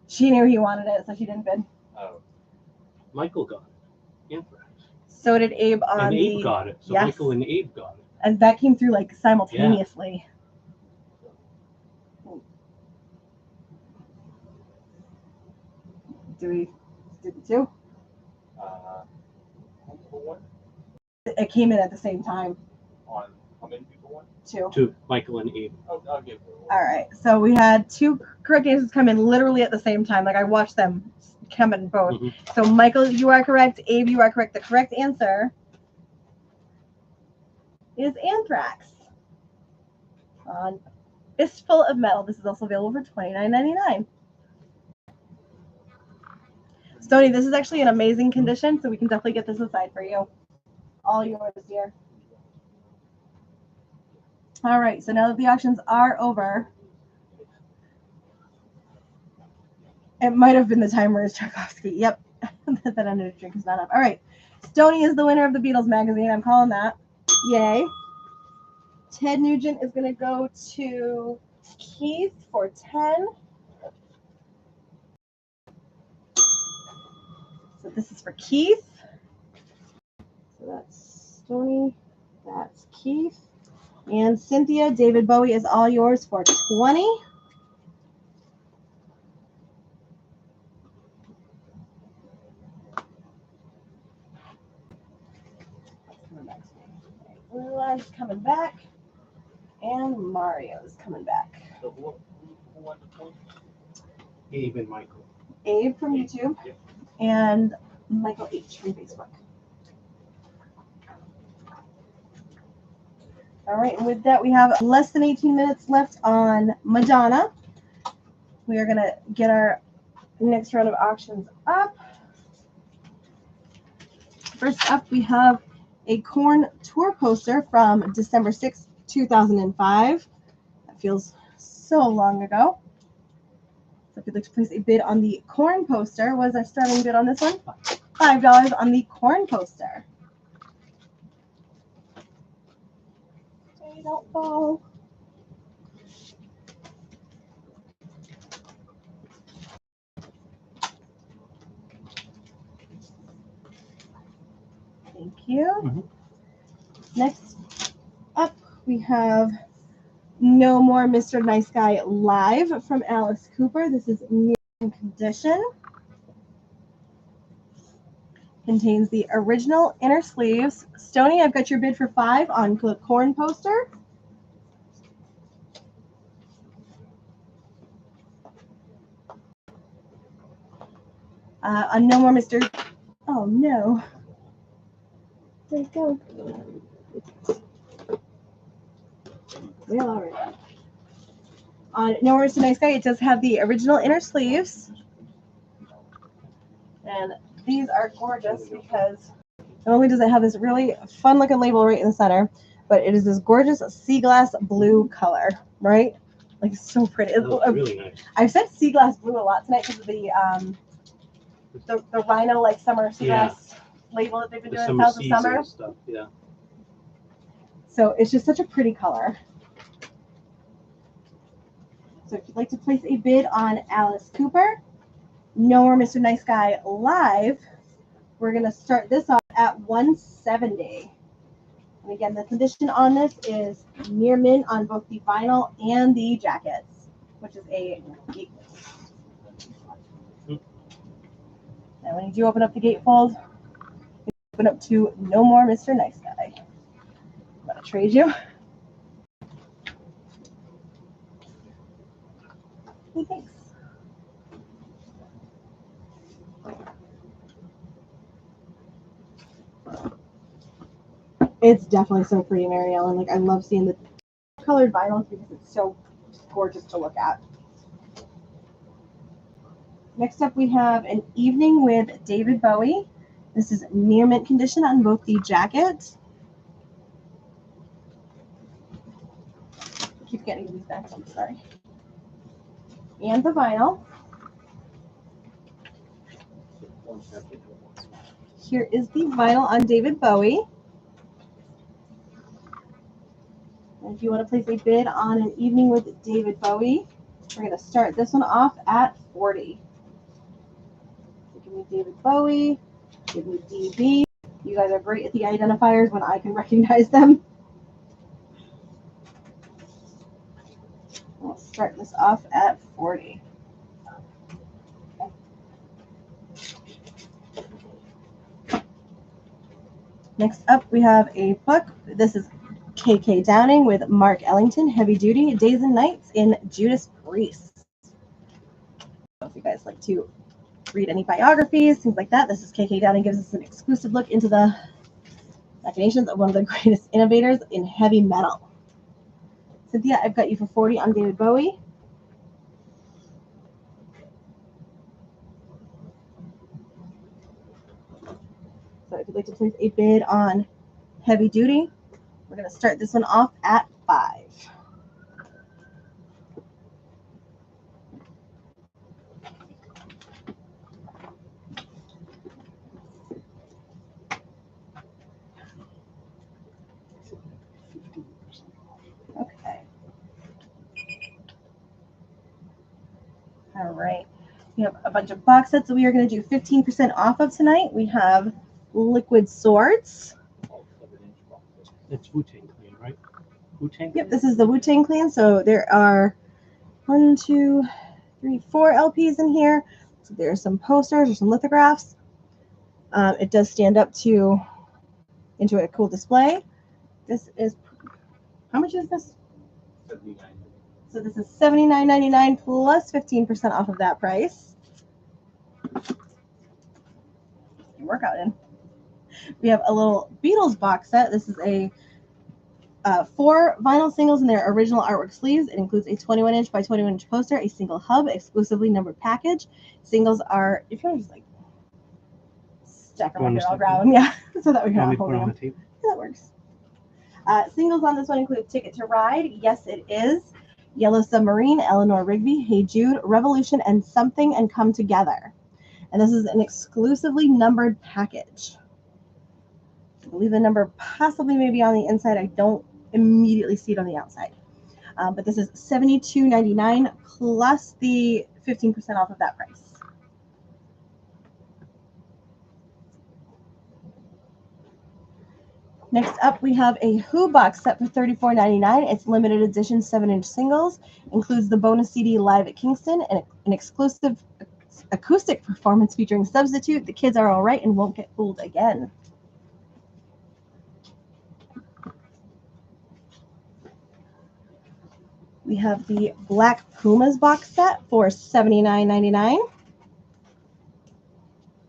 She knew he wanted it, so she didn't bid. Oh. Michael got it. Anthrax. So did Abe on And Abe the. got it. So Yes. Michael and Abe got it. And that came through like simultaneously. Do we do the two? Who won? It came in at the same time. On how many people won? Two. To Michael and Abe. I'll give her. All right. So we had two correct answers come in literally at the same time. Like I watched them come in both. Mhm. So Michael, you are correct. Abe, you are correct. The correct answer is Anthrax. On Fistful of Metal. This is also available for $29.99. Stoney, this is actually in amazing condition, so we can definitely get this aside for you. All yours, dear. All right, so now that the auctions are over, it might have been the time where it's Tchaikovsky. Yep, that ended drink is not up. All right, Stoney is the winner of the Beatles magazine. I'm calling that. Yay. Ted Nugent is going to go to Keith for 10. So this is for Keith. So that's Stoney. That's Keith. And Cynthia, David Bowie is all yours for 20. Lila's coming back. And Mario's coming back. So who won the point? Abe and Michael. Abe from YouTube. Yep. And Michael H from Facebook. All right, and with that, we have less than 18 minutes left on Madonna. We are going to get our next round of auctions up. First up, we have a Korn tour poster from December 6th, 2005. That feels so long ago. So if you'd like to place a bid on the Korn poster, what is our starting bid on this one? $5 on the Korn poster. Okay, don't fall. you. Mhm. Next up, we have No More Mr. Nice Guy Live from Alice Cooper. This is new condition. Contains the original inner sleeves. Stony, I've got your bid for 5 on the corn poster. On No More Mr. Oh no. There you go. Well, all right. On No More Mr. Nice Guy, it does have the original inner sleeves. And these are gorgeous because not only does it have this really fun looking label right in the center, but it is this gorgeous sea glass blue color, right? Like it's so pretty. That looks really nice. I've said sea glass blue a lot tonight because of the rhino like summer sea glass label that they've been doing south of summer stuff. Yeah. So it's just such a pretty color. So if you'd like to place a bid on Alice Cooper, No More Mr. Nice Guy Live, we're going to start this off at $170. And again, the condition on this is near mint on both the vinyl and the jackets, which is a gatefold. And when you do open up the gatefold, you open up to No More Mr. Nice Guy. I'm going to trade you. Hey, thanks. It's definitely so pretty, Mary Ellen. Like I love seeing the colored vinyls because it's so gorgeous to look at. Next up, we have An Evening with David Bowie. This is near mint condition on both the jacket. I keep getting these back, I'm sorry. And the vinyl. Here is the vinyl on David Bowie. And if you want to place a bid on An Evening with David Bowie, we're going to start this one off at $40. So give me David Bowie, give me DB. You guys are great at the identifiers when I can recognize them. We'll start this off at $40. Next up, we have a book. This is KK Downing with Mark Ellington, Heavy Duty, Days and Nights in Judas Priest. If you guys like to read any biographies, things like that, this is KK Downing, gives us an exclusive look into the machinations of one of the greatest innovators in heavy metal. Cynthia, I've got you for $40 on David Bowie. So if you'd like to place a bid on Heavy Duty, we're going to start this one off at $5. Okay. All right. We have a bunch of box sets that we are going to do 15% off of tonight. We have Liquid Swords. That's Wu-Tang Clan, right? Wu-Tang? Yep, this is the Wu-Tang Clan. So there are 1, 2, 3, 4 LPs in here. So there are some posters or some lithographs. It does stand up into a cool display. This is, how much is this? $79. So this is $79.99 plus 15% off of that price. Your workout in. We have a little Beatles box set. This is a 4 vinyl singles in their original artwork sleeves. It includes a 21-inch by 21-inch poster, a single hub, exclusively numbered package. Singles are, if you want to just like stack them up here, I'll grab them. Yeah, so that we can hold them. Yeah, that works. Singles on this one include Ticket to Ride, Yes It Is, Yellow Submarine, Eleanor Rigby, Hey Jude, Revolution, and Something and Come Together. And this is an exclusively numbered package. I believe the number possibly may be on the inside. I don't immediately see it on the outside. But this is $72.99 plus the 15% off of that price. Next up, we have a Who box set for $34.99. It's limited edition 7-inch singles. Includes the bonus CD Live at Kingston and an exclusive acoustic performance featuring Substitute, The Kids Are Alright, and Won't Get Fooled Again. We have the Black Pumas box set for $79.99.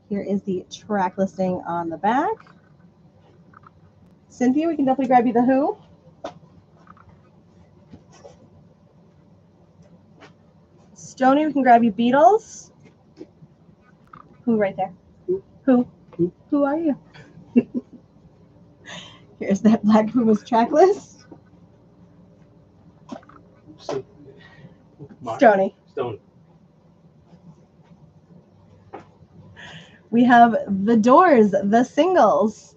Here is the track listing on the back. Cynthia, we can definitely grab you the Who. Stoney, we can grab you Beatles. Who right there? Who? Who are you? Here's that Black Pumas track list. So, Mark? Stoney. Stone. We have The Doors, The Singles.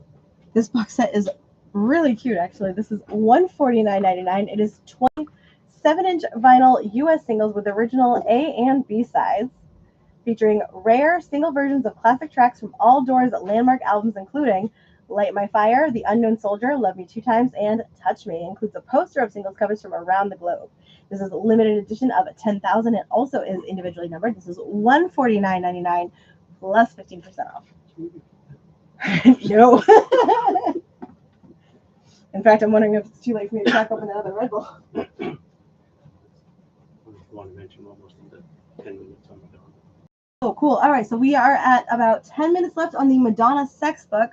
This box set is really cute, actually. This is $149.99. It is 27-inch vinyl U.S. singles with original A and B sides, featuring rare single versions of classic tracks from all Doors landmark albums, including Light My Fire, The Unknown Soldier, Love Me Two Times, and Touch Me. It includes a poster of singles covers from around the globe. This is a limited edition of 10,000. It also is individually numbered. This is $149.99 plus 15% off. No. In fact, I'm wondering if it's too late for me to crack open another Red Bull. I want to mention almost in the 10 minutes on Madonna. Oh, cool. All right, so we are at about 10 minutes left on the Madonna sex book.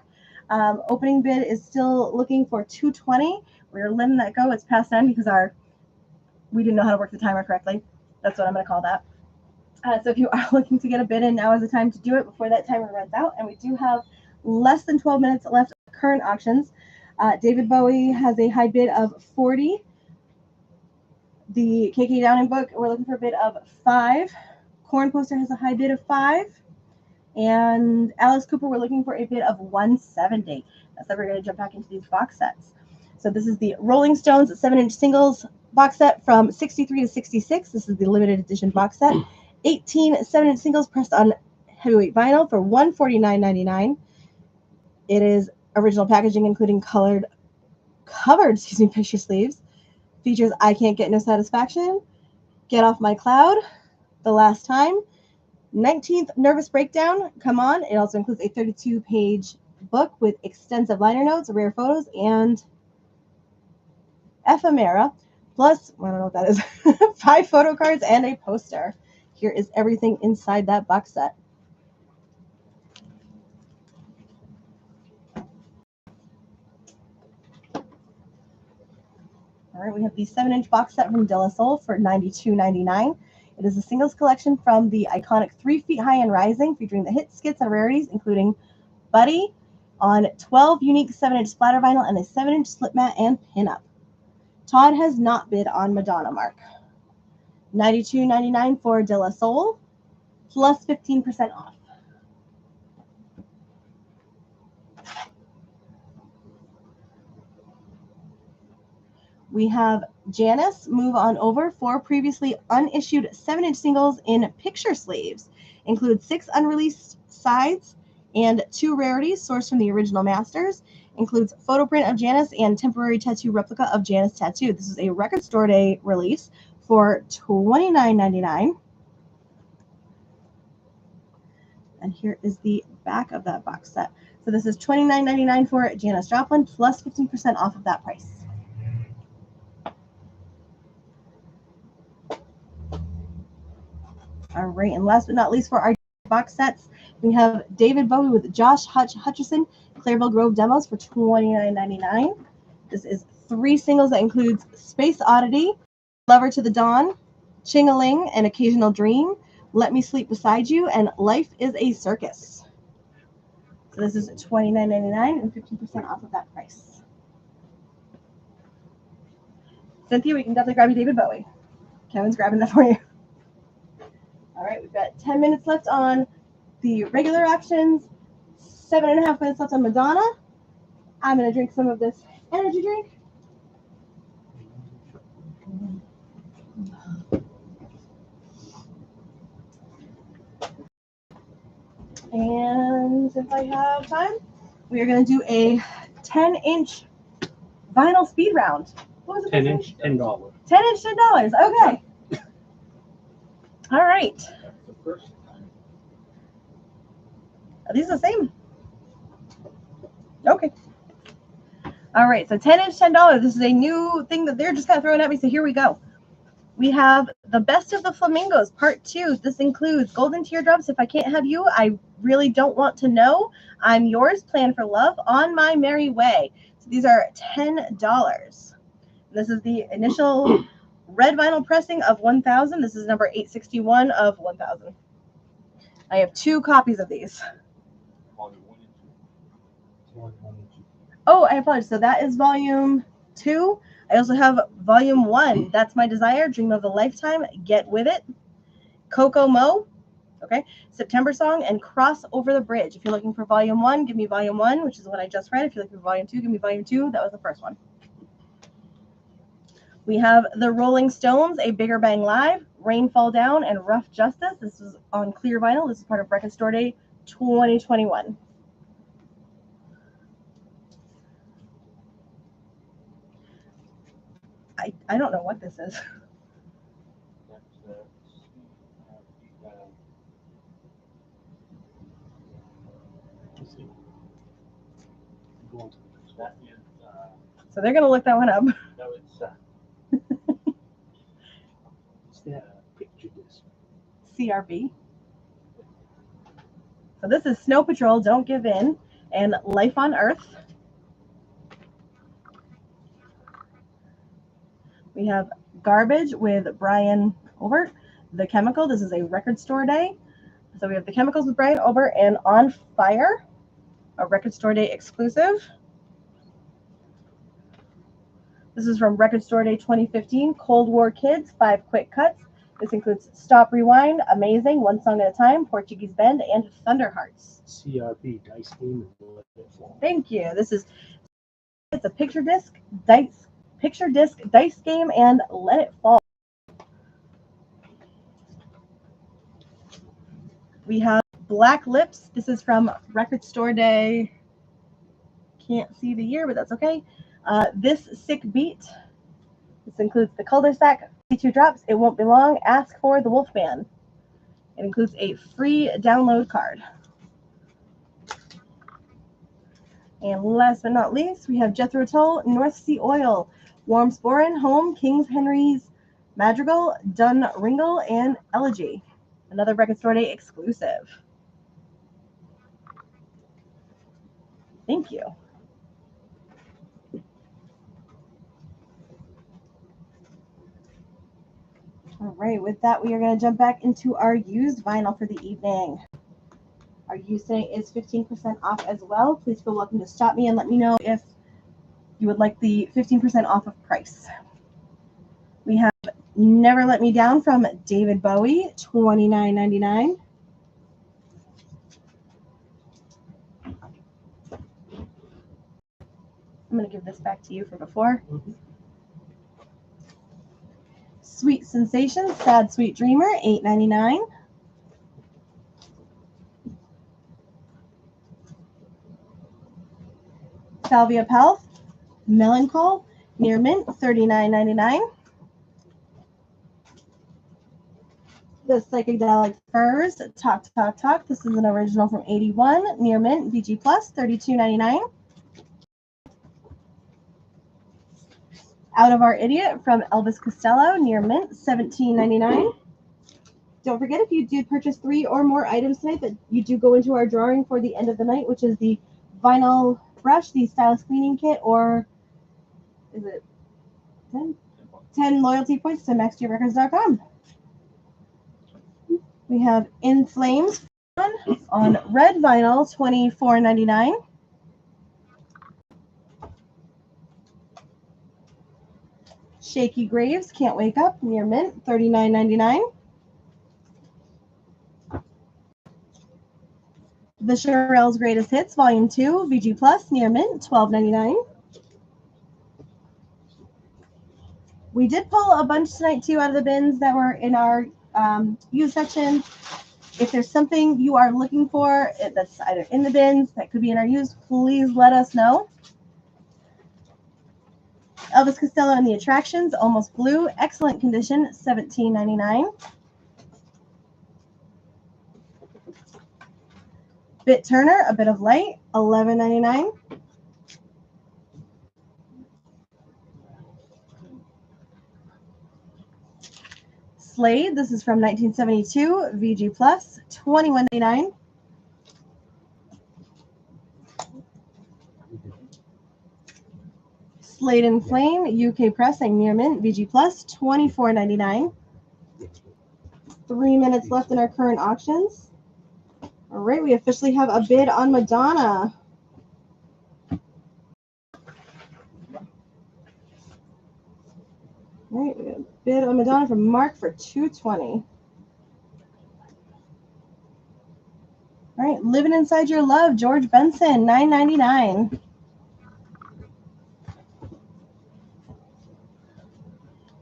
Opening bid is still looking for $220. We're letting that go. It's past 10 because we didn't know how to work the timer correctly. That's what I'm going to call that. So if you are looking to get a bid in, now is the time to do it before that timer runs out. And we do have less than 12 minutes left of current auctions. David Bowie has a high bid of $40. The KK Downing book, we're looking for a bid of $5. Corn Poster has a high bid of $5. And Alice Cooper, we're looking for a bid of $170. That's how we're going to jump back into these box sets. So this is the Rolling Stones 7-inch singles box set from 63 to 66. This is the limited edition box set. 18 7-inch singles pressed on heavyweight vinyl for $149.99. It is original packaging, including covered picture sleeves. Features I Can't Get No Satisfaction, Get Off My Cloud, The Last Time, 19th Nervous Breakdown, Come On. It also includes a 32-page book with extensive liner notes, rare photos, and ephemera, plus, I don't know what that is, 5 photo cards and a poster. Here is everything inside that box set. All right, we have the 7-inch box set from De La Soul for $92.99. It is a singles collection from the iconic 3 Feet High and Rising, featuring the hit skits and rarities, including Buddy on 12 unique 7-inch splatter vinyl and a 7-inch slip mat and pinup. Todd has not bid on Madonna, Mark. $92.99 for De La Soul, plus 15% off. We have Janice, Move On Over, 4 previously unissued 7-inch singles in picture sleeves. Includes 6 unreleased sides and 2 rarities sourced from the original masters. Includes photo print of Janice and temporary tattoo replica of Janice Tattoo. This is a record store day release for $29.99. And here is the back of that box set. So this is $29.99 for Janice Joplin, plus 15% off of that price. All right, and last but not least for our box sets, we have David Bowie with Josh Hutcherson, Clairville Grove demos for $29.99. This is 3 singles that includes Space Oddity, Lover to the Dawn, Ching-a-Ling, An Occasional Dream, Let Me Sleep Beside You, and Life is a Circus. So this is $29.99 and 15% off of that price. Cynthia, we can definitely grab you David Bowie. Kevin's grabbing that for you. All right, we've got 10 minutes left on the regular auctions, 7.5 minutes left on Madonna. I'm going to drink some of this energy drink. And if I have time, we are going to do a 10-inch vinyl speed round. What was it? 10-inch, $10. 10-inch, $10. Okay. All right. That's the first time. Are these the same? Okay. All right. So 10-inch, $10. This is a new thing that they're just kind of throwing at me. So here we go. We have the best of the flamingos, part 2. This includes golden teardrops. If I can't have you, I really don't want to know. I'm yours, plan for love, on my merry way. So these are $10. This is the initial red vinyl pressing of 1000. This is number 861 of 1000. I have 2 copies of these. Volume 1 and 2. Volume 1 and 2. Oh, I apologize. So that is volume 2. I also have volume 1. That's my desire. Dream of a lifetime. Get with it. Coco Mo. Okay. September Song and Cross Over the Bridge. If you're looking for volume 1, give me volume 1, which is what I just read. If you're looking for volume 2, give me volume 2. That was the first one. We have the Rolling Stones, A Bigger Bang Live, Rain Fall Down, and Rough Justice. This is on clear vinyl. This is part of Record Store Day 2021. I don't know what this is. That's Let's see. Go on to the next one. that is So they're going to look that one up. no, it's It's that picture disc. CRB. So this is Snow Patrol, Don't Give In, and Life on Earth. We have Garbage with Brian Obert. The Chemical. This is a Record Store Day. So we have The Chemicals with Brian Obert and On Fire, a Record Store Day exclusive. This is from Record Store Day 2015. Cold War Kids, 5 quick cuts. This includes Stop Rewind, Amazing, One Song at a Time, Portuguese Bend, and Thunderhearts. CRB dice game and let it fall. Thank you. It's a picture disc, dice game, and Let It Fall. We have Black Lips. This is from Record Store Day. Can't see the year, but that's okay. This Sick Beat. This includes the cul-de-sac, 52 drops, It Won't Be Long, Ask for the Wolfman. It includes a free download card. And last but not least, we have Jethro Tull, North Sea Oil, Warm Sporin, Home, Kings Henry's Madrigal, Dun Ringle, and Elegy. Another Record Store Day exclusive. Thank you. All right, with that, we are going to jump back into our used vinyl for the evening. Our used today is 15% off as well. Please feel welcome to stop me and let me know if you would like the 15% off of price. We have Never Let Me Down from David Bowie, $29.99. I'm going to give this back to you for before. Sweet Sensations, Sad Sweet Dreamer, $8.99. Salvia Health, Melanchol, Near Mint, $39.99. The Psychedelic Furs, Talk Talk Talk. This is an original from 81. Near Mint, BG Plus, $32.99. Out of Our Idiot from Elvis Costello, Near Mint, $17.99. Don't forget, if you do purchase 3 or more items tonight, that you do go into our drawing for the end of the night, which is the vinyl brush, the stylus cleaning kit, or is it 10 loyalty points to maxgrerecords.com. We have In Flames on red vinyl, $24.99. Shaky Graves, Can't Wake Up, Near Mint, $39.99. The Shirelles Greatest Hits, Volume 2, VG Plus, Near Mint, $12.99. We did pull a bunch tonight, too, out of the bins that were in our used section. If there's something you are looking for that's either in the bins, that could be in our used, please let us know. Elvis Costello and the Attractions, Almost Blue, excellent condition, $17.99. Bit Turner, A Bit of Light, $11.99. Slade, this is from 1972, VG Plus, $21.99. Slade and Flame, UK Pressing, Near Mint, VG Plus, $24.99. 3 minutes left in our current auctions. All right, we officially have a bid on Madonna. All right, we got a bid on Madonna from Mark for $220. All right, Living Inside Your Love, George Benson, $9.99.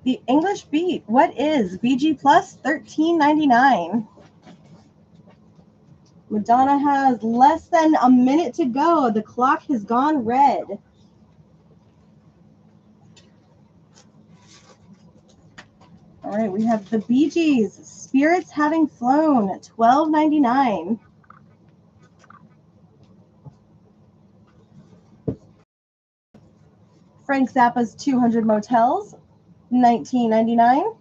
The English Beat, What Is, VG Plus, $13.99. Madonna has less than a minute to go. The clock has gone red. All right, we have the Bee Gees, Spirits Having Flown, $12.99. Frank Zappa's 200 Motels, $19.99.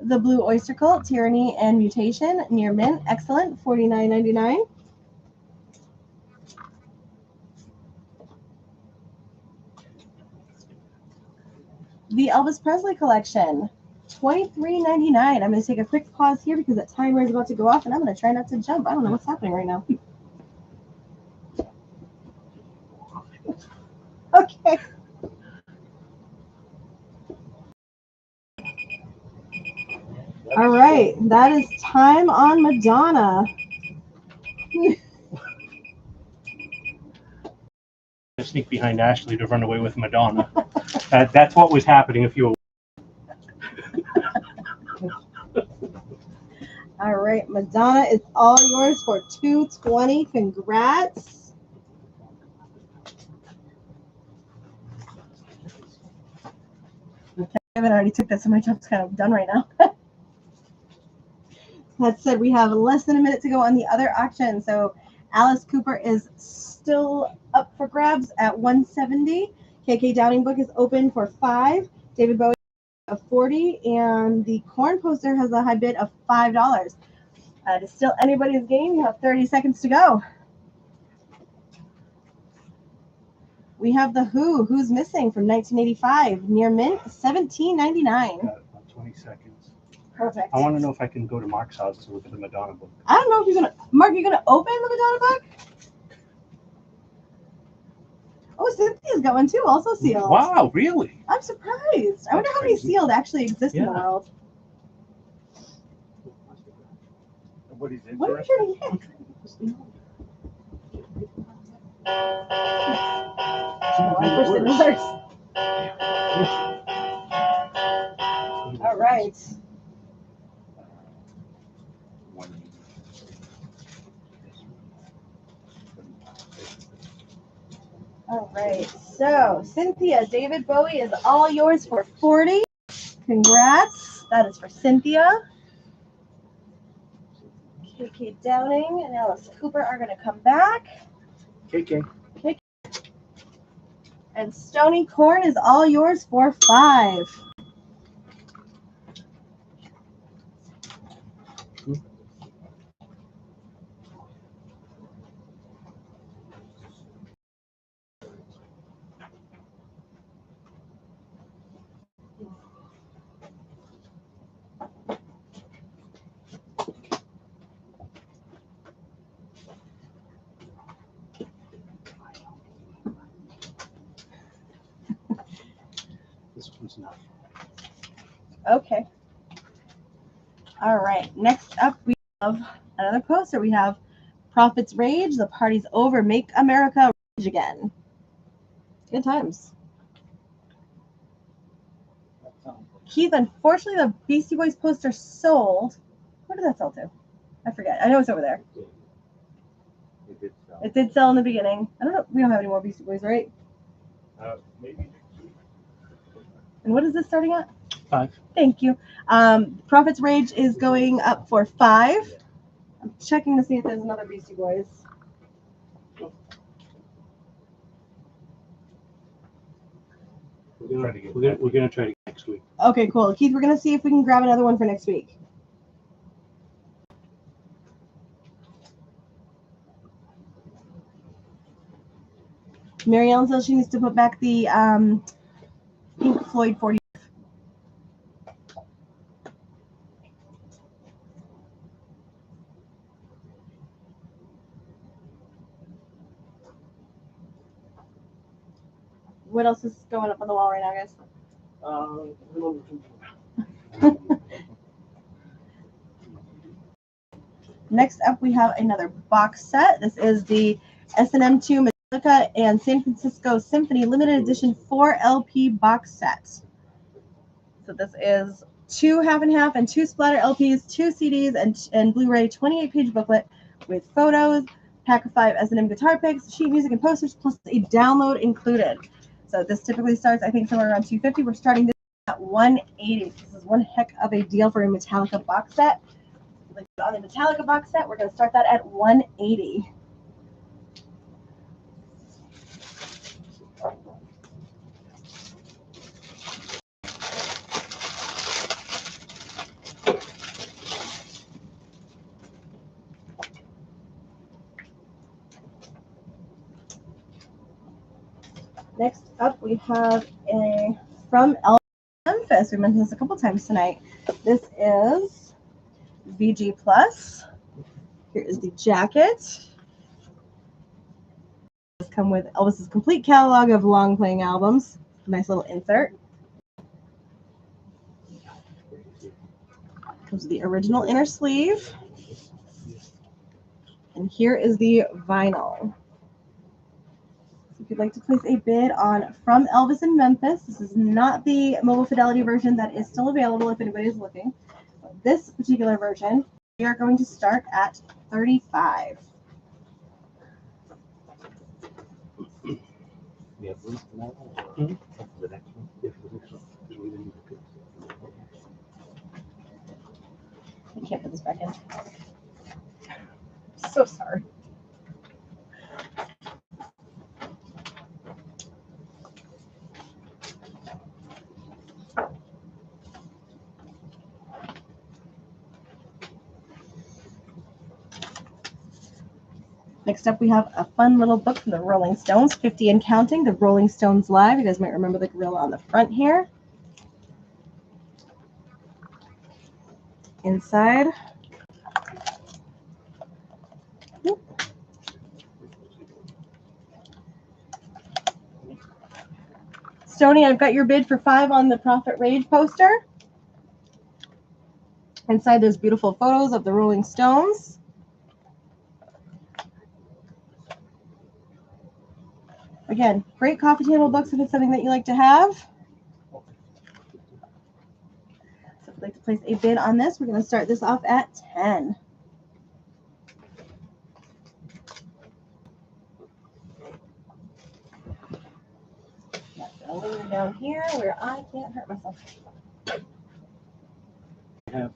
The Blue Oyster Cult, Tyranny and Mutation, Near Mint, excellent, $49.99. The Elvis Presley Collection, $23.99. I'm going to take a quick pause here because that timer is about to go off, and I'm going to try not to jump. I don't know what's happening right now. Okay. All right, that is time on Madonna. Sneak behind Ashley to run away with Madonna. That's what was happening if you were. All right, Madonna is all yours for $220. Congrats. Okay, I haven't already took this, so my job's kind of done right now. That said, we have less than a minute to go on the other auction. So Alice Cooper is still up for grabs at $170. KK Downing book is open for $5. David Bowie of $40, and the corn poster has a high bid of $5. It is still anybody's game. You have 30 seconds to go. We have the Who's Missing from 1985, Near Mint, $17.99. About 20 seconds. Perfect. I want to know if I can go to Mark's house to look at the Madonna book. I don't know if you're gonna, Mark, you're gonna open the Madonna book? Oh, Cynthia's got one too, also sealed. Wow, really? I'm surprised. I wonder how many sealed actually exist in the world. Nobody's What are interested. you trying to get? I pushed it reverse. All right. All right. So, Cynthia, David Bowie is all yours for $40. Congrats. That is for Cynthia. KK Downing and Alice Cooper are going to come back. KK. And Stony Corn is all yours for $5. This one's not. Okay. All right. Next up, we have another poster. We have Prophet's Rage. The party's over. Make America rage again. Good times. Keith, unfortunately, the Beastie Boys poster sold. What did that sell to? I forget. I know it's over there. did sell. It did sell in the beginning. I don't know. We don't have any more Beastie Boys, right? Maybe next week. And what is this starting at? 5. Thank you. Prophet's Rage is going up for 5. I'm checking to see if there's another Beastie Boys. We're gonna try to get next week. Okay, cool. Keith, we're going to see if we can grab another one for next week. Mary Ellen says she needs to put back the Pink Floyd 40. What else is going up on the wall right now, guys? Next up, we have another box set. This is the S&M2 Metallica and San Francisco Symphony Limited Edition 4 LP box set. So this is 2 half and half and 2 splatter LPs, 2 CDs, and Blu-ray 28-page booklet with photos, pack of 5 S&M guitar picks, sheet music, and posters, plus a download included. So this typically starts, I think, somewhere around $250. We're starting this at $180. This is one heck of a deal for a Metallica box set. Like on the Metallica box set, we're going to start that at $180. Next up, we have a from Memphis. We mentioned this a couple times tonight. This is VG Plus. Here is the jacket. This come with Elvis's complete catalog of long playing albums. Nice little insert. Comes with the original inner sleeve. And here is the vinyl. If you'd like to place a bid on From Elvis in Memphis, this is not the mobile fidelity version that is still available if anybody is looking. But this particular version, we are going to start at $35. We have room for that one, or for the next one? Yeah, for the next one, 'cause we didn't do it. You can't put this back in. So sorry. Next up, we have a fun little book from the Rolling Stones, 50 and Counting, the Rolling Stones Live. You guys might remember the gorilla on the front here. Inside. Stoney, I've got your bid for 5 on the Prophet Rage poster. Inside, there's beautiful photos of the Rolling Stones. Again, great coffee table books if it's something that you like to have. So if you'd like to place a bid on this, we're going to start this off at 10. I'll leave it down here where I can't hurt myself. I have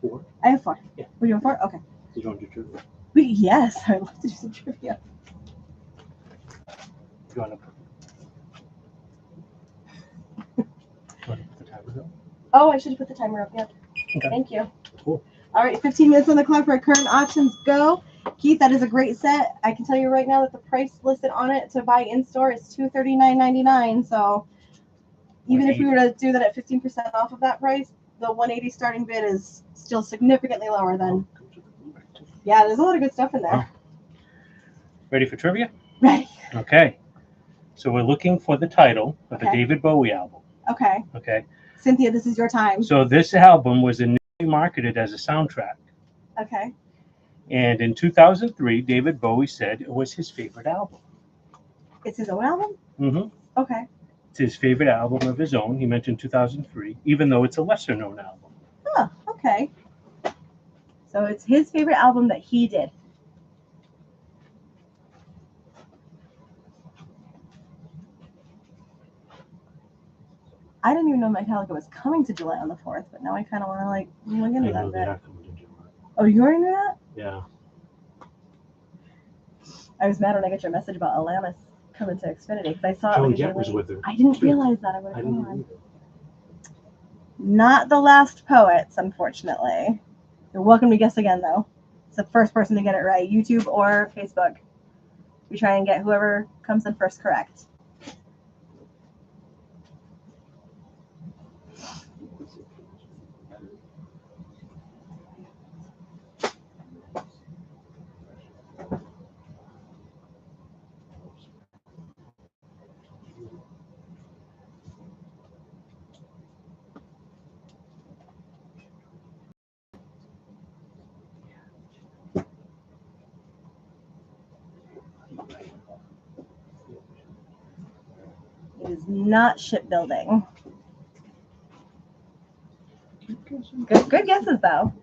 4. I have 4. Yeah. We're doing 4? Okay. You don't do trivia. Yes, I'd love to do some trivia. You want to put the timer up? Oh, I should have put the timer up. Yeah. Okay. Thank you. Cool. All right, 15 minutes on the clock for our current auctions go. Keith, that is a great set. I can tell you right now that the price listed on it to buy in store is $239.99. So even if we were to do that at 15% off of that price, the $180 starting bid is still significantly lower than. Yeah, there's a lot of good stuff in there. Ready for trivia? Ready. Okay. So we're looking for the title of a Okay. David Bowie album. Okay. Okay. Cynthia, this is your time. So this album was initially marketed as a soundtrack. Okay. And in 2003, David Bowie said it was his favorite album. It's his own album? Mm-hmm. Okay. It's his favorite album of his own. He mentioned 2003, even though it's a lesser known album. Huh, okay. So it's his favorite album that he did. I didn't even know Metallica was coming to July on the 4th, but now I kind of want to like look I into know that they bit. are coming to July. Oh, you already knew that? Yeah. I was mad when I got your message about Alanis coming to Xfinity because I saw Joan it Jett was originally. with her. I didn't too. realize that. I would I have didn't gone. either. Not the last poets, unfortunately. You're welcome to guess again, though. It's the first person to get it right, YouTube or Facebook. We try and get whoever comes in first correct. It is not shipbuilding. Good guesses, though.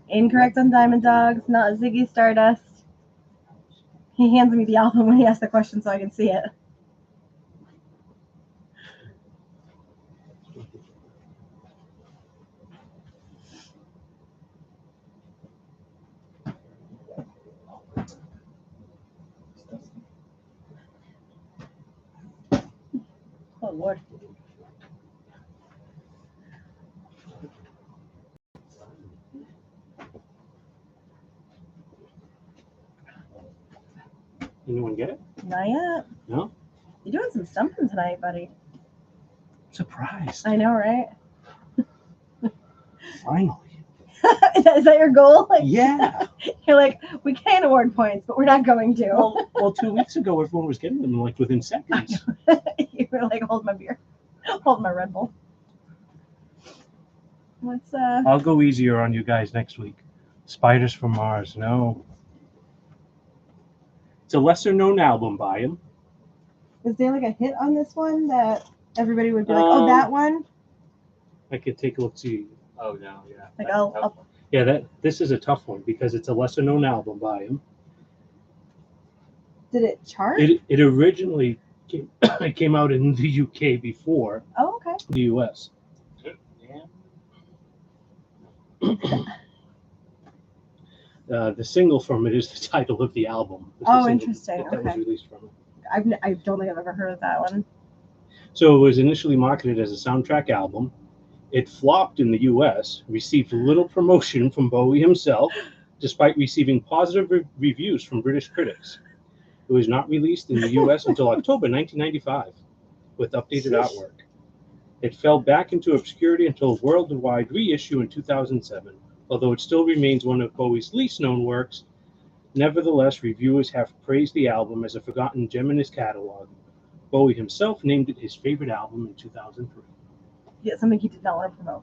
Incorrect on Diamond Dogs, not Ziggy Stardust. He hands me the album when he asks the question so I can see it. Oh, Lord. Anyone get it? Not yet. No? You're doing some stumping tonight, buddy. Surprised. I know, right? Finally. Is that your goal? Like, Yeah. You're like, we can award points, but we're not going to. Well, 2 weeks ago, everyone was getting them like within seconds. You were like, hold my beer. Hold my Red Bull. What's I'll go easier on you guys next week. Spiders from Mars. No. It's a lesser known album by him. is there like a hit on this one that everybody would be like, oh, that one? I could take a look, see. Oh no, yeah. Like, That's I'll- tough I'll- one. Yeah, this is a tough one because it's a lesser known album by him. Did it chart? It originally came out in the UK before Oh, okay. the US. Yeah. The single from it is the title of the album. It's the Oh, single interesting. that was Okay. released from it. I don't think I've ever heard of that one. So it was initially marketed as a soundtrack album. It flopped in the US, received little promotion from Bowie himself, despite receiving positive reviews from British critics. It was not released in the US until October 1995 with updated artwork. It fell back into obscurity until a worldwide reissue in 2007, although it still remains one of Bowie's least known works. Nevertheless, reviewers have praised the album as a forgotten gem in his catalog. Bowie himself named it his favorite album in 2003. Yeah, something he did not want to promote.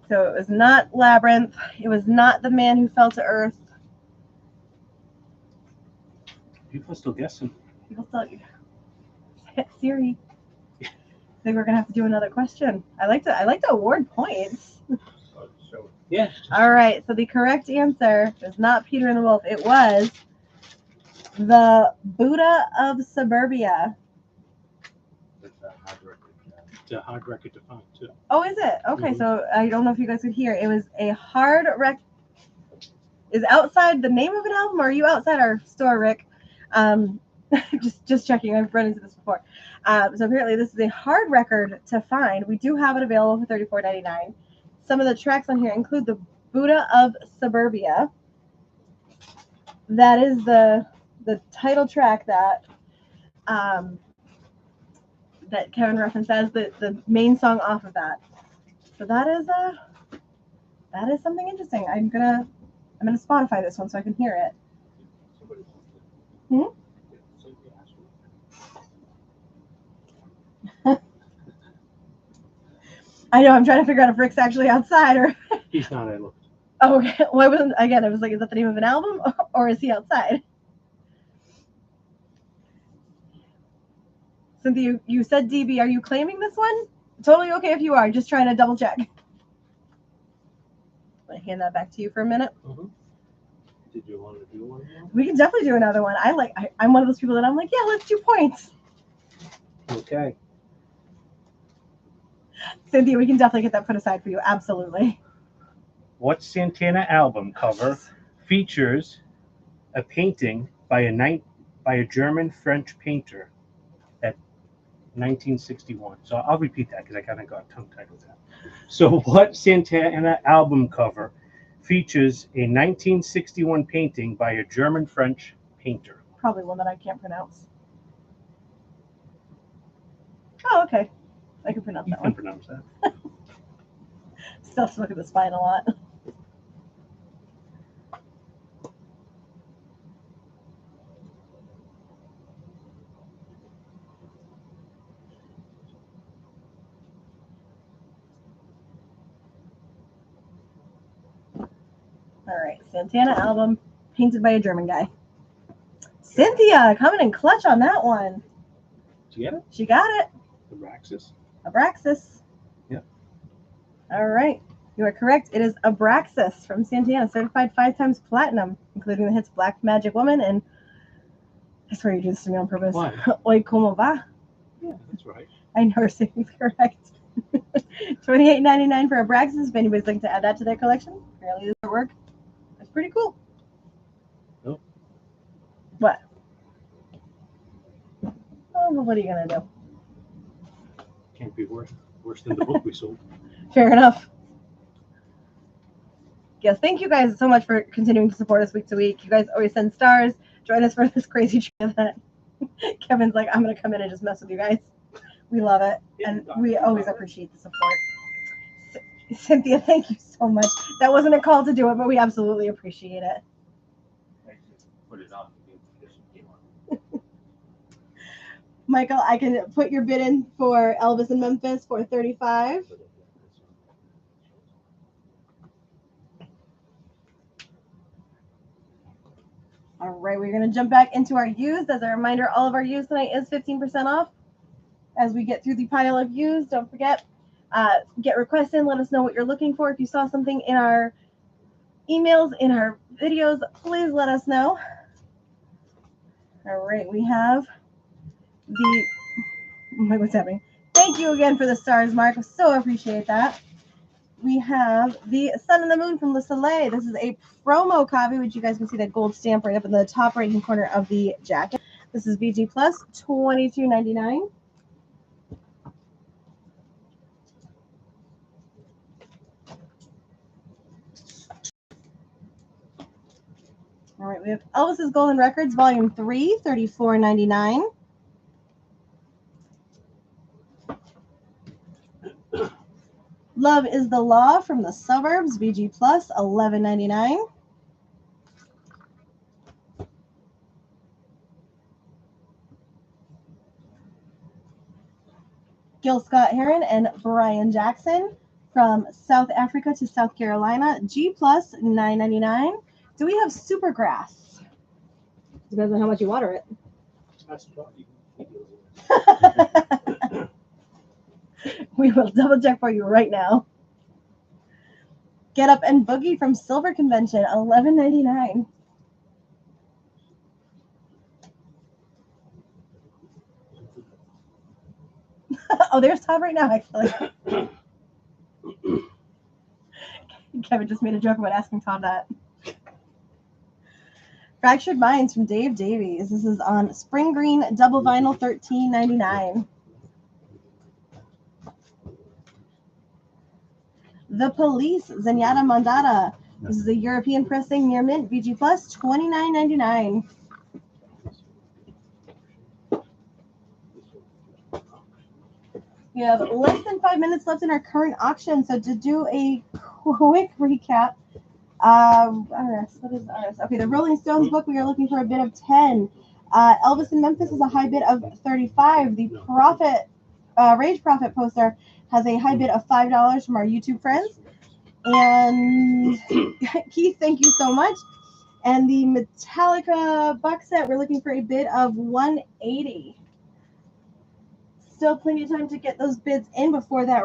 So it was not Labyrinth. It was not The Man Who Fell to Earth. People are still guessing. People still Siri. I think we're gonna have to do another question. I like to award points. So Yeah. All right, so the correct answer is not Peter and the Wolf. It was the Buddha of Suburbia. it's a hard record. It's a hard record to find, too. Oh, is it? Okay, Mhm. so I don't know if you guys could hear. It was a hard rec. Is outside the name of an album, or are you outside our store, Rick? Just checking. I've run into this before. So apparently, this is a hard record to find. We do have it available for $34.99. Some of the tracks on here include the Buddha of Suburbia. That is the title track that that Kevin referenced as the main song off of that. So that is something interesting. I'm gonna Spotify this one so I can hear it. Somebody Hmm? somebody asked me. I know. I'm trying to figure out if Rick's actually outside or. He's not, I looked. Oh, okay. Well, I wasn't. Again, I was like, is that the name of an album or is he outside? Cynthia, you said DB. Are you claiming this one? Totally okay if you are. Just trying to double check. I'm gonna hand that back to you for a minute. Did you want to do one more? We can definitely do another one. I'm one of those people that I'm like, yeah, let's do points. Okay. Cynthia, we can definitely get that put aside for you. Absolutely. What Santana album cover features a painting by a German-French painter at 1961? So I'll repeat that because I kind of got tongue-tied with that. So what Santana album cover features a 1961 painting by a German-French painter? Probably one that I can't pronounce. Oh, okay. I can pronounce You that can one. pronounce that. Still look at the spine a lot. All right, Santana album painted by a German guy. Cynthia coming in clutch on that one. Did you get it? She got it. Abraxas. Abraxas. Yep. All right. You are correct. It is Abraxas from Santana, certified 5 times platinum, including the hits Black Magic Woman and I swear you do this to me on purpose. Why? Oi, como va? Yeah, that's right. I know her saying's correct. $28.99 for Abraxas. If anybody's looking to add that to their collection, apparently this will work. That's pretty cool. Nope. What? Oh, well, what are you gonna do? Can't be worse than the book we sold. Fair enough. Yes, thank you guys so much for continuing to support us week to week. You guys always send stars. Join us for this crazy trip that Kevin's like, I'm gonna come in and just mess with you guys. We love it, and we always appreciate the support. Cynthia, thank you so much. That wasn't a call to do it, but we absolutely appreciate it. I just put it on the invitation came on. Michael, I can put your bid in for Elvis in Memphis for $35. All right, we're going to jump back into our used. As a reminder, all of our used tonight is 15% off. As we get through the pile of used, don't forget, get requests in. Let us know what you're looking for. If you saw something in our emails, in our videos, please let us know. All right, we have the, what's happening? Thank you again for the stars, Mark. I so appreciate that. We have the Sun and the Moon from Le Soleil. This is a promo copy, which you guys can see that gold stamp right up in the top right-hand corner of the jacket. This is VG Plus, $22.99. All right, we have Elvis's Golden Records, Volume 3, $34.99. Love is the Law from the Suburbs, VG Plus, $11.99. Gil Scott-Heron and Brian Jackson from South Africa to South Carolina, G Plus, $9.99. Do we have Supergrass? Depends on how much you water it. That's right. We will double check for you right now. Get Up and Boogie from Silver Convention, $11.99. Oh, there's Todd right now, actually. Kevin just made a joke about asking Todd that. Fractured Minds from Dave Davies. This is on Spring Green Double Vinyl, $13.99. The Police, Zenyatta Mandata. This is a European pressing near mint, VG Plus, $29.99. We have less than 5 minutes left in our current auction, so to do a quick recap, what is ours? Okay, the Rolling Stones book, we are looking for a bid of 10. Elvis in Memphis is a high bid of 35. The Rage Prophet poster has a high bid of $5 from our YouTube friends. And Keith, thank you so much. And the Metallica box set, we're looking for a bid of $180. Still plenty of time to get those bids in before that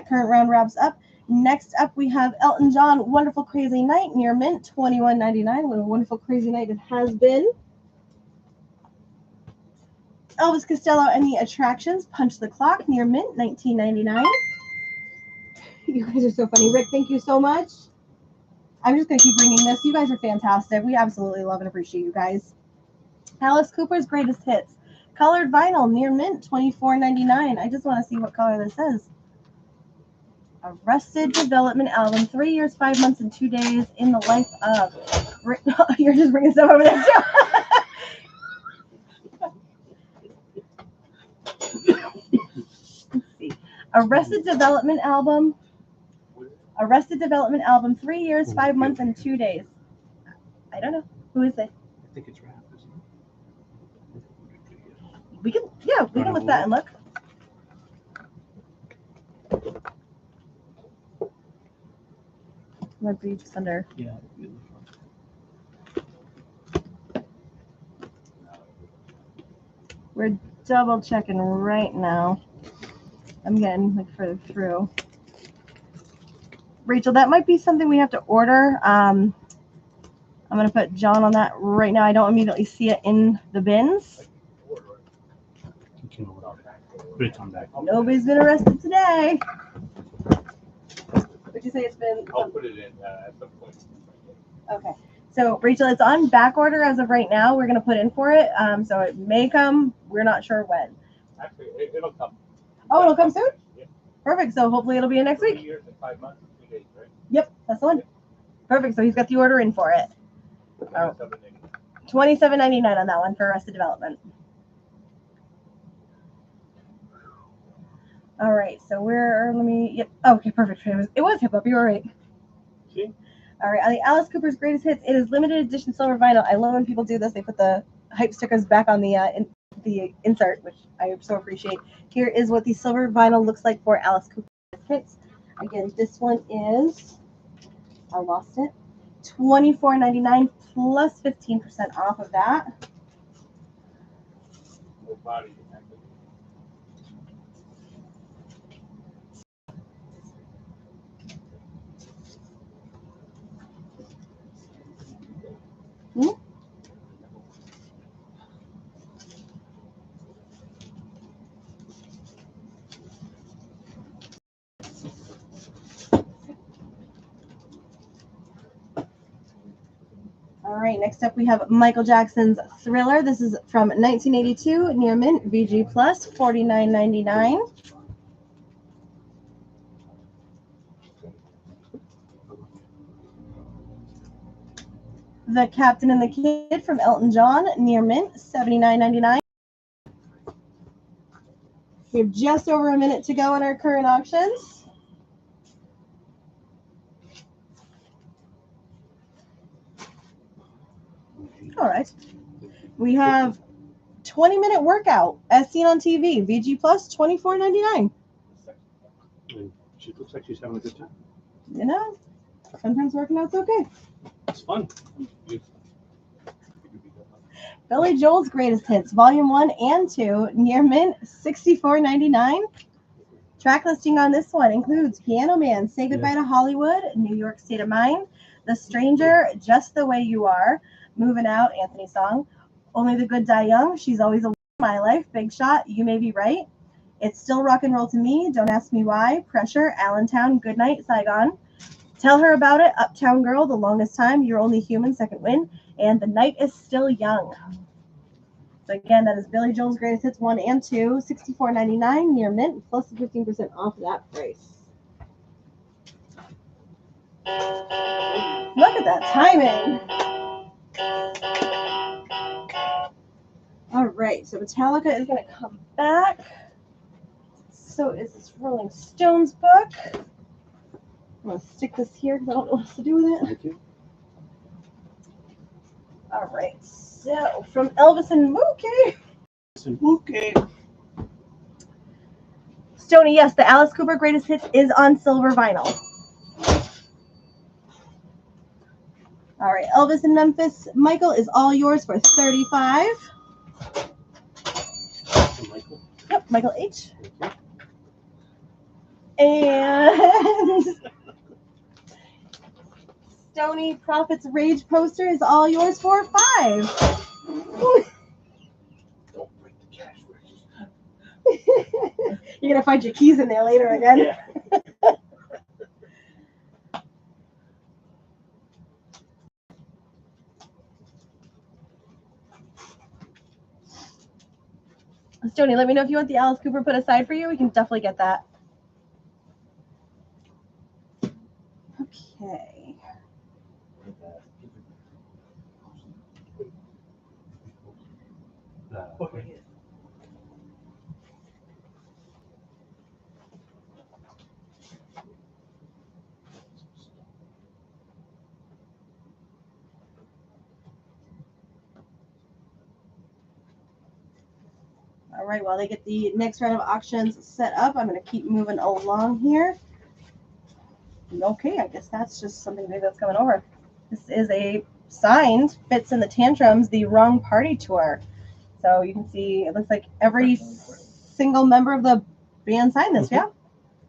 current round wraps up. Next up, we have Elton John, Wonderful Crazy Night, near mint, $21.99. What a wonderful crazy night it has been. Elvis Costello and the Attractions, Punch the Clock, near mint, $19.99. You guys are so funny. Rick, thank you so much. I'm just going to keep bringing this. You guys are fantastic. We absolutely love and appreciate you guys. Alice Cooper's Greatest Hits. Colored vinyl, near mint, $24.99. I just want to see what color this is. Arrested Development album, 3 years, 5 months, and 2 days in the life of. You're just bringing stuff over there too. Let's see. Arrested Development album, 3 years, 5 months, and 2 days. I don't know. Who is it? I think it's rap, isn't it? We can look that and look. Might be just under. Yeah. We're double checking right now. I'm getting like further through. Rachel, that might be something we have to order. I'm going to put John on that right now. I don't immediately see it in the bins. You can order it. But it's on back. Nobody's been arrested today. Would you say it's been? I'll put it in at some point. Okay. So, Rachel, it's on back order as of right now. We're going to put in for it. So it may come. We're not sure when. Actually, it'll come. Oh, it'll come soon? Yeah. Perfect. So hopefully it'll be in next 3 week. years and 5 months and 2 days, right? Yep, that's the one. Perfect. So he's got the order in for it. Oh. $27.99 on that one for Arrested Development. All right. So yep. Oh, okay, perfect. It was hip hop. You were right. See? All right, on the Alice Cooper's Greatest Hits, it is limited edition silver vinyl. I love when people do this. They put the hype stickers back on the insert, which I so appreciate. Here is what the silver vinyl looks like for Alice Cooper's Hits. Again, this one is, I lost it, $24.99 plus 15% off of that. No body. All right, next up we have Michael Jackson's Thriller. This is from 1982, near mint, VG Plus, $49.99. The Captain and the Kid from Elton John, near mint, $79.99. We have just over a minute to go in our current auctions. All right. We have 20-minute workout as seen on TV. VG Plus, $24.99. And she looks like she's having a good time. You know, sometimes working out's okay. It's fun. Billy Joel's Greatest Hits, Volume 1 and 2, near mint, $64.99. Track listing on this one includes Piano Man, Say Goodbye to Hollywood, New York State of Mind, The Stranger, Just the Way You Are, Moving Out, Anthony Song, Only the Good Die Young, She's Always a My Life, Big Shot, You May Be Right, It's Still Rock and Roll to Me, Don't Ask Me Why, Pressure, Allentown, Goodnight, Saigon, Tell Her About It, Uptown Girl, The Longest Time, You're Only Human, Second Win, and The Night Is Still Young. So again, that is Billy Joel's Greatest Hits 1 and 2, $64.99 near mint, plus 15% off that price. Look at that timing. All right, so Metallica is going to come back. So is this Rolling Stones book. I'm going to stick this here because I don't know what else to do with it. Thank you. All right, so from Elvis and Mookie. Okay. Stoney, yes, the Alice Cooper Greatest Hits is on silver vinyl. All right, Elvis in Memphis. Michael is all yours for $35. Michael. Yep, Michael H. And Stoney Prophet's Rage poster is all yours for $5. Don't break the cash register. You're gonna find your keys in there later again. Yeah. Stoney, let me know if you want the Alice Cooper put aside for you. We can definitely get that. Okay. All right, while they get the next round of auctions set up, I'm going to keep moving along here. Okay, I guess that's just something big that's coming over. This is a signed Fits in the Tantrums, the Wrong Party Tour. So you can see it looks like every single member of the band signed this, yeah?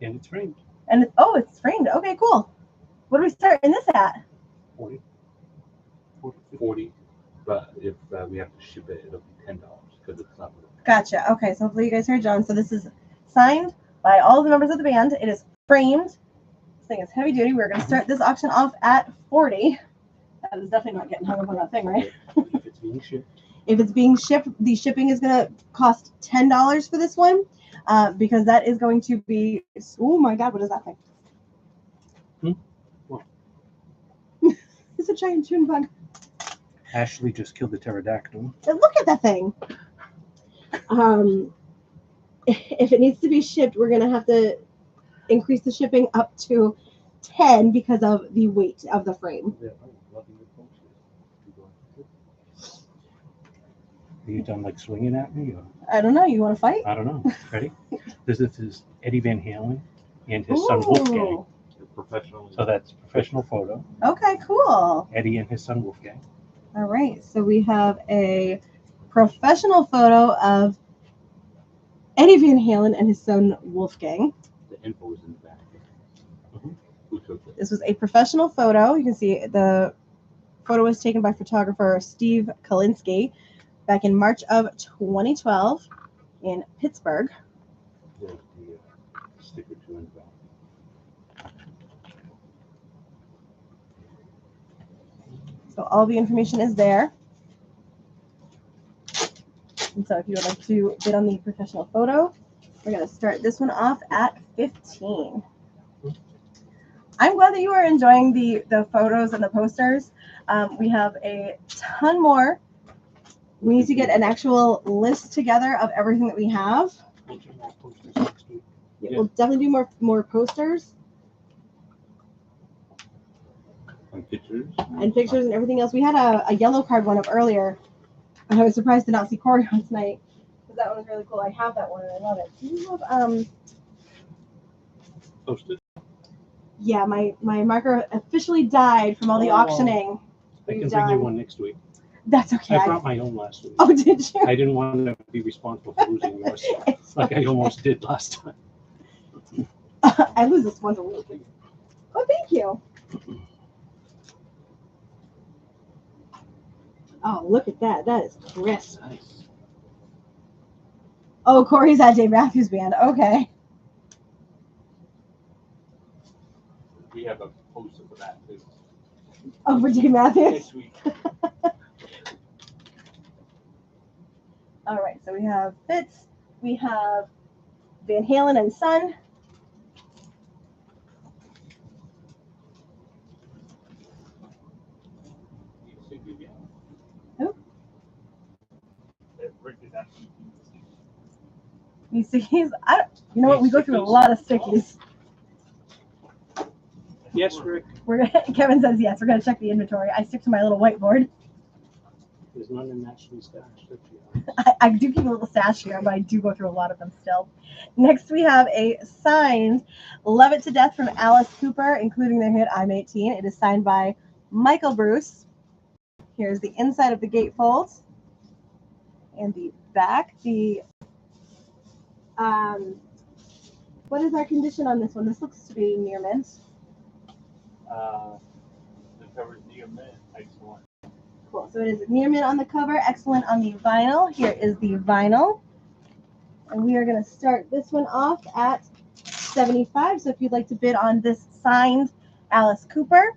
And it's framed. And oh, it's framed. Okay, cool. What are we starting this at? 40. 40, but if we have to ship it, it'll be $10 because it's not. Gotcha. Okay, so hopefully you guys heard John. So this is signed by all of the members of the band. It is framed. This thing is heavy duty. We're going to start this auction off at 40. That is definitely not getting hung up on that thing, right? If it's being shipped. If it's being shipped, the shipping is going to cost $10 for this one, because that is going to be. Oh my God, what is that thing? What? It's a giant June bug. Ashley just killed the pterodactyl. Look at that thing. If it needs to be shipped, we're going to have to increase the shipping up to 10 because of the weight of the frame. Are you done like swinging at me? Or? I don't know. You want to fight? I don't know. Ready? This is Eddie Van Halen and his son Wolfgang. Professional. So that's professional photo. Okay, cool. Eddie and his son Wolfgang. All right. So we have a professional photo of Eddie Van Halen and his son Wolfgang. The info is in the back. Who took it? This was a professional photo. You can see the photo was taken by photographer Steve Kalinsky back in March of 2012 in Pittsburgh. There's the sticker too in the back. So all the information is there. And so if you would like to bid on the professional photo, we're going to start this one off at 15. I'm glad that you are enjoying the photos and the posters. We have a ton more. We need to get an actual list together of everything that we have. Yeah, we'll definitely do more posters. And pictures. And pictures and everything else. We had a yellow card one up earlier. And I was surprised to not see Corey on tonight. Because that one was really cool. I have that one and I love it. Do you have Posted? Yeah, my marker officially died from all the auctioning. I can bring you one next week. That's okay. I brought my own last week. Oh, did you? I didn't want to be responsible for losing yours, like I almost did last time. I lose this once a week. Oh, thank you. Oh, look at that. That is crisp. Nice. Oh, Corey's at Dave Matthews Band. Okay. We have a poster for that too. Oh, for Dave Matthews? Next week. All right, so we have Fitz. We have Van Halen and Son. Who? These stickies. You know what? We go through a lot of stickies. Yes, Rick. Kevin says yes. We're gonna check the inventory. I stick to my little whiteboard. There's none in Ashley's stash. I do keep a little stash here, but I do go through a lot of them still. Next, we have a signed Love It to Death from Alice Cooper, including their hit I'm 18. It is signed by Michael Bruce. Here's the inside of the gatefold and the back. What is our condition on this one? This looks to be near mint. The cover is near mint. Excellent. Cool. So it is near mint on the cover, excellent on the vinyl. Here is the vinyl. And we are going to start this one off at 75. So if you'd like to bid on this signed Alice Cooper,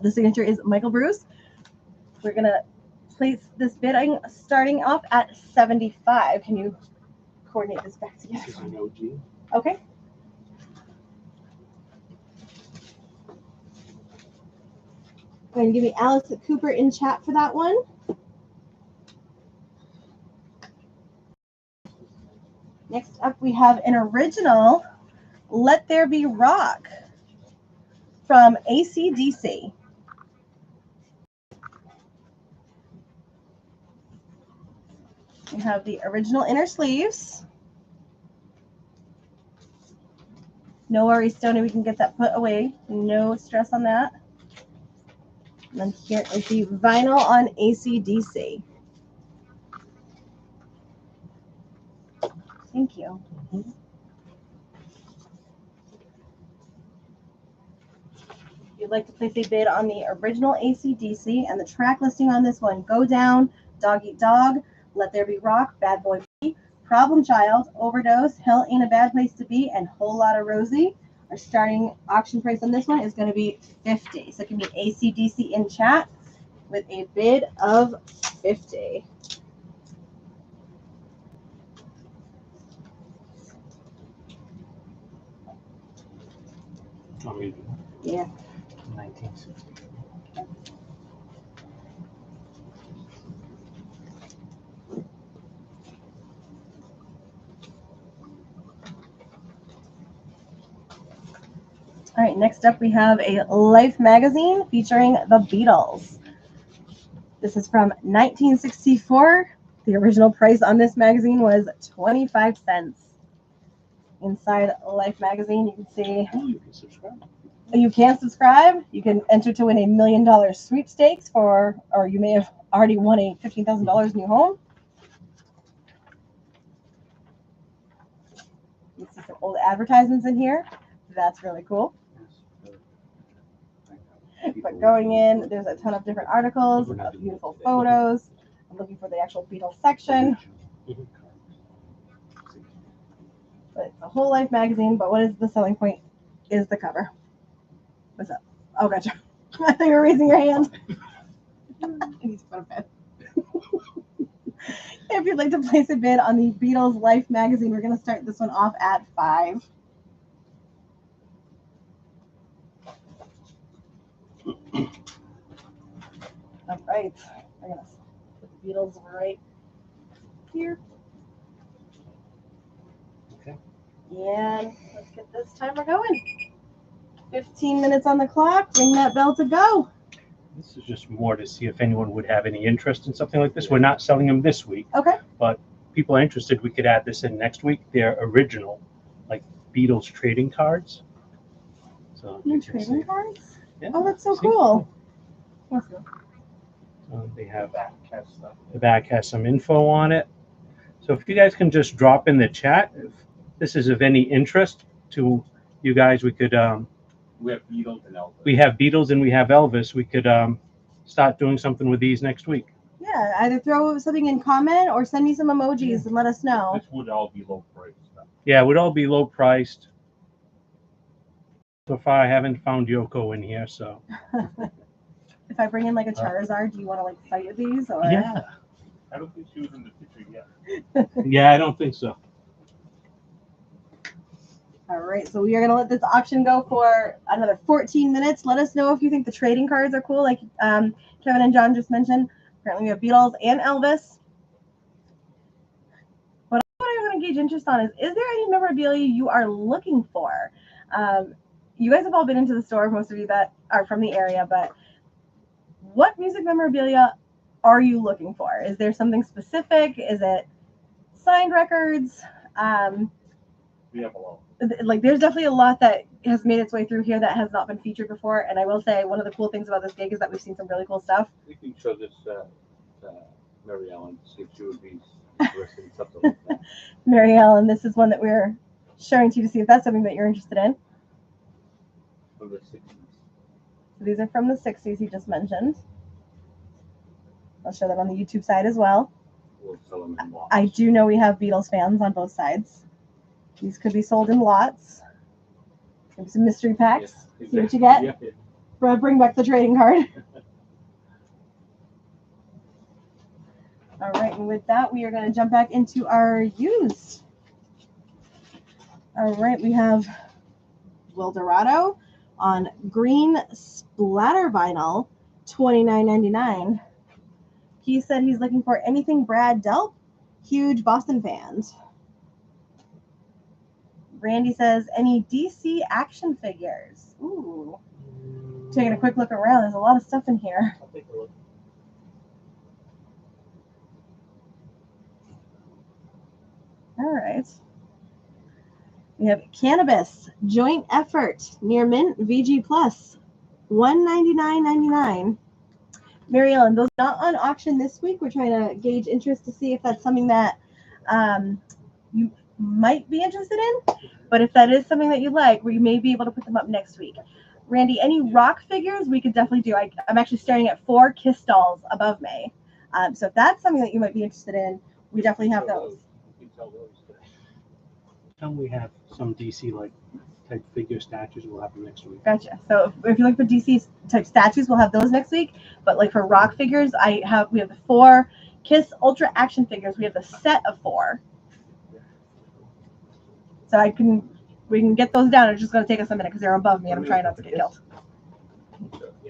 the signature is Michael Bruce. We're going to place this bidding starting off at 75. Can you coordinate this back together? This is an OG. Okay. Go ahead and give me Alice Cooper in chat for that one. Next up, we have an original Let There Be Rock from AC/DC. We have the original inner sleeves. No worries, Stoney, we can get that put away. No stress on that. And then here is the vinyl on AC/DC. Thank you. If you'd like to place a bid on the original AC/DC and the track listing on this one, Go Down, Dog Eat Dog, Let There Be Rock, Bad Boy B, Problem Child, Overdose, Hell Ain't a Bad Place to Be, and Whole Lotta Rosie. Our starting auction price on this one is going to be $50. So it can be AC/DC in chat with a bid of $50. Yeah. 1960. All right, next up we have a Life magazine featuring the Beatles. This is from 1964. The original price on this magazine was 25 cents. Inside Life magazine, you can see Oh, you can subscribe. you can subscribe. You can enter to win $1 million sweepstakes or you may have already won a $15,000 new home. You see some old advertisements in here. That's really cool. But going in, there's a ton of different articles, beautiful photos. I'm looking for the actual Beatles section. But it's a whole Life magazine, but what is the selling point is the cover. What's up? Oh, gotcha. I thought you were raising your hand. I need to put a bed. If you'd like to place a bid on the Beatles Life magazine, we're going to start this one off at $5. All right. We're going to put the Beatles right here. Okay. And let's get this timer going. 15 minutes on the clock. Ring that bell to go. This is just more to see if anyone would have any interest in something like this. We're not selling them this week, Okay. but people are interested. We could add this in next week. They're original, like Beatles trading cards. So New you can trading see. cards? Yeah, Oh, that's so see? cool. Let's go. They have Back has stuff. the back has some info on it. So if you guys can just drop in the chat if this is of any interest to you guys, we could We have Beatles and Elvis. we have Beatles and we have Elvis. We could start doing something with these next week. Yeah, either throw something in comment or send me some emojis and let us know. This would all be low price stuff. Yeah, it would all be low priced. So far, I haven't found Yoko in here, so If I bring in like a Charizard, do you want to like fight with these? Or? yeah, I don't think she was in the picture yet. yeah, I don't think so. All right, so we are going to let this auction go for another 14 minutes. Let us know if you think the trading cards are cool, like Kevin and John just mentioned. Apparently, we have Beatles and Elvis. What I want to gauge interest on is there any memorabilia you are looking for? You guys have all been into the store, most of you that are from the area, but what music memorabilia are you looking for? Is there something specific? Is it signed records? We have a lot. Like there's definitely a lot that has made its way through here that has not been featured before. And I will say one of the cool things about this gig is that we've seen some really cool stuff. We can show this Mary Ellen, see if she would be interested in something like that. Mary Ellen, this is one that we're showing to you to see if that's something that you're interested in. From the 60s. So these are from the 60s you just mentioned. I'll show that on the YouTube side as well. We'll sell them in lots. I do know we have Beatles fans on both sides. These could be sold in lots. Maybe some mystery packs. Yeah, See what you get. Yeah, yeah. Bring back the trading card. All right, and with that, we are going to jump back into our used. All right, we have Will Dorado on green splatter vinyl, $29.99. He said he's looking for anything Brad Delp, huge Boston fans. Randy says any DC action figures. Ooh. Taking a quick look around, there's a lot of stuff in here. I'll take a look. All right. We have Cannabis Joint Effort Near Mint VG Plus, $199.99. Mary Ellen, those not on auction this week. We're trying to gauge interest to see if that's something that you might be interested in. But if that is something that you like, we may be able to put them up next week. Randy, any rock figures we could definitely do. I'm actually staring at 4 Kiss dolls above me. So if that's something that you might be interested in, we definitely have those. You can tell those today. And we have some DC like type figure statues. We'll have them next week. Gotcha. So if you're looking for DC type statues, we'll have those next week. But like for rock figures, we have the 4 Kiss Ultra action figures. We have the set of 4. So we can get those down. It's just going to take us a minute because they're above me and I'm trying not to get killed.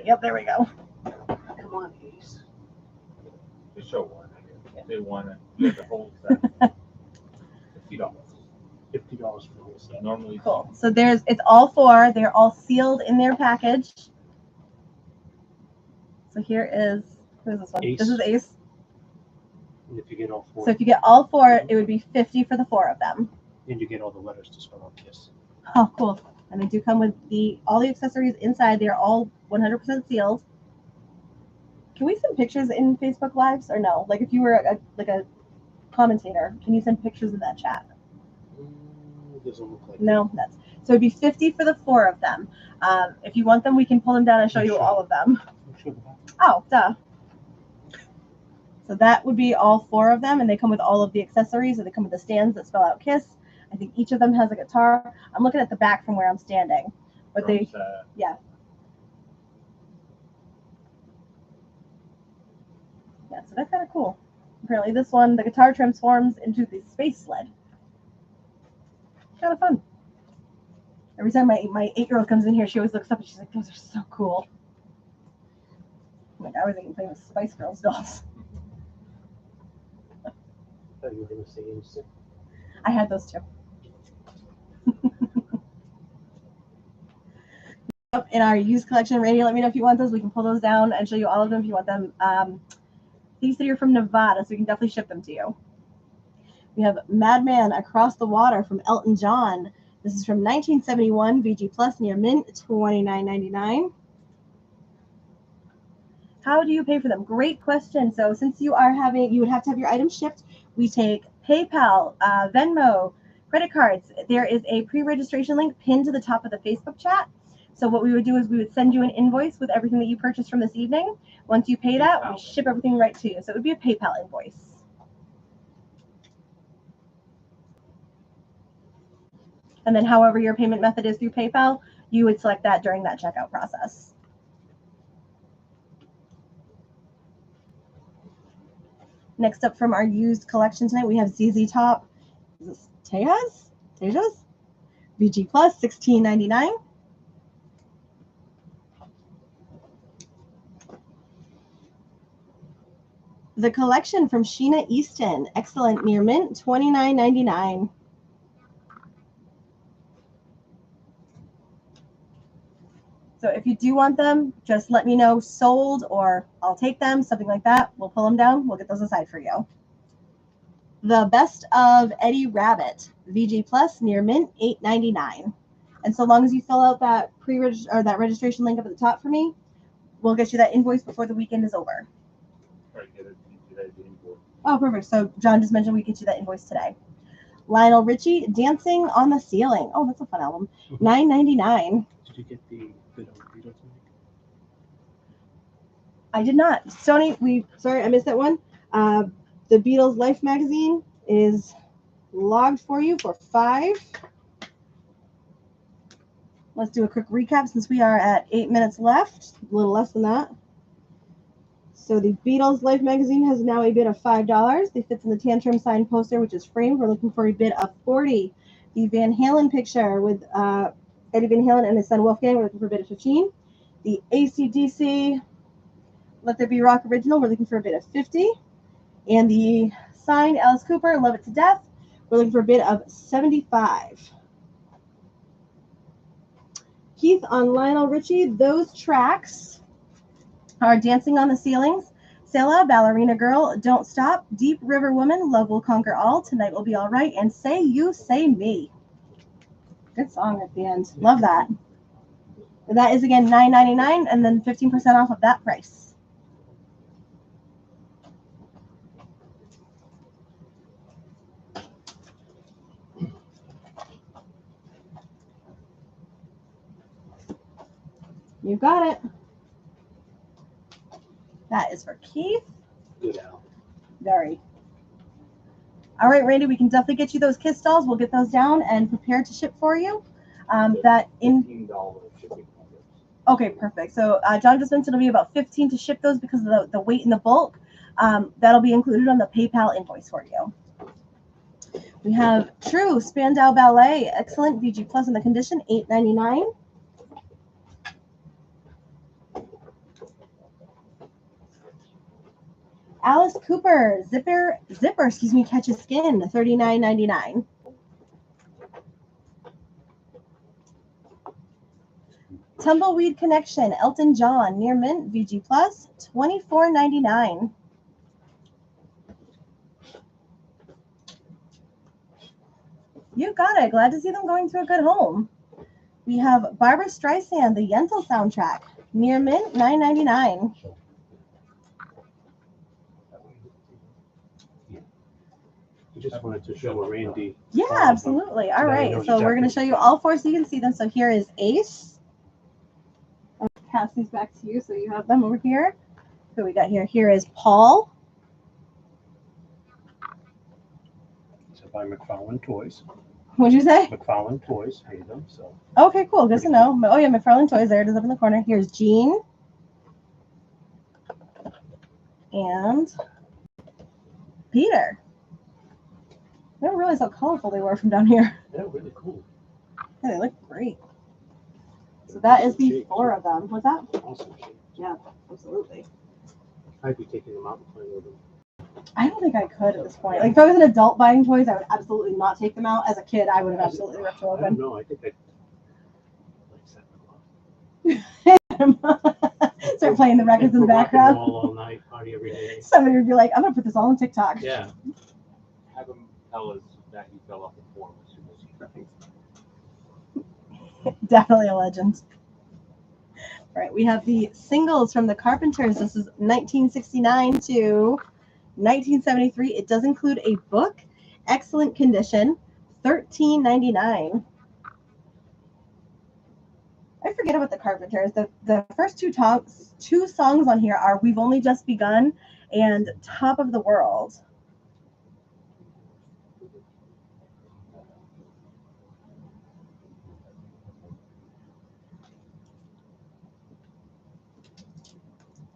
Yep, there we go. Come on, Ace. Just show one. They want to get the whole set. $50. $50 for the whole set. Normally, Cool. So it's all 4. They're all sealed in their package. So here is, who's this one? Ace. This is Ace. And if you get all 4, So if you get all 4, it would be $50 for the 4 of them. and you get all the letters to spell out Kiss. Oh, cool. And they do come with all the accessories inside. They're all 100% sealed. Can we send pictures in Facebook Lives or no? Like if you were a commentator, can you send pictures in that chat? It doesn't look like No, so it'd be $50 for the 4 of them. If you want them, we can pull them down and show you Sure. all of them. Sure. Oh, duh. So that would be all 4 of them, and they come with all of the accessories, or they come with the stands that spell out Kiss. I think each of them has a guitar. I'm looking at the back from where I'm standing, but yeah, so that's kind of cool. Apparently, this one, the guitar transforms into the space sled. Kind of fun. Every time my 8-year-old comes in here, she always looks up and she's like, "Those are so cool." I'm like, I was even playing with Spice Girls dolls. I thought you were going to say instant. I had those too. In our used collection, Randy, let me know if you want those. We can pull those down and show you all of them if you want them. These three are from Nevada, so we can definitely ship them to you. We have Madman Across the Water from Elton John. This is from 1971, VG Plus near mint, $29.99. How do you pay for them? Great question. So since you would have to have your items shipped. We take PayPal, Venmo, credit cards. There is a pre-registration link pinned to the top of the Facebook chat. So what we would do is we would send you an invoice with everything that you purchased from this evening. Once you pay that, we ship everything right to you. So it would be a PayPal invoice. And then however your payment method is through PayPal, you would select that during that checkout process. Next up from our used collection tonight, we have ZZ Top. Is this Tejas? VG Plus, $16.99. The Collection from Sheena Easton, excellent near mint, $29.99. So if you do want them, just let me know sold or I'll take them, something like that. We'll pull them down. We'll get those aside for you. The Best of Eddie Rabbit, VG Plus near mint, $8.99. And so long as you fill out that that registration link up at the top for me, we'll get you that invoice before the weekend is over. Oh, perfect. So John just mentioned we get you that invoice today. Lionel Richie, Dancing on the Ceiling. Oh, that's a fun album. $9.99. Did you get the Beatles tonight? I did not. Sony, sorry, I missed that one. The Beatles Life magazine is logged for you for $5. Let's do a quick recap since we are at 8 minutes left. A little less than that. So the Beatles Life magazine has now a bid of $5. They fit in the Tantrum signed poster, which is framed. We're looking for a bid of $40. The Van Halen picture with Eddie Van Halen and his son Wolfgang, we're looking for a bid of $15. The AC/DC Let There Be Rock original, we're looking for a bid of $50. And the signed Alice Cooper, Love It to Death, we're looking for a bid of $75. Keith on Lionel Richie, those tracks are Dancing on the Ceilings, Sela, Ballerina Girl, Don't Stop, Deep River Woman, Love Will Conquer All, Tonight Will Be All Right, and Say You, Say Me. Good song at the end. Love that. And that is, again, $9.99 and then 15% off of that price. You got it. That is for Keith. Good Al. Very. All right, Randy, we can definitely get you those Kiss dolls. We'll get those down and prepared to ship for you. That in $15 shipping. Okay, perfect. So John just mentioned it'll be about $15 to ship those because of the weight and the bulk. That'll be included on the PayPal invoice for you. We have True Spandau Ballet, excellent VG Plus in the condition, $8.99. Alice Cooper zipper, catch a skin, $39.99. Tumbleweed Connection, Elton John, near mint, VG Plus, $24.99. You got it. Glad to see them going to a good home. We have Barbara Streisand, the Yentl soundtrack, near mint, $9.99. I just wanted to show a Randy. Yeah, absolutely. All right. So we're going to show you all four so you can see them. So here is Ace. I'll pass these back to you so you have them over here. So we got here. Here is Paul. It's by McFarlane Toys. What'd you say? McFarlane Toys made them, so. Okay, cool. Good to know. Oh, yeah, McFarlane Toys. There it is up in the corner. Here's Jean. And Peter. I didn't realize how colorful they were from down here. Yeah, really cool. Yeah, they look great. So that is the four of them. What's that? Awesome shape. Yeah, absolutely. I'd be taking them out and playing with them. I don't think I could at this point. Like, if I was an adult buying toys, I would absolutely not take them out. As a kid, I would have absolutely ripped them I open. don't know. I think I'd like 7 o'clock. Start playing the records in the background. All night, party every day. Somebody would be like, I'm going to put this all on TikTok. Yeah. Have him tell us that he fell off the floor as soon as he Definitely a legend. All right, we have the singles from the Carpenters. This is 1969 to 1973. It does include a book, excellent condition, $13.99. I forget about the Carpenters. The first two songs on here are "We've Only Just Begun" and "Top of the World."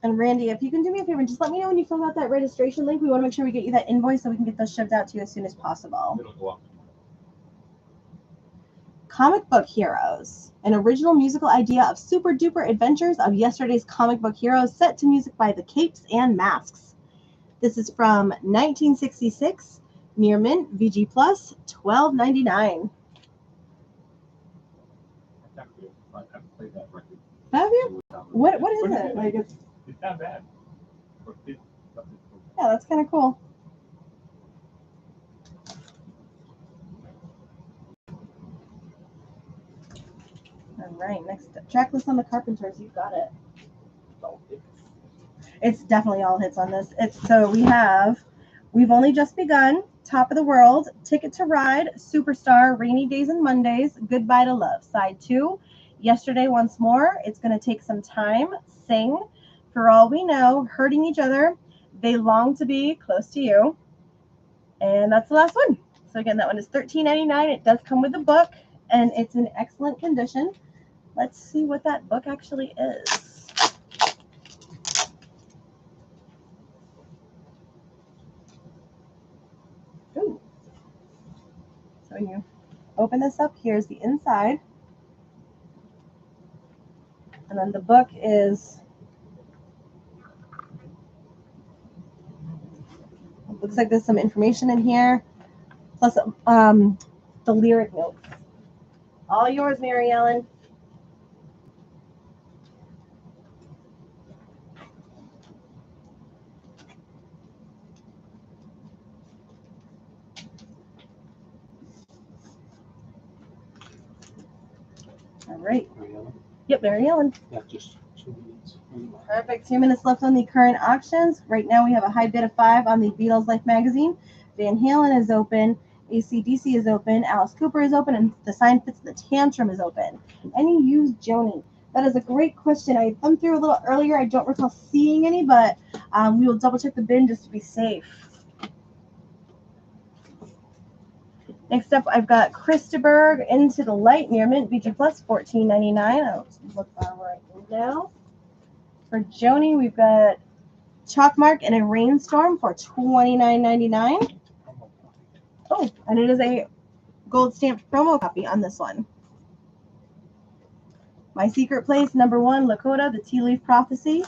And Randy, if you can do me a favor, just let me know when you fill out that registration link. We want to make sure we get you that invoice so we can get those shipped out to you as soon as possible. Comic Book Heroes, an original musical idea of super duper adventures of yesterday's comic book heroes set to music by the Capes and Masks. This is from 1966, near mint, VG Plus, $12.99. I've played that record. Have you? What is it? Like It's not bad. Yeah, that's kind of cool. All right, next track list on the Carpenters. You've got it. It's definitely all hits on this. So we have "We've Only Just Begun," "Top of the World," "Ticket to Ride," "Superstar," "Rainy Days and Mondays," "Goodbye to Love." Side 2, "Yesterday Once More," "It's Gonna Take Some Time," "Sing," "For All We Know," "Hurting Each Other," "They Long to Be Close to You," and that's the last one. So again, that one is $13.99. It does come with a book, and it's in excellent condition. Let's see what that book actually is. when you open this up, here's the inside. And then the book is, looks like there's some information in here, plus the lyric notes. All yours, Mary Ellen. All right. Mary Ellen? Yep, Mary Ellen. Yeah, just 2 minutes. Perfect. 2 minutes left on the current auctions. Right now we have a high bid of 5 on the Beatles Life magazine. Van Halen is open. AC/DC is open. Alice Cooper is open. And the Sign Fits the Tantrum is open. Any used Joni? That is a great question. I thumbed through a little earlier. I don't recall seeing any, but we will double check the bin just to be safe. Next up, I've got Christaberg Into the Light near Mint VG Plus, $14.99. I'll look that right now. For Joni, we've got Chalkmark and a Rainstorm for $29.99. Oh, and it is a gold stamped promo copy on this one. My Secret Place, #1, Lakota, The Tea Leaf Prophecy,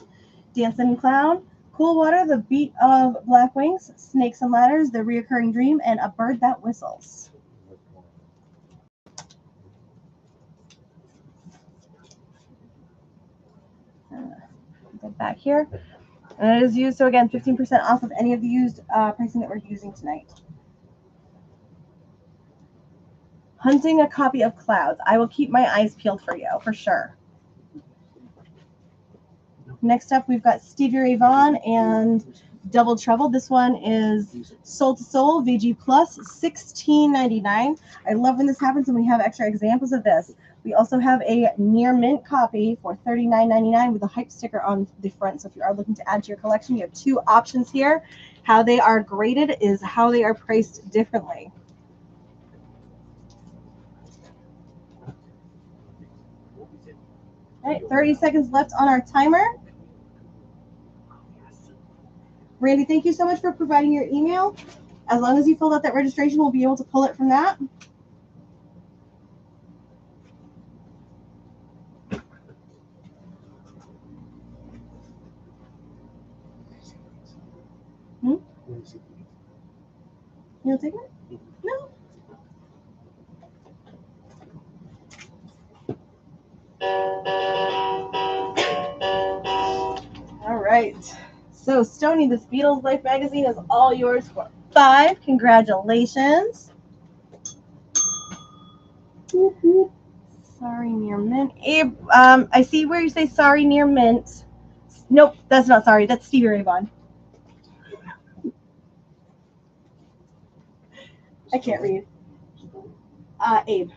Dancing Clown, Cool Water, The Beat of Black Wings, Snakes and Ladders, The Reoccurring Dream, and A Bird That Whistles. Get back here. And it is used, so again, 15% off of any of the used pricing that we're using tonight. Hunting a copy of Clouds. I will keep my eyes peeled for you, for sure. Next up, we've got Stevie Ray Vaughan and Double Trouble. This one is Soul to Soul, VG Plus, $16.99. I love when this happens and we have extra examples of this. We also have a near mint copy for $39.99 with a hype sticker on the front. So if you are looking to add to your collection, you have 2 options here. How they are graded is how they are priced differently. All right, 30 seconds left on our timer. Randy, thank you so much for providing your email. As long as you filled out that registration, we'll be able to pull it from that. You'll take it? No. All right. So, Stoney, this Beatles Life magazine is all yours for 5. Congratulations. Sorry, near mint. Abe, I see where you say sorry, near mint. Nope, that's not sorry. That's Stevie Ray Vaughan. I can't read. Abe.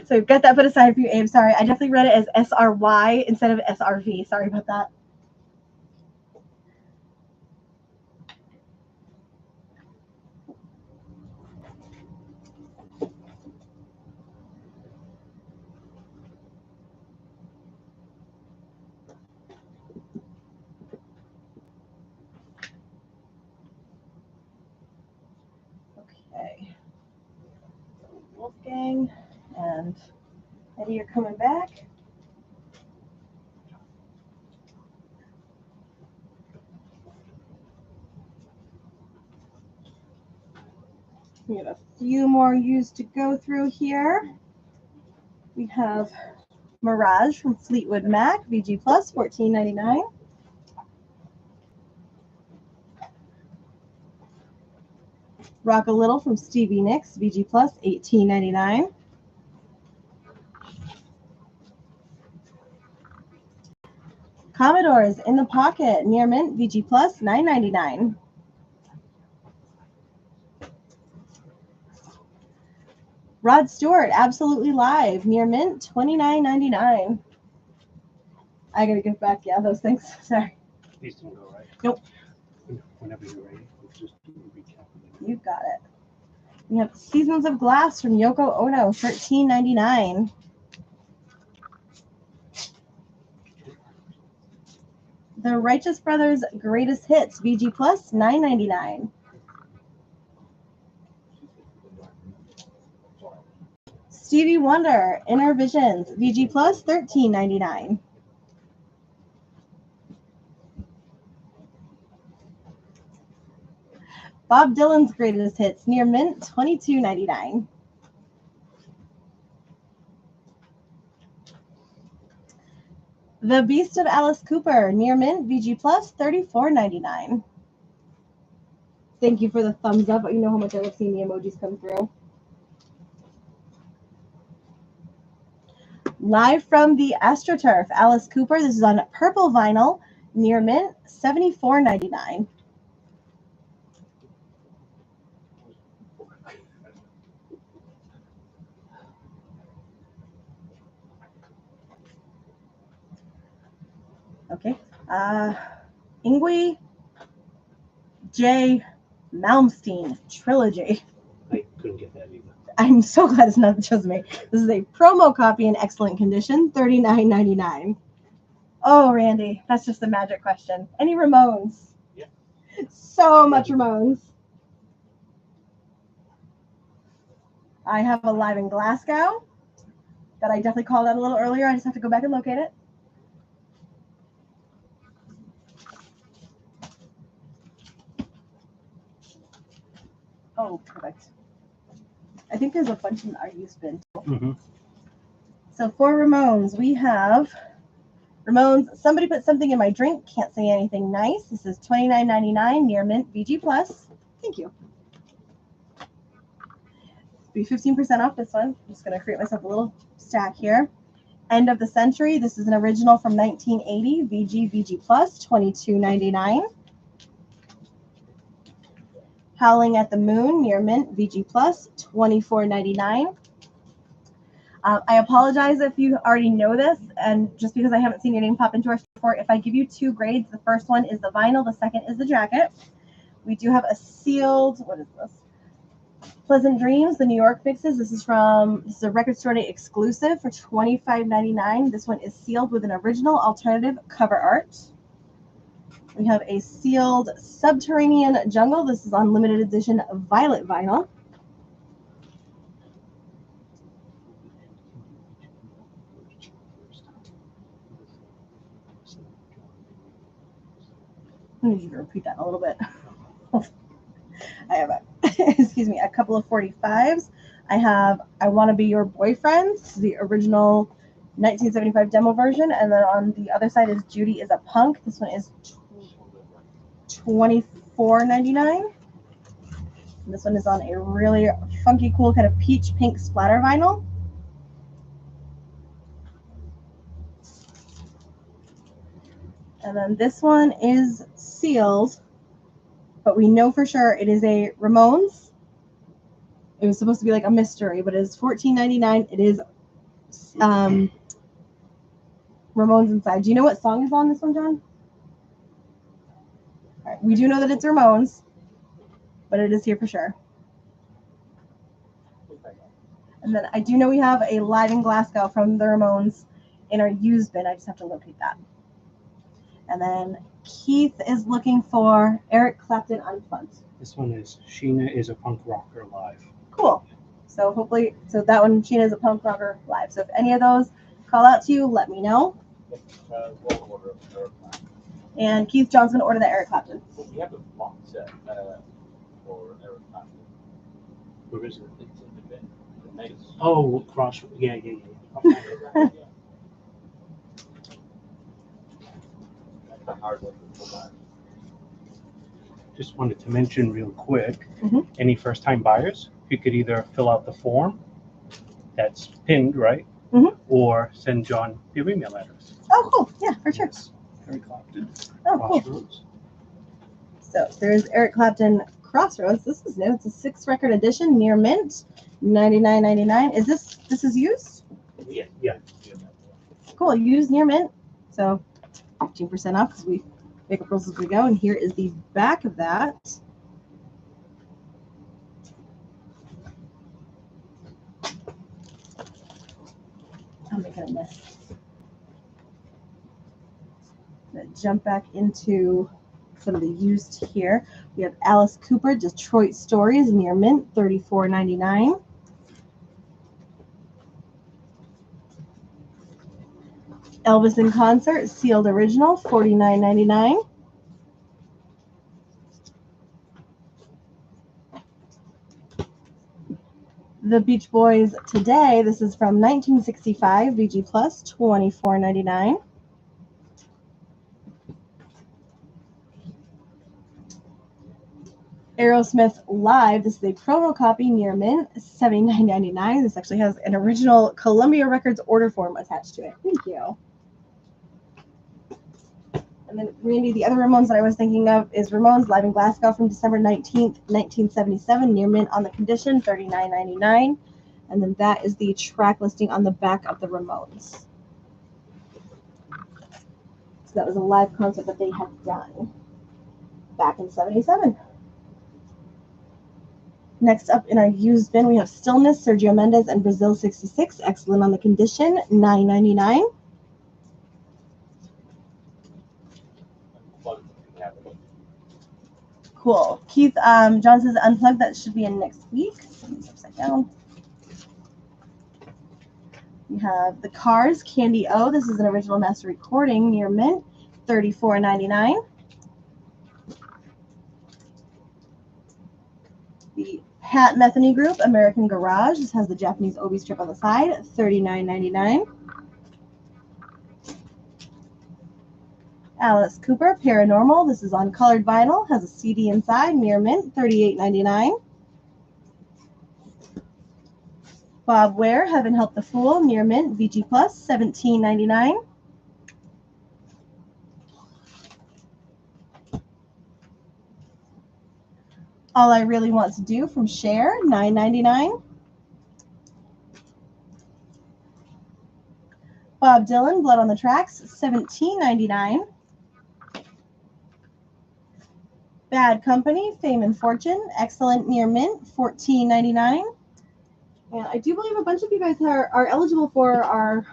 So we've got that put aside for you, Abe. Sorry, I definitely read it as SRY instead of SRV. Sorry about that. Okay. Wolfgang and Eddie are coming back. We have a few more used to go through here. We have Mirage from Fleetwood Mac, VG Plus, $14.99. Rock a Little from Stevie Nicks, VG Plus, $18.99. Commodores in the Pocket, near mint, VG Plus, $9.99. Rod Stewart, Absolutely Live, near mint, $29.99. I gotta get back, yeah, those things. Sorry. These didn't go right. Nope. Whenever you're ready, let's just do a recap. You got it. We have Seasons of Glass from Yoko Ono, $13.99. The Righteous Brothers Greatest Hits, VG Plus, $9.99. Stevie Wonder, Inner Visions, VG Plus, $13.99. Bob Dylan's Greatest Hits, Near Mint, $22.99. The Beast of Alice Cooper, Near Mint, VG Plus, $34.99. Thank you for the thumbs up. You know how much I love seeing the emojis come through. Live from the AstroTurf, Alice Cooper. This is on purple vinyl, Near Mint, $74.99. Okay. Yngwie J. Malmsteen Trilogy. I couldn't get that either. I'm so glad it's not just me. This is a promo copy in excellent condition, $39.99. Oh, Randy, that's just a magic question. Any Ramones? Yeah. So much Ramones. I have a Live in Glasgow that I definitely called out a little earlier. I just have to go back and locate it. Oh, perfect. I think there's a bunch in our used bin. Mm-hmm. So for Ramones, we have Ramones, Somebody Put Something in My Drink, Can't Say Anything Nice. This is $29.99, Near Mint, VG Plus. Thank you. Be 15% off this one. I'm just going to create myself a little stack here. End of the Century. This is an original from 1980, VG Plus, $22.99. Howling at the Moon, Near Mint, VG Plus, $24.99. I apologize if you already know this, and just because I haven't seen your name pop into our store before, if I give you two grades, the first one is the vinyl, the second is the jacket. We do have a sealed, what is this? Pleasant Dreams, the New York mixes. This is a Record Store Day exclusive for $25.99. This one is sealed with an original alternative cover art. We have a sealed Subterranean Jungle. This is on limited edition violet vinyl. I need you to repeat that a little bit. I have excuse me, a couple of 45s. I have I Want to Be Your Boyfriend. This is the original 1975 demo version. And then on the other side is Judy is a Punk. This one is $24.99. This one is on a really funky, cool kind of peach pink splatter vinyl. And then this one is sealed, but we know for sure it is a Ramones. It was supposed to be like a mystery, but it is $14.99. It is Ramones inside. Do you know what song is on this one, John? All right. We do know that it's Ramones, but it is here for sure. And then I do know we have a Live in Glasgow from the Ramones in our used bin. I just have to locate that. And then Keith is looking for Eric Clapton Unplugged. This one is Sheena is a Punk Rocker Live. Cool. So hopefully, that one, Sheena is a Punk Rocker Live. So if any of those call out to you, let me know. We'll order Eric Clapton. And Keith John's going to order the Eric Clapton. Well, we have a box set for Eric Clapton. Where is it? It's in the bin. The nice. Oh, cross. Yeah. Yeah. The hard one to pull out. Just wanted to mention real quick, Mhm. any first-time buyers, you could either fill out the form that's pinned, right? Mhm. Or send John your email address. Oh, cool. Yeah, for sure. Eric Clapton, Oh, cool. Crossroads. So there's Eric Clapton Crossroads. This is new. It's a 6-record edition, Near Mint, $99.99. Is this is used? Yeah. Cool. Used Near Mint. So 15% off because we make up rules as we go. And here is the back of that. I'm making a mess. I'm gonna jump back into some of the used here. We have Alice Cooper, Detroit Stories, Near Mint, $34.99. Elvis in Concert, sealed original, $49.99. The Beach Boys Today, this is from 1965, VG Plus, $24.99. Aerosmith Live, this is a promo copy near mint, $79.99. This actually has an original Columbia Records order form attached to it. Thank you. And then, Randy, the other Ramones that I was thinking of is Ramones Live in Glasgow from December 19th, 1977, near mint on the condition, $39.99. And then that is the track listing on the back of the Ramones. So that was a live concert that they had done back in 77. Next up in our used bin, we have Stillness, Sergio Mendes, and Brazil 66. Excellent on the condition, $9.99. Cool. Keith John says Unplugged, that should be in next week. It's upside down. We have The Cars, Candy O. This is an original master recording near mint, $34.99. The Pat Metheny Group, American Garage. This has the Japanese obi strip on the side, $39.99. Alice Cooper, Paranormal. This is on colored vinyl, has a CD inside, near mint, $38.99. Bob Ware, Heaven Help the Fool, near mint, VG Plus, $17.99. All I Really Want to Do from Cher, $9.99. Bob Dylan, Blood on the Tracks, $17.99. Bad Company, Fame and Fortune, excellent near mint, $14.99. And I do believe a bunch of you guys are eligible for our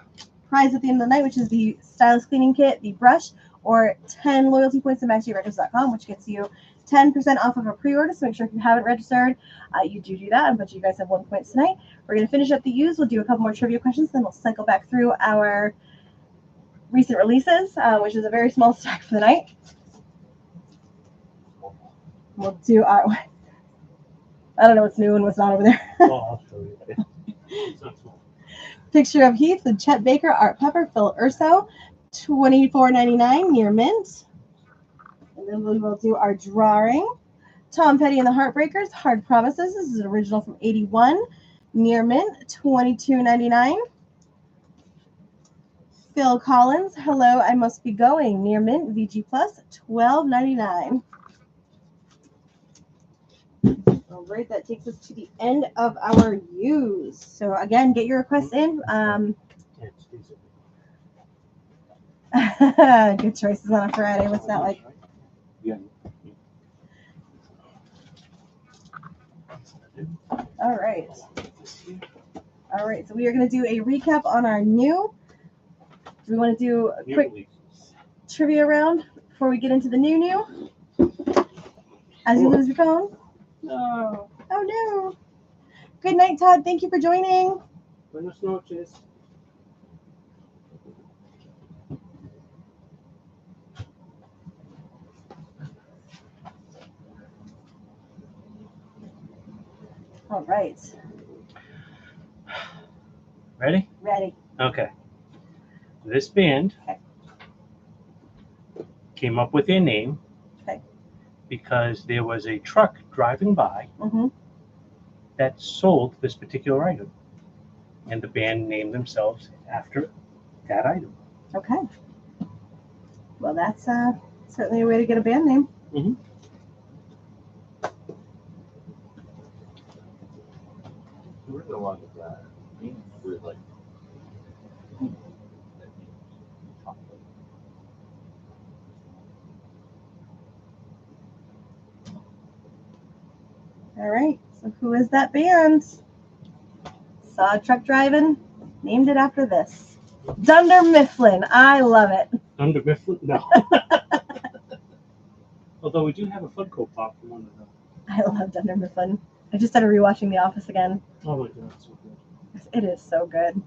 prize at the end of the night, which is the stylus cleaning kit, the brush, or 10 loyalty points at maxgregister.com, which gets you 10% off of a pre-order. So make sure if you haven't registered, you do that. A bunch of you guys have 1 point tonight. We're going to finish up the use. We'll do a couple more trivia questions, then we'll cycle back through our recent releases, which is a very small stack for the night. We'll do our... I don't know what's new and what's not over there. Oh, I'll show you. It's not small. Picture of Heath with Chet Baker, Art Pepper, Phil Urso, $24.99 near mint. And then we will do our drawing. Tom Petty and the Heartbreakers, Hard Promises. This is an original from 81, near mint, $22.99. Phil Collins, Hello, I Must Be Going, near mint, VG Plus, $12.99. All right, that takes us to the end of our use. So again, get your requests in. Good choices on a Friday. What's that like? Yeah. All right. All right, so we are going to do a recap on our new. Do we want to do a quick trivia round before we get into the new? As you lose your phone? Oh no. Good night, Todd. Thank you for joining. Buenas noches. All right. Ready? Ready. Okay. This band came up with their name because there was a truck driving by that sold this particular item. And the band named themselves after that item. Okay. Well, that's certainly a way to get a band name. You were the one with that. We're like. All right. So who is that band? Saw a truck driving. Named it after this. Dunder Mifflin. I love it. Dunder Mifflin? No. Although we do have a Funko Pop from one of them. I love Dunder Mifflin. I just started rewatching The Office again. Oh my God, it's so good. It is so good.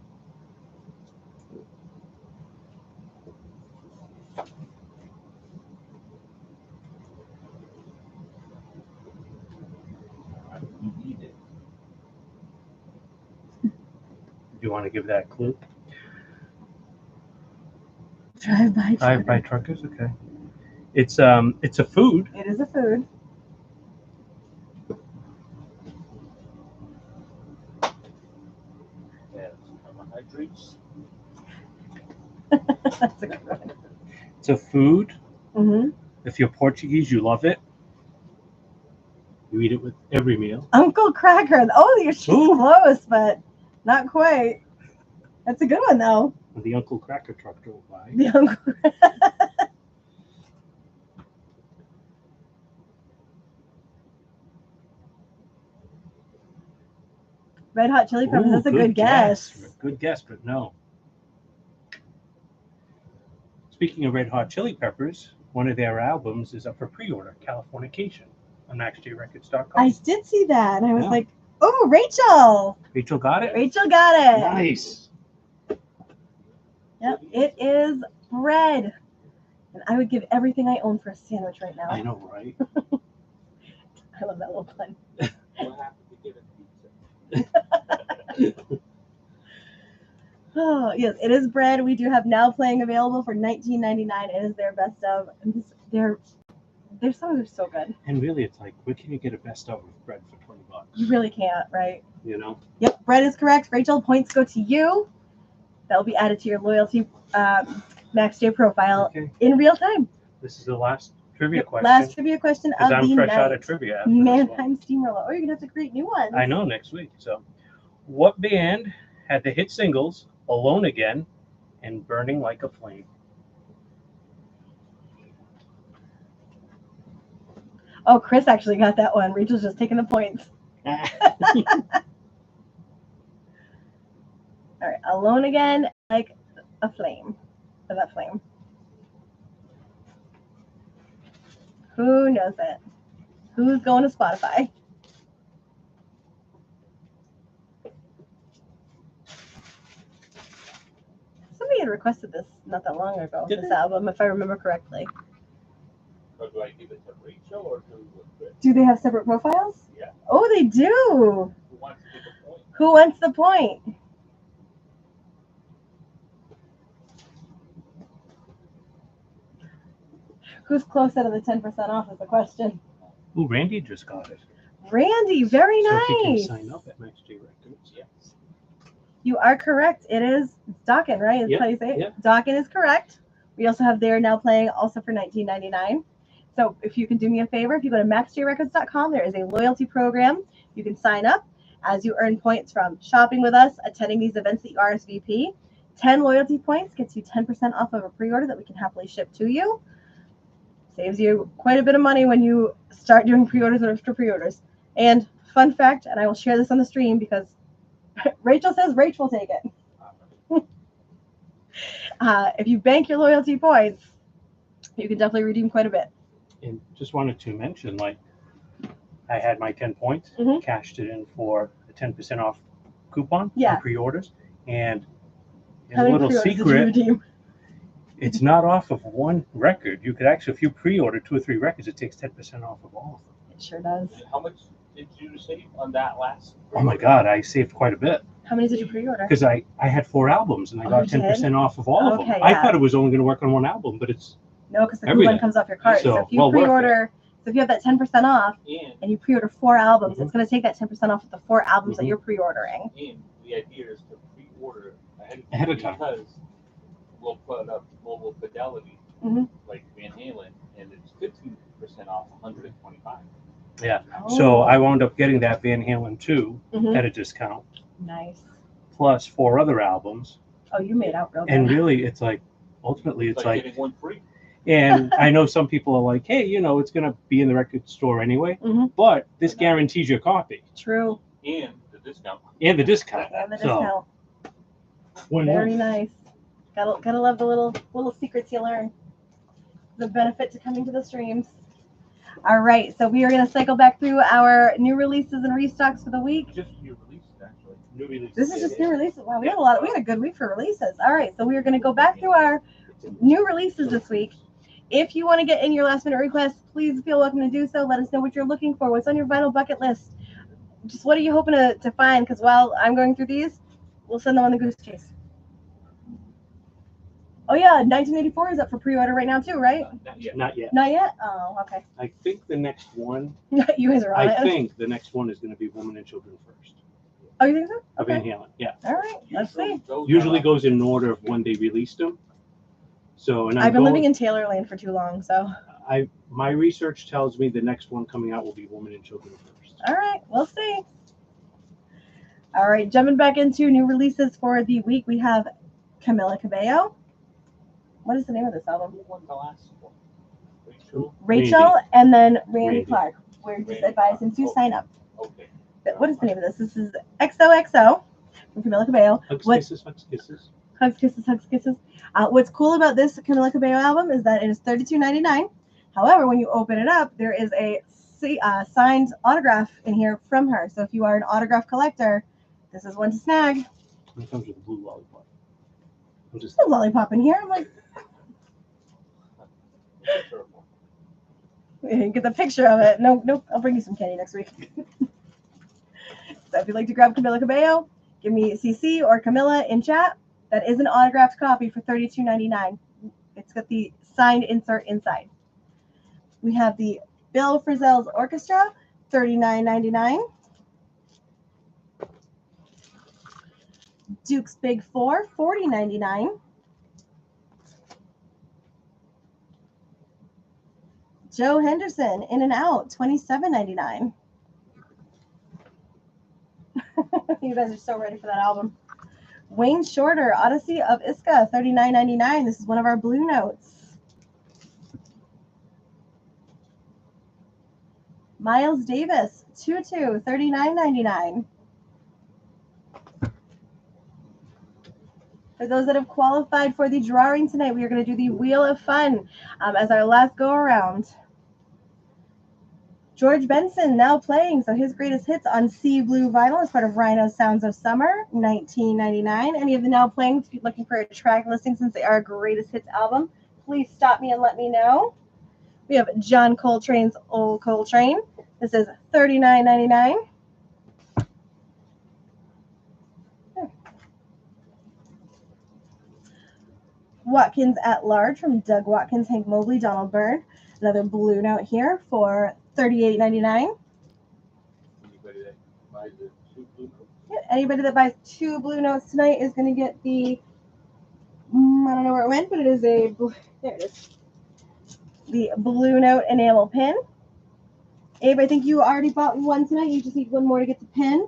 You want to give that clue? Drive-by. Drive-by truckers. Okay. It's a food. It is a food. Yeah, carbohydrates. That's a good one. It's a food. Mm-hmm. If you're Portuguese, you love it. You eat it with every meal. Uncle Cracker. Oh, you're just Ooh. close, but not quite. That's a good one, though. When the Uncle Cracker truck drove by. The Uncle. Red Hot Chili Peppers. Ooh, That's a good guess. Good guess, but no. Speaking of Red Hot Chili Peppers, one of their albums is up for pre-order, Californication, on MaxJRecords.com. I did see that, and I was Yeah. like, "Oh, Rachel! Rachel got it? Rachel got it." Nice. Yep, it is bread, and I would give everything I own for a sandwich right now. I know, right? I love that little pun. What happened to get a pizza? Oh yes, it is bread. We do have Now Playing available for $19.99. It is their best of. And their songs are so good. And really, it's like, where can you get a best of bread for $20? You really can't, right? You know? Yep, bread is correct. Rachel, points go to you. That will be added to your loyalty Max J profile Okay. in real time. This is the last trivia question. Last trivia question of Because I'm the fresh night. out of trivia after this one. Mannheim Steamroller. Oh, you're gonna have to create new ones. I know, next week. So, what band had the hit singles Alone Again and Burning Like a Flame? Oh, Chris actually got that one. Rachel's just taking the points. All right, Alone Again, like a flame. Or that flame. Who knows it? Who's going to Spotify? Somebody had requested this not that long ago, Did this they? album, if I remember correctly. Or do I give it to Rachel or to Chris? Do they have separate profiles? Yeah. Oh, they do. Who wants to take a point? Who wants the point? Who's close out of the 10% off is the question. Ooh, Randy just got it. Randy, very So if you can nice. sign up at Max J Records. Yes. You are correct. It is Dawkin, right? Is Yep, how you say it? yep. Dawkin is correct. We also have They're Now Playing also for $19.99. So if you can do me a favor, if you go to maxjrecords.com, there is a loyalty program. You can sign up as you earn points from shopping with us, attending these events that you RSVP. 10 loyalty points gets you 10% off of a pre-order that we can happily ship to you. Saves you quite a bit of money when you start doing pre-orders or extra pre-orders. And fun fact, and I will share this on the stream because Rachel says Rach will take it. If you bank your loyalty points, you can definitely redeem quite a bit. And just wanted to mention, like, I had my 10 points, Mhm. cashed it in for a 10% off coupon Yeah. on pre-orders. And How a many little pre-orders did you secret, redeem? it's not off of one record. You could actually, if you pre-order 2 or 3 records, it takes 10% off of all of them. It sure does. How much did you save on that last? Oh my God, I saved quite a bit. How many did you pre-order? Because I had 4 albums and I Oh, got you did? 10% off of all of them. Okay, I yeah. thought it was only going to work on one album, but it's No, because the everything. coupon comes off your cart. So So, if you well worth it. pre-order, so if you have that 10% off and you pre-order 4 albums, Mhm. it's going to take that 10% off of the 4 albums that Mhm. you're pre-ordering. And the idea is to pre-order Ahead of time. because we'll put up Global Fidelity, Mhm. like Van Halen, and it's 15% off 125. yeah. Oh. So I wound up getting that Van Halen 2 Mhm. at a discount, Nice. plus 4 other albums. Oh, you made out real good. And really, it's like, ultimately, it's like, getting one free. and I know some people are like, hey, you know, it's going to be in the record store anyway, Mhm. but this guarantees your copy True. And the discount. and the discount. And the So, discount. win-win. Very nice. Gotta love the little secrets you learn. The benefit to coming to the streams. All right, so we are gonna cycle back through our new releases and restocks for the week. Just new releases, actually. New release. This is just new releases. Wow, we had a good week for releases. All right, so we are gonna go back through our new releases this week. If you want to get in your last minute requests, please feel welcome to do so. Let us know what you're looking for. What's on your vinyl bucket list? Just what are you hoping to find? Because while I'm going through these, We'll send them on the Goose Chase. Oh yeah, 1984 is up for pre-order right now too, right? Not yet. Not yet. Not yet? Oh, okay. I think the next one. You guys are on I it. think the next one is going to be Women and Children First. Oh, you think so? Of Van Halen. Yeah. All right, let's see. Usually goes in order of when they released them. So, and I've been living in Taylorland for too long, so. my research tells me the next one coming out will be Women and Children First. All right, we'll see. All right, jumping back into new releases for the week, we have Camila Cabello. What is the name of this album? Who won the last one? Rachel? Rachel and then Randy Randy. Clark. We're just Randy advising to Clark. sign up. Okay. What is the name of this? This is XOXO from Camila Cabello. Hugs, What- kisses, hugs, kisses. Hugs, kisses, hugs, kisses. What's cool about this Camila Cabello album is that it is $32.99. However, when you open it up, there is a signed autograph in here from her. So if you are an autograph collector, this is one to snag. It comes with a blue lollipop. I'm just There's a lollipop in here. I'm like, get the picture of it. Nope. I'll bring you some candy next week. So if you'd like to grab Camila Cabello, give me CC or Camila in chat. That is an autographed copy for $32.99. It's got the signed insert inside. We have the Bill Frisell's Orchestra, $39.99. Duke's Big Four, $40.99. Joe Henderson, In and Out, $27.99. You guys are so ready for that album. Wayne Shorter, Odyssey of Iska, $39.99. This is one of our blue notes. Miles Davis, Tutu, $39.99. For those that have qualified for the drawing tonight, we are going to do the Wheel of Fun as our last go around. George Benson now playing, so his greatest hits on Sea Blue vinyl as part of Rhino's Sounds of Summer, $19.99. Any of the now playing, if you're looking for a track listing since they are a greatest hits album, please stop me and let me know. We have John Coltrane's Old Coltrane. This is $39.99. Watkins at Large from Doug Watkins, Hank Mobley, Donald Byrne. Another blue note here for $38.99. Anybody that buys the 2 blue notes? Yeah, anybody that buys 2 blue notes tonight is going to get the, I don't know where it went, but it is a, there it is. The blue note enamel pin. Abe, I think you already bought one tonight. You just need one more to get the pin.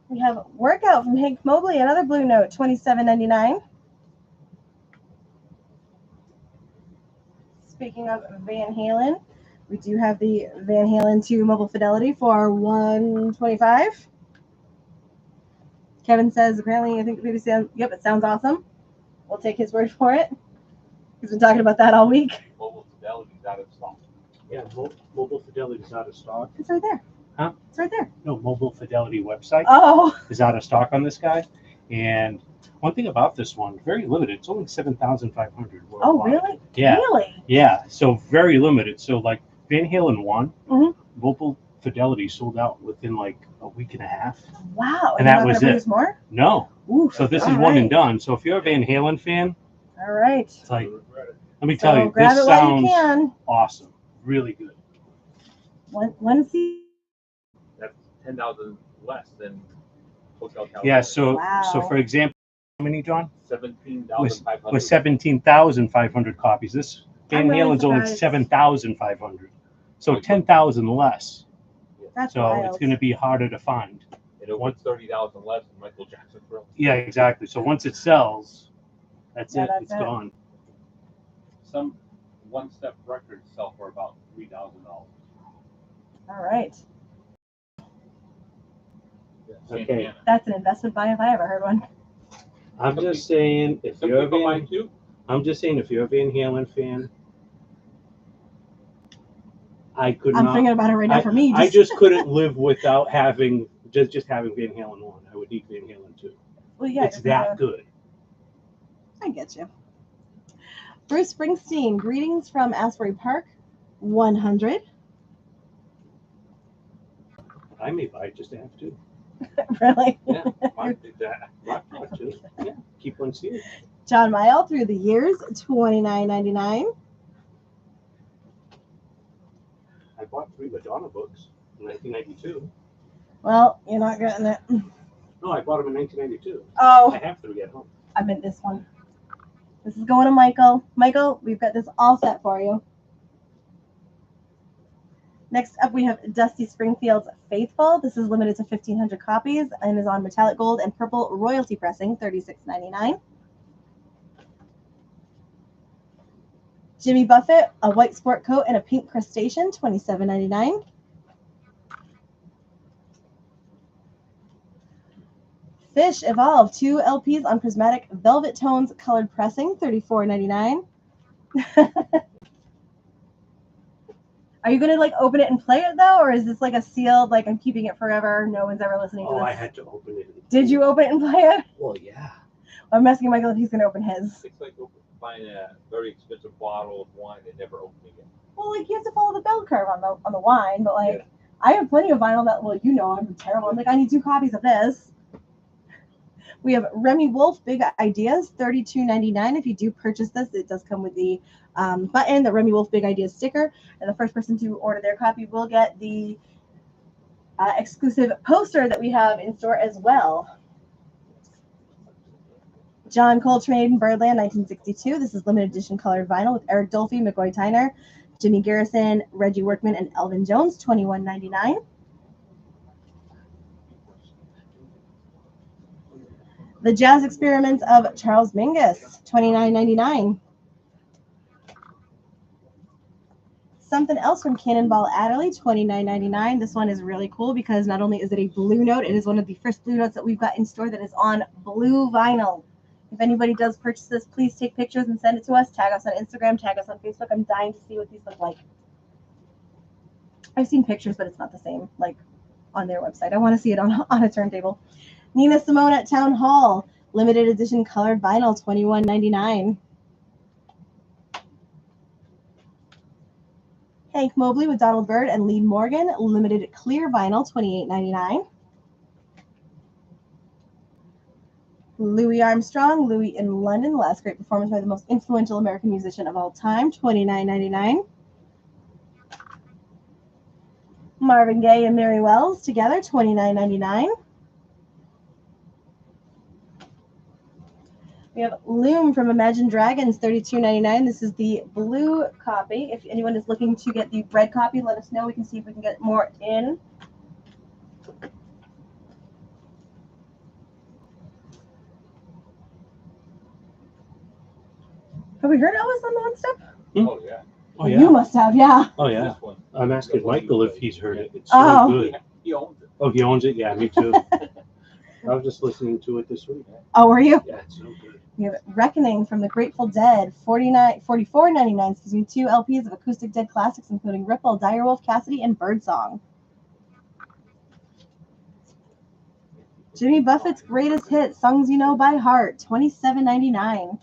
We have Workout from Hank Mobley, another blue note, $27.99. Speaking of Van Halen, we do have the Van Halen 2 Mobile Fidelity for $125. Kevin says, apparently, I think maybe sounds, yep, it sounds awesome. We'll take his word for it. He's been talking about that all week. Mobile Fidelity's out of stock. Yeah, Mobile Fidelity is out of stock. It's right there. Huh? It's right there. No, Mobile Fidelity website Oh, is out of stock on this guy. And one thing about this one, very limited. It's only 7,500 oh, worldwide. really? Yeah. Really? Yeah, so very limited. So like Van Halen 1, Mhm. Mobile Fidelity sold out within like a week and a half. Wow. And You're that not was gonna it. produce more? No. Ooh, So this is all one and right. done. So if you're a Van Halen fan, All right. it's like, Regret it. let me tell So you, grab this it while you sounds can. awesome. Really good. One seat. That's 10,000 less than Hotel California. Yeah, so Wow. for example, how many, John? 17,500. Was 17,500 copies. This Van I'm really Halen's only surprised. 7,500. So 10,000 less. That's So wild. it's going to be harder to find. And it was 30,000 less than Michael Jackson Thriller. Yeah, exactly. So once it sells, that's Yeah, it. that's It's it. gone. Some one-step records sell for about $3,000. All right. Okay. That's an investment buy if I ever heard one. I'm just saying, if Some you're a people buy Van, too. I'm just saying, if you're a Van Halen fan, I could I'm not. thinking about it right now for me. I just couldn't live without having just having Van Halen 1. I would need Van Halen 2. well, yeah, It's that good. I get you. Bruce Springsteen, Greetings from Asbury Park, 100. I may buy it just to have to. Really? Yeah, Mark did that. Rock just, yeah, keep on seeing. John Mayall, Through the Years, $29.99. I bought 3 Madonna books in 1992. Well, you're not getting it. No, I bought them in 1992. Oh, I have 3 at home. I meant this one. This is going to Michael. Michael, we've got this all set for you. Next up, we have Dusty Springfield's Faithful. This is limited to 1,500 copies and is on metallic gold and purple royalty pressing, $36.99. Jimmy Buffett, a white sport coat and a pink crustacean, $27.99. Fish Evolve, 2 LPs on prismatic velvet tones colored pressing, $34.99. Are you gonna like open it and play it though, or is this like a sealed, like I'm keeping it forever, no one's ever listening to Oh, this? I had to open it. Did you open it and play it? Well, yeah. I'm asking Michael if he's gonna open his. It's like buying a very expensive bottle of wine and never opening it. Well, like you have to follow the bell curve on the wine, but like Yeah. I have plenty of vinyl that, well, you know, I'm terrible. I'm like, I need 2 copies of this. We have Remy Wolf, Big Ideas, $32.99. If you do purchase this, it does come with the button, the Remy Wolf Big Ideas sticker, and the first person to order their copy will get the exclusive poster that we have in store as well. John Coltrane, Birdland, 1962. This is limited edition colored vinyl with Eric Dolphy, McCoy Tyner, Jimmy Garrison, Reggie Workman, and Elvin Jones, $21.99. The Jazz Experiments of Charles Mingus, $29.99. Something Else from Cannonball Adderley, $29.99. This one is really cool because not only is it a blue note, it is one of the first blue notes that we've got in store that is on blue vinyl. If anybody does purchase this, please take pictures and send it to us. Tag us on Instagram, tag us on Facebook. I'm dying to see what these look like. I've seen pictures, but it's not the same like on their website. I want to see it on a turntable. Nina Simone at Town Hall, limited edition colored vinyl, $21.99. Hank Mobley with Donald Byrd and Lee Morgan, limited clear vinyl, $28.99. Louis Armstrong, Louis in London, last great performance by the most influential American musician of all time, $29.99. Marvin Gaye and Mary Wells together, $29.99. We have Loom from Imagine Dragons, $32.99. This is the blue copy. If anyone is looking to get the red copy, let us know. We can see if we can get more in. Have we heard Elvis on the One Step? Oh yeah. Oh, yeah. You must have, yeah. Oh, yeah. This one. I'm asking Michael if he's heard it. It's Oh. so good. He owns it. Oh, he owns it? Yeah, me too. I was just listening to it this week. Oh, were you? Yeah, it's so good. We have Reckoning from the Grateful Dead, $44.99. Excuse me, 2 LPs of acoustic Dead classics, including Ripple, Direwolf, Cassidy, and Birdsong. Jimmy Buffett's Greatest Hits, Songs You Know by Heart, $27.99.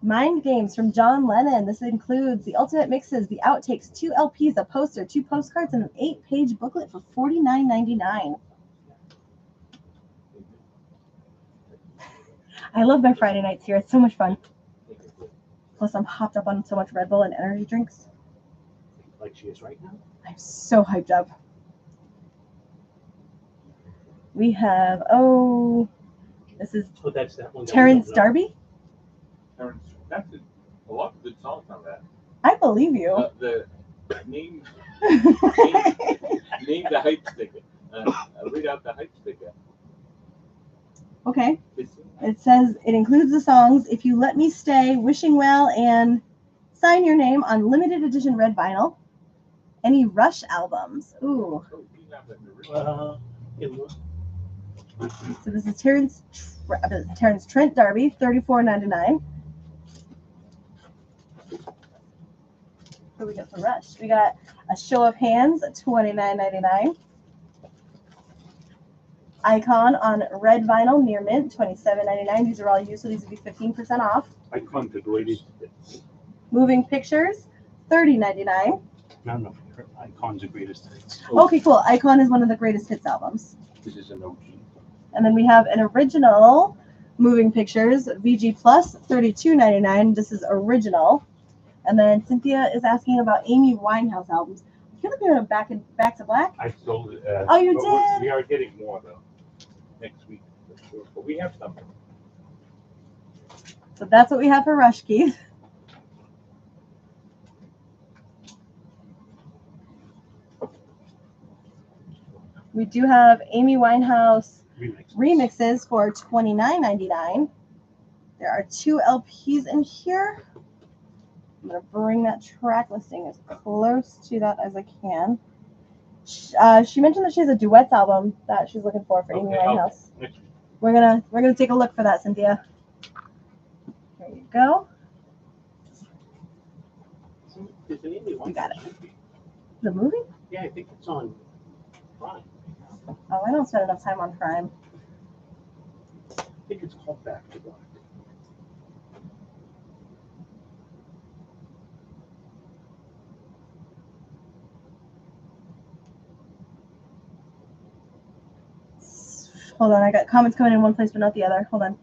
Mind Games from John Lennon. This includes the Ultimate Mixes, the Outtakes, 2 LPs, a poster, 2 postcards, and an 8-page booklet for $49.99. I love my Friday nights here. It's so much fun. Plus, I'm hopped up on so much Red Bull and energy drinks. Like she is right now. I'm so hyped up. We have, this is Oh, that's that one. Terrence Darby. That's a lot of good songs on that. I believe you. The name the hype sticker. Read out the hype sticker. Okay. It says it includes the songs If You Let Me Stay, Wishing Well, and Sign Your Name on limited edition red vinyl. Any Rush albums. Ooh. So this is Terrence Trent D'Arby, $34.99. What do we got for Rush? We got A Show of Hands, $29.99. Icon on red vinyl, near mint, $27.99. These are all used, so these would be 15% off. I come to greatest. Moving Pictures, $30.99. No. Her Icon's the greatest hits. Okay, cool. Icon is one of the greatest hits albums. This is an OG. And then we have an original Moving Pictures VG Plus, $32.99. This is original. And then Cynthia is asking about Amy Winehouse albums. I feel like we went back to black. I sold it. Oh, you but did? We are getting more though next week for sure. But we have some. So that's what we have for Rush Keith. We do have Amy Winehouse remixes for $29.99. There are 2 LPs in here. I'm going to bring that track listing as close to that as I can. She mentioned that she has a duets album that she's looking for Amy Winehouse. Okay. We're gonna take a look for that, Cynthia. There you go. You got it. The movie? Yeah, I think it's on Prime. Oh, I don't spend enough time on Prime. I think it's called Back to Black. Hold on, I got comments coming in one place but not the other. Hold on.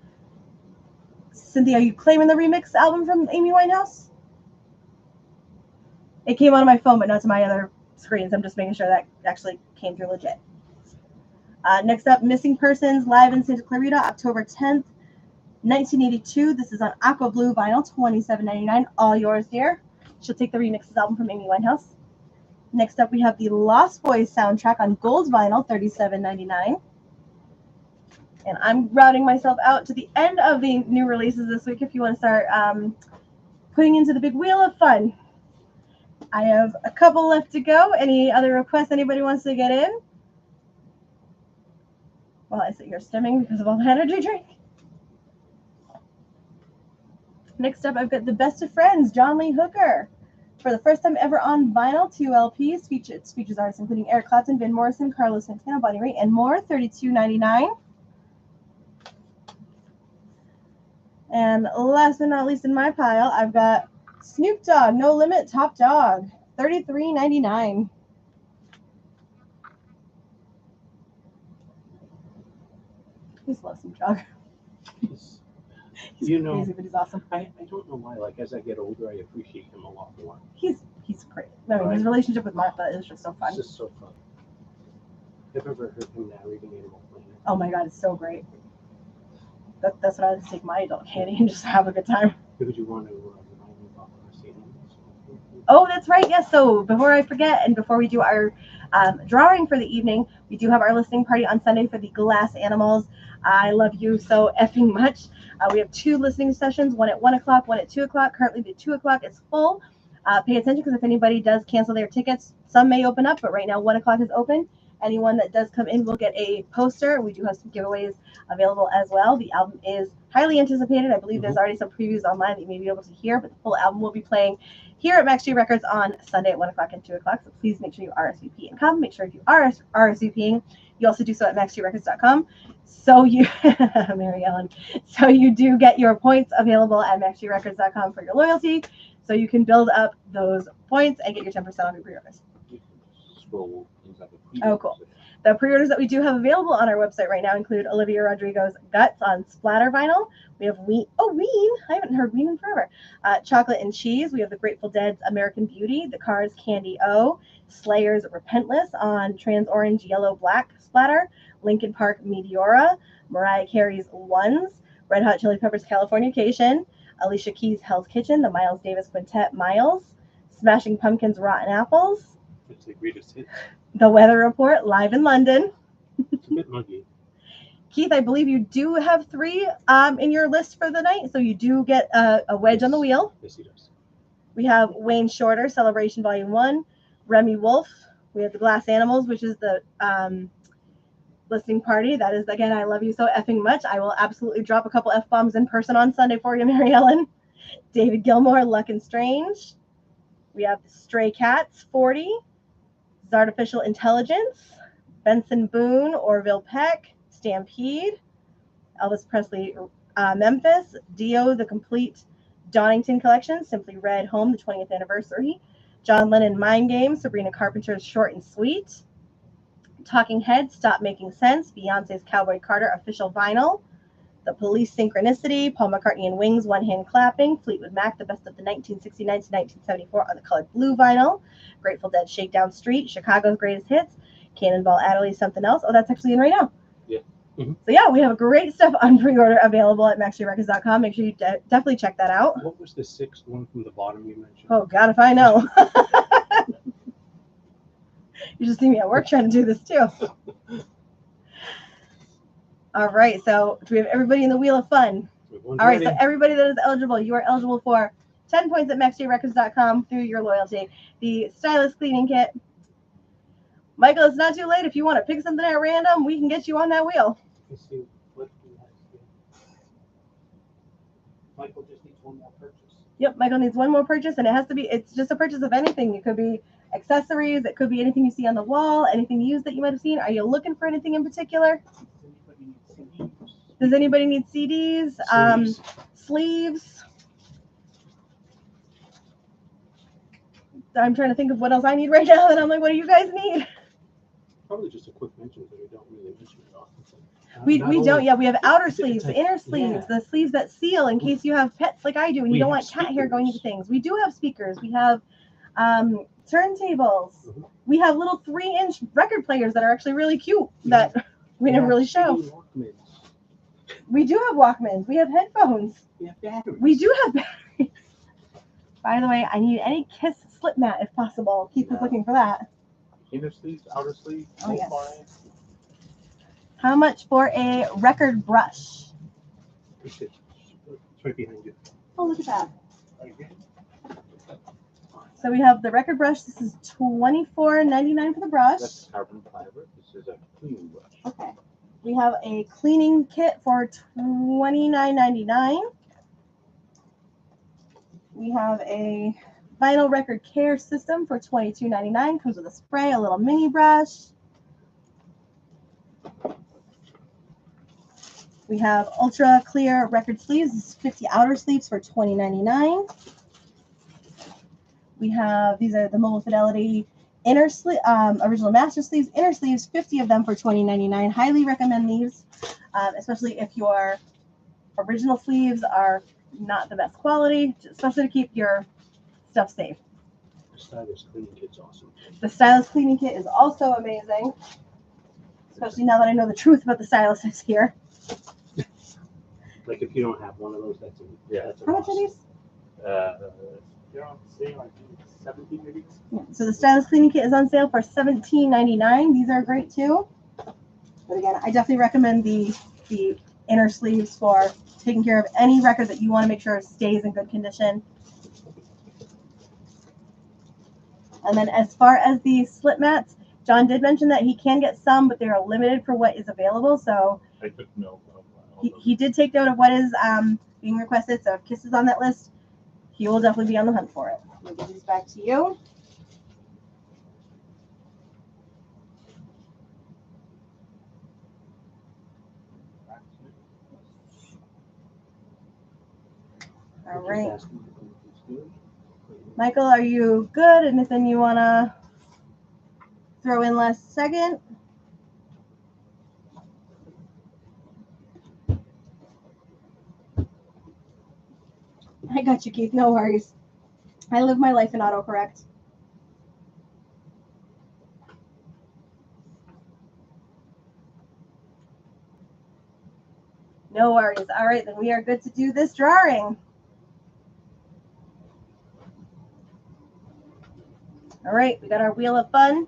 Cynthia, are you claiming the remix album from Amy Winehouse? It came on my phone but not to my other screens. I'm just making sure that actually came through legit. Next up, Missing Persons live in Santa Clarita, October 10th, 1982. This is on Aqua Blue vinyl, $27.99. All yours, dear. She'll take the remixes album from Amy Winehouse. Next up, we have the Lost Boys soundtrack on gold vinyl, $37.99. And I'm routing myself out to the end of the new releases this week if you want to start putting into the big wheel of fun. I have a couple left to go. Any other requests anybody wants to get in? Well, I sit here stimming because of all the energy drink. Next up, I've got The Best of Friends, John Lee Hooker. For the first time ever on vinyl, 2 LPs. Features artists including Eric Clapton, Van Morrison, Carlos Santana, Bonnie Raitt, and more, $32.99. And last but not least in my pile, I've got Snoop Dogg, No Limit, Top Dog, $33.99. I just love Snoop Dogg. He's crazy, but he's awesome. I don't know why. Like as I get older, I appreciate him a lot more. He's great. I mean, his relationship with Martha is just so fun. It's just so fun. Have you ever heard him narrating Animal Planet? Oh my God, it's so great. That's what I would take my adult candy and just have a good time. Would you want to remind me about Glass Animals? Oh, that's right. Yes. So before I forget, and before we do our drawing for the evening, we do have our listening party on Sunday for the Glass Animals. I love you so effing much. We have 2 listening sessions, one at 1 o'clock, one at 2 o'clock. Currently, the 2 o'clock is full. Pay attention because if anybody does cancel their tickets, some may open up, but right now 1 o'clock is open. Anyone that does come in will get a poster. We do have some giveaways available as well. The album is highly anticipated. I believe there's already some previews online that you may be able to hear, but the full album will be playing here at Max G Records on Sunday at 1 o'clock and 2 o'clock. So please make sure you RSVP and come. Make sure if you are RSVPing, you also do so at maxgrecords.com. So you, Mary Ellen, so you do get your points available at maxgrecords.com for your loyalty. So you can build up those points and get your 10% off your pre-orders. Scroll inside the Oh, cool. The pre-orders that we do have available on our website right now include Olivia Rodrigo's Guts on splatter vinyl. We have Ween. I haven't heard Ween in forever. Chocolate and Cheese. We have the Grateful Dead's American Beauty, The Cars' Candy O, Slayer's Repentless on trans orange, yellow, black splatter, Linkin Park Meteora, Mariah Carey's Ones, Red Hot Chili Peppers Californication, Alicia Keys' Hell's Kitchen, the Miles Davis Quintet Miles, Smashing Pumpkins Rotten Apples, It's the greatest hit. The Weather Report live in London. It's a bit muggy. Keith, I believe you do have 3 in your list for the night, so you do get a wedge on the wheel. Yes, he does. We have Wayne Shorter, Celebration Volume 1, Remy Wolf. We have the Glass Animals, which is the listening party. That is, again, I love you so effing much. I will absolutely drop a couple F-bombs in person on Sunday for you, Mary Ellen. David Gilmour, Luck and Strange. We have Stray Cats, 40. Artificial Intelligence, Benson Boone, Orville Peck, Stampede, Elvis Presley, Memphis, Dio, The Complete Donington Collection, Simply Red Home, the 20th anniversary, John Lennon Mind Games, Sabrina Carpenter's Short and Sweet. Talking Heads, Stop Making Sense, Beyonce's Cowboy Carter official vinyl. The Police Synchronicity, Paul McCartney and Wings, One Hand Clapping. Fleetwood Mac, The Best of the 1969 to 1974 on the colored blue vinyl. Grateful Dead, Shakedown Street, Chicago's Greatest Hits. Cannonball Adderley, Something Else. Oh, that's actually in right now. Yeah. Mm-hmm. So yeah, we have great stuff on pre-order available at maxjrecords.com. Make sure you definitely check that out. What was the sixth one from the bottom you mentioned? Oh God, if I know. You just see me at work trying to do this too. All right, so do we have everybody in the wheel of fun? Everyone's All right, ready. so everybody that is eligible, you are eligible for 10 points at maxjrecords.com through your loyalty. The stylus cleaning kit. Michael, it's not too late. If you want to pick something at random, we can get you on that wheel. Let's see what he has here. Michael just needs one more purchase. Yep, Michael needs one more purchase, and it has to be, it's just a purchase of anything. It could be accessories, it could be anything you see on the wall, anything used that you might have seen. Are you looking for anything in particular? Does anybody need CDs? Sleeves? I'm trying to think of what else I need right now, and I'm like, what do you guys need? Probably just a quick mention because we don't really mention it often. We don't, yeah, we have outer it's sleeves, like- inner sleeves, yeah. the sleeves that seal in case you have pets like I do and you We don't have want cat hair going into speakers. things. We do have speakers. We have turntables. Mhm. We have little 3-inch record players that are actually really cute that we never really show. CD Walkmans. We do have Walkmans. We have headphones. We have batteries. We do have batteries. By the way, I need any Kiss slip mat if possible. Keith is looking for that. Inner sleeves, outer sleeves, Oh, both yes. fine. How much for a record brush? It's right behind you. Oh, look at that. Right here. So we have the record brush. This is $24.99 for the brush. That's carbon fiber. This is a cleaning brush. Okay. We have a cleaning kit for $29.99. We have a vinyl record care system for $22.99. Comes with a spray, a little mini brush. We have ultra clear record sleeves. This is 50 outer sleeves for $20.99. We have, these are the Mobile Fidelity inner sleeve, original master sleeves, inner sleeves, 50 of them for $20.99. Highly recommend these, especially if your original sleeves are not the best quality, especially to keep your stuff safe. The stylus cleaning kit's awesome. The stylus cleaning kit is also amazing, especially now that I know the truth about the styluses here. Like if you don't have one of those, that's a that's a How much are loss. these? They're on sale, I think 17 maybe. Yeah, so the stylus cleaning kit is on sale for $17.99. These are great too. But again, I definitely recommend the inner sleeves for taking care of any record that you want to make sure stays in good condition. And then as far as the slip mats, John did mention that he can get some, but they are limited for what is available. So I took note of all those. he did take note of what is being requested. So if Kiss is on that list, he will definitely be on the hunt for it. We'll give these back to you. All right. Just asking if it's good. Michael, are you good? Anything you want to throw in last second? I got you, Keith. No worries. I live my life in autocorrect. No worries. All right, then we are good to do this drawing. All right, we got our wheel of fun.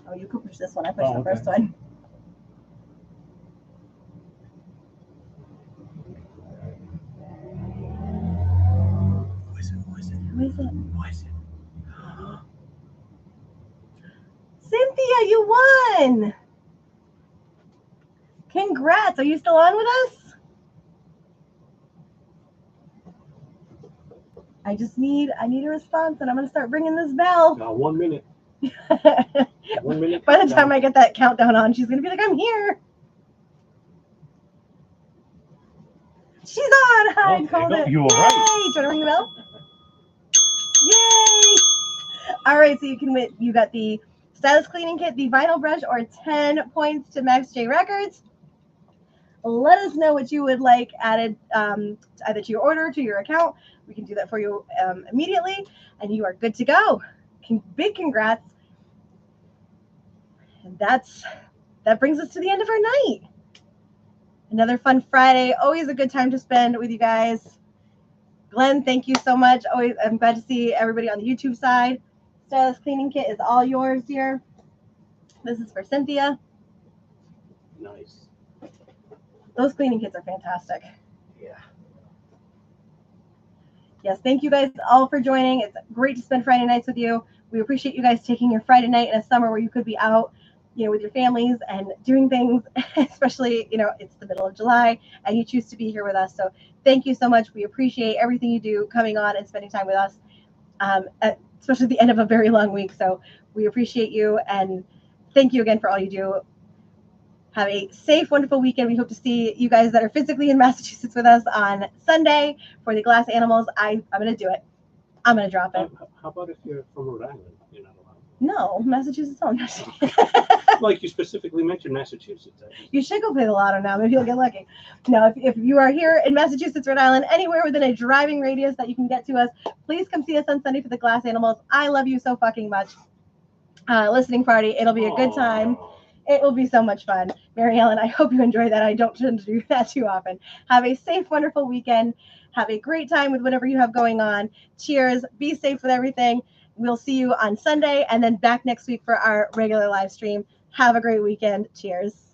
Oh, you could push this one. I pushed the okay. first one. Who is it? Who is it? Who is it? Who is it? Cynthia, you won! Congrats! Are you still on with us? I need a response, and I'm gonna start ringing this bell. Now 1 minute. 1 minute. By the time I get that countdown on, she's gonna be like, "I'm here." She's on. I Okay, called no, it. you were Yay! right. Do you want to ring the bell? Yay! All right, so you got the stylus cleaning kit, the vinyl brush, or 10 points to Max J Records. Let us know what you would like added either to your order, to your account. We can do that for you immediately, and you are good to go. Big congrats. And that brings us to the end of our night. Another fun Friday. Always a good time to spend with you guys. Glenn, thank you so much. Always, I'm glad to see everybody on the YouTube side. Stylus cleaning kit is all yours here. This is for Cynthia. Nice. Those cleaning kits are fantastic. Yeah. Yes, thank you guys all for joining. It's great to spend Friday nights with you. We appreciate you guys taking your Friday night in a summer where you could be out, with your families and doing things, especially, it's the middle of July and you choose to be here with us. So thank you so much. We appreciate everything you do coming on and spending time with us, especially at the end of a very long week. So we appreciate you and thank you again for all you do. Have a safe, wonderful weekend. We hope to see you guys that are physically in Massachusetts with us on Sunday for the glass animals. I'm going to do it. I'm going to drop it. How about if you're from Rhode Island? You're not allowed. No, Massachusetts only. Like you specifically mentioned Massachusetts. You should go play the lotto now. Maybe you'll get lucky. No, if you are here in Massachusetts, Rhode Island, anywhere within a driving radius that you can get to us, please come see us on Sunday for the glass animals. I love you so fucking much. Listening party. It'll be a good time. It will be so much fun. Mary Ellen, I hope you enjoy that. I don't tend to do that too often. Have a safe, wonderful weekend. Have a great time with whatever you have going on. Cheers. Be safe with everything. We'll see you on Sunday and then back next week for our regular live stream. Have a great weekend. Cheers.